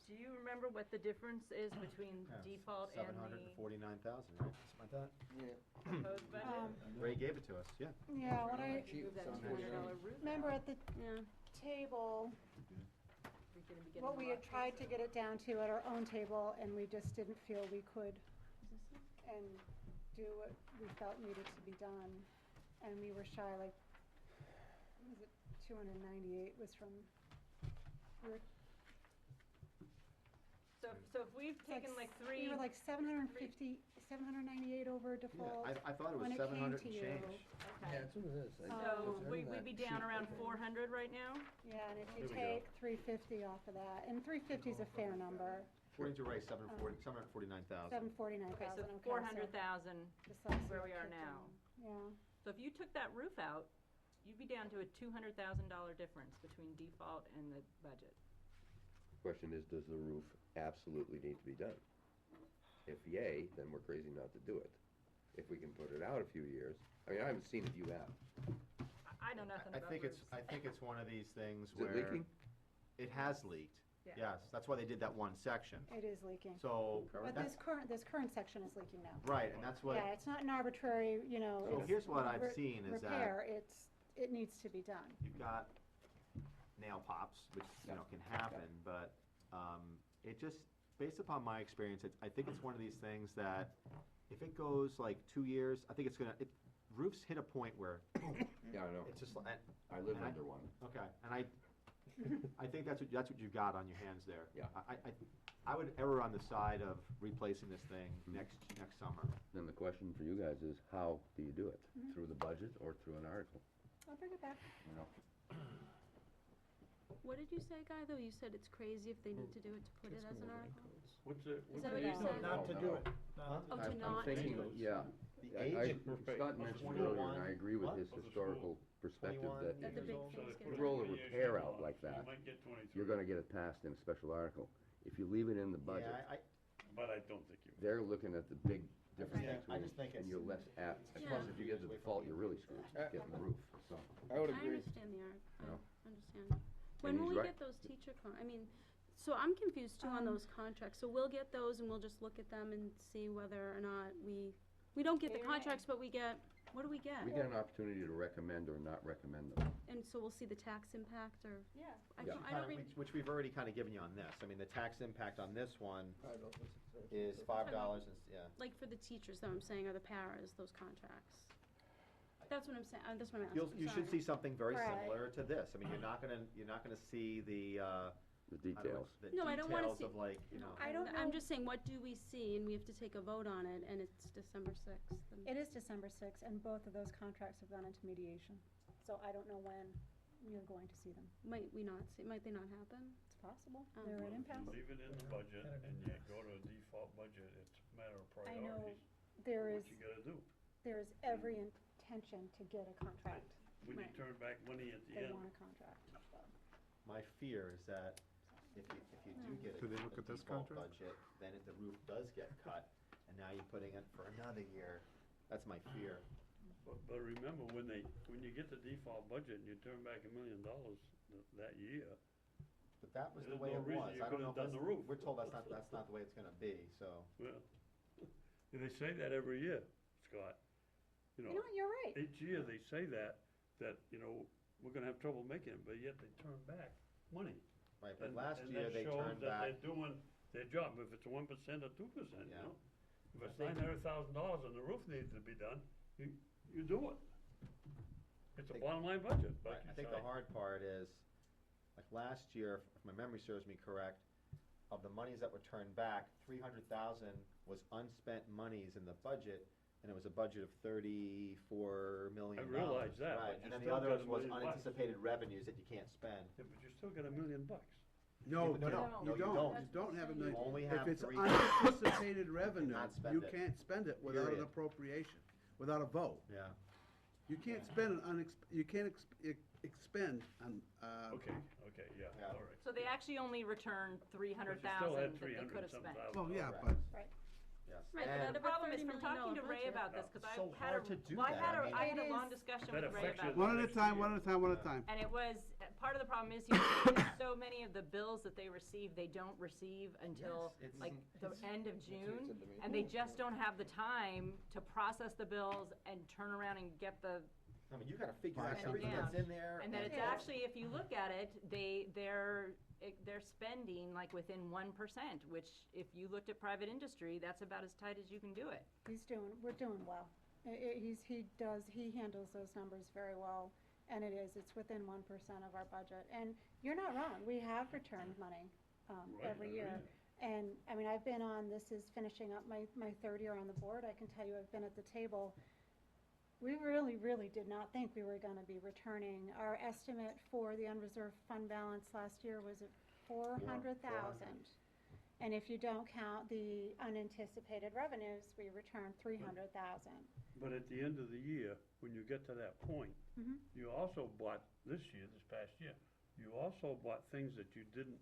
Do you remember what the difference is between Yeah, default and the 749,000, right? Something like that? proposed budget? Ray gave it to us, yeah. Yeah, when I, Move that $200 roof remember out. at the Yeah. table, We're gonna be getting what a we lot had tried to closer. get it down to at our own table, and we just didn't feel we could and do what we felt needed to be done. And we were shy, like, what was it, 298 was from, we were So if we've taken like three. We were like 750, 798 over default. Yeah, I thought it was when 700 came and to you. change. Okay. that's what it is. So we'd be down around 400 right now? Yeah, and if you There we go. take 350 off of that, and 350 is a fair number, According to Ray, 749,000. 749,000, Okay, so okay. 400,000 just so I see where what we are kicked now. in. Yeah. So if you took that roof out, you'd be down to a $200,000 difference between default and the budget. Question is, does the roof absolutely need to be done? If yay, then we're crazy not to do it. If we can put it out a few years, I mean, I haven't seen it, you have. I know nothing I about think roofs. I think it's one of these things Is it where. leaking? It has leaked, Yeah. yes, that's why they did that one section. It is leaking. So, But that's, this current section is leaking now. right, and that's what, Yeah, it's not an arbitrary, you know. so it's here's what I've re- seen is that Repair, it needs to be done. you've got nail pops, which, you know, can happen, but, it just, based upon my experience, I think it's one of these things that if it goes like 2 years, I think it's gonna, roofs hit a point where Yeah, I know. it's just like, I live and under one. okay, and I think that's what you've got on your hands there. Yeah. I would err on the side of replacing this thing next summer. Then the question for you guys is, how do you do it? Through the budget or through an article? I'll bring it back. You know? What did you say, Guy, though? You said it's crazy if they need to do it to put it as an article? What's it? Is that what you said? Not to do it. Huh? Oh, to I'm not thinking, do it. yeah. The I- age Scott mentioned earlier, and I agree with his historical perspective, that That the big So things they get put You roll a 20 years repair in out law, like so you that, might get 23. you're gonna get it passed in a special article. If you leave it in the budget, Yeah, But I don't think you. they're looking at the big difference Yeah, I between, just think and it's- you're less apt, Yeah. plus if you get to default, you're really screwed, getting the roof, so. I would I agree. understand the art, I No. understand. When And will he's we right. get those teacher I mean, so I'm confused too on those contracts, so we'll get those and we'll just look at them and see whether or not we don't get the Yay or nay? contracts, but we get, what do we get? We get an opportunity to recommend or not recommend them. And so we'll see the tax impact or, Yeah. I Yeah. don't, I don't read, which we've already kind of given you on this. I mean, the tax impact on this one I don't listen to it. is $5 and, yeah. like for the teachers though, I'm saying, or the paras, those contracts. That's what I'm saying, that's what I'm asking, You should sorry. see something very Right. similar to this. I mean, you're not gonna see the, The I don't know, details. the No, I don't wanna details see- of like, you know. I don't I'm know. just saying, what do we see, and we have to take a vote on it, and it's December 6th. and- It is December 6th, and both of those contracts have gone into mediation. So I don't know when you're going to see them. Might we not see, might they not happen? It's possible. Oh. They're Well, an if you impasse. leave it in the budget and you go to a default budget, it's a matter of I know priorities. there is, What you gotta do. there is every intention to get a contract. When you Right. turn back money at the They end. want a contract. My fear is that if you do get a Do they look a at this default contract? budget, then if the roof does get cut, and now you're putting it for another year, that's my fear. But remember, when you get the default budget and you turn back $1 million that year, But that was the There's way no it reason was. you I don't couldn't know if have done the roof. we're told that's not the way it's gonna be, so. well, they say that every year, Scott. You You know, know what, you're right. each year they say that, you know, we're gonna have trouble making it, but yet they turn back money. Right, but And- last and year that they shows turned that back, they're doing their job, if it's 1% or 2%, you Yeah. know? If I it's think- $900,000 and the roof needs to be done, you do it. It's a think- bottom line budget, like right, you I think say. the hard part is, like last year, if my memory serves me correct, of the monies that were turned back, 300,000 was unspent monies in the budget, and it was a budget of $34 million. realize that, Right, but and you then the still got others $1 was million bucks. unanticipated revenues that you can't spend. Yeah, but you still got $1 million. No, but no, no, you you don't, don't. you don't have a You million. only If have it's three. unanticipated revenue, Not spend you it. can't spend it without an Period. appropriation, without a vote. Yeah. You can't spend you can't expend on, Okay, yeah, Yeah. all right. So they actually only returned But 300,000 you still had that they could have 300 spent. well, yeah, Correct. but, Yes. Right, And- but The out of a problem is, $30 from million talking to Ray budget. about this, because It's I so had hard to do well, I that. had I mean- I had It a long is- discussion That with Ray affects you about the one this. at a next time, year. one at a time, one at a time. And it was, part of the problem is, you know, there's so many of the bills that they receive, they don't receive until Yes, it's- like the it's- end of It's June. in the meeting. And they just don't have the time to process the bills and turn around and get the, I mean, you gotta figure Buy out everything something. that's in there. and that it's Yeah. actually, if you look at it, they're spending like within 1%, which if you looked at private industry, that's about as tight as you can do it. We're doing well. He handles those numbers very well, and it's within 1% of our budget. And you're not wrong, we have returned money, Right, every year. And, I mean, I've been on, this is finishing up my third year on the board, I can tell you, I've been at the table. We really, really did not think we were gonna be returning. Our estimate for the unreserved fund balance last year was at 400,000. And if you don't count the unanticipated revenues, we returned 300,000. But at the end of the year, when you get to that point, Mhm. you also bought, this past year, you also bought things that you didn't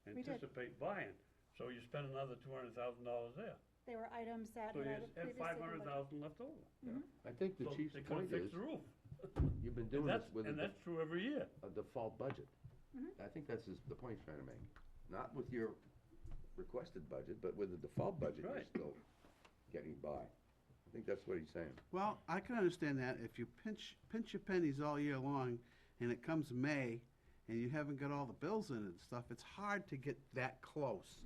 did. anticipate buying. So you spent another $200,000 there. They were items that So you had had previously been budgeted. $500,000 left over. I think the So chief's they could've point fixed is, the roof. you've been And doing this that's, with and that's true every year. a default budget. Mhm. I think that's the point he's trying to make. Not with your requested budget, but with the default budget, you're Right. still getting by. I think that's what he's saying. Well, I can understand that if you pinch your pennies all year long and it comes May and you haven't got all the bills in it and stuff, it's hard to get that close.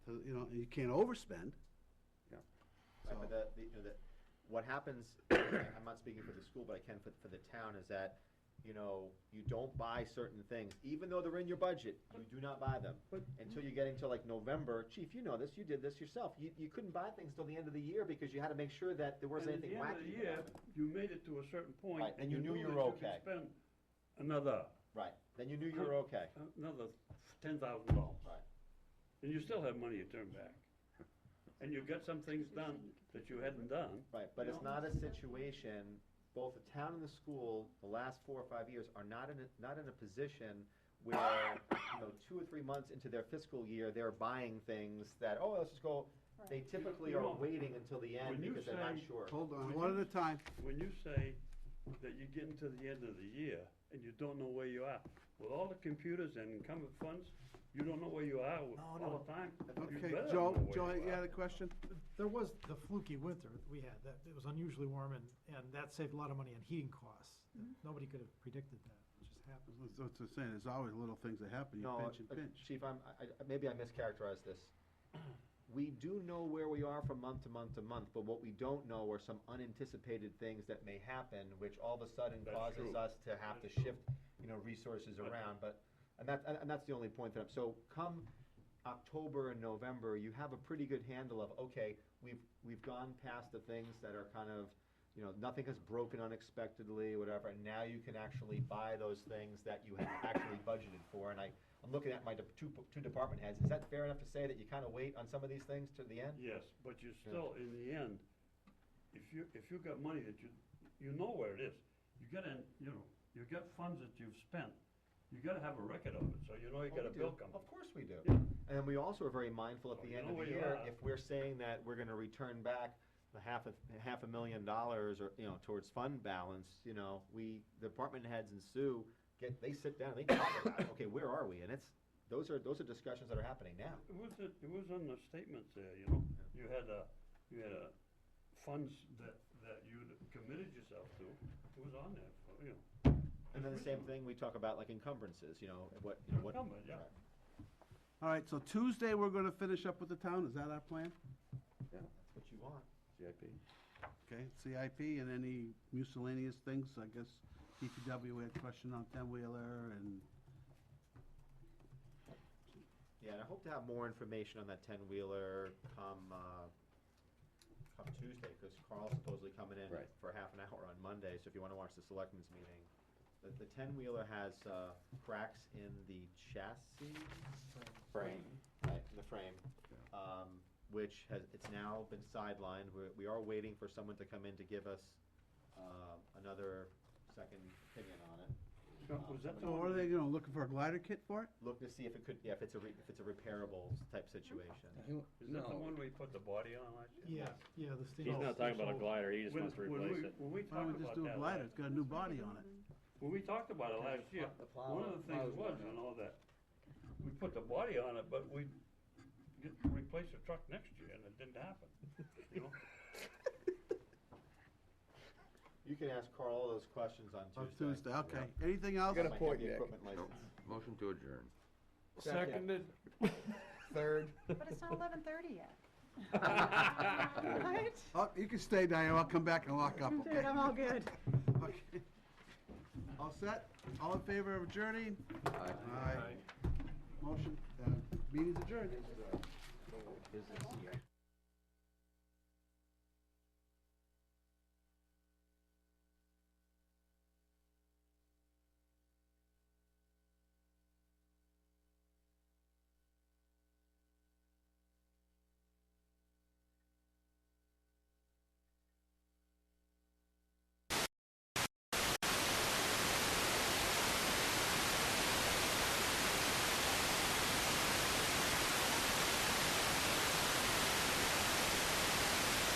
To, you know, and you can't overspend. Right, but what happens, I'm not speaking for the school, but I can for the town, is that, you know, you don't buy certain things, even though they're in your budget, you do not buy them. Until you're getting to like November, Chief, you know this, you did this yourself, you couldn't buy things till the end of the year because you had to make sure that there wasn't anything And at wacky. the end of the year, you made it to a certain point. Right, and you knew you that were could okay. spend another, Right, then you knew you were okay. another $10,000. Right. And you still have money to turn back. And you got some things done that you hadn't done. Right, but it's not a situation, both the town and the school, the last 4 or 5 years, are not in a position where, you know, 2 or 3 months into their fiscal year, they're buying things that, oh, let's just go. They typically You are know, waiting until the end when you because they're not say- sure. Hold on, When one you- at a time. When you say that you're getting to the end of the year and you don't know where you are, with all the computers and incumbent funds, you don't know where you are all the time. You Okay, better Joe, know where Joe, you you are. had a question? There was the fluky winter that we had, that it was unusually warm, and that saved a lot of money on heating costs. Nobody could have predicted that, it just happened. That's what I'm saying, there's always little things that happen, you No, pinch and pinch. Chief, maybe I mischaracterized this. We do know where we are from month to month to month, but what we don't know are some unanticipated things that may happen, which all of a sudden That's causes true. us to have to That's true. shift, you know, resources But- around, but And that's the only point that I'm, so come October and November, you have a pretty good handle of, okay, we've gone past the things that are kind of, nothing has broken unexpectedly, whatever, and now you can actually buy those things that you have actually budgeted for. And I'm looking at my two department heads. Is that fair enough to say that you kind of wait on some of these things to the end? Yes, but you still, in the end, if you got money that you know where it is, you got funds that you've spent, you gotta have a record of it, so you know you got a bill coming. Of course we do. Yeah. And then we also are very mindful at So the you end know of the where you year, are. if we're saying that we're gonna return back the $500,000 or, towards fund balance, the department heads and Sue they sit down, and they talk about it. Okay, where are we? And those are discussions that are happening now. It was in the statements there, you had funds that you'd committed yourself to, it was on there, And then the same thing, we talk about like encumbrances, what. Encumbered, yeah. Right. All right, so Tuesday, we're gonna finish up with the town, is that our plan? Yeah, that's what you want. CIP. Okay, CIP and any miscellaneous things, I guess DPW had a question on ten-wheeler and, Yeah, and I hope to have more information on that 10-wheeler come Tuesday, because Carl's supposedly coming in Right. for half an hour on Monday, so if you want to watch the selectmen's meeting. The 10-wheeler has cracks in the chassis. Frame. Right, in the frame, which it's now been sidelined. We are waiting for someone to come in to give us another second opinion on it. Was that the so one? are they, looking for a glider kit for it? Look to see if it could, if it's a repairable type situation. Is that the one we put the body on last year? Yeah, the He's not talking about a glider, he just wants to replace it. When we Why don't talked we just about do a that glider, last, it's got a new body on it. when we talked about it last year, one of the things was, that we put the body on it, but we replace the truck next year, and it didn't happen, You can ask Carl all those questions on On Tuesday. Tuesday, okay. Anything else? Got a My point, heavy Nick. equipment license. Motion to adjourn. Seconded. Third. But it's not 11:30 yet. Right? Oh, you can stay, Diane, I'll come back and lock up, okay? Dude, I'm all good. Okay. All set? All in favor of adjourning? Aye. Motion, meeting's adjourned. Is this,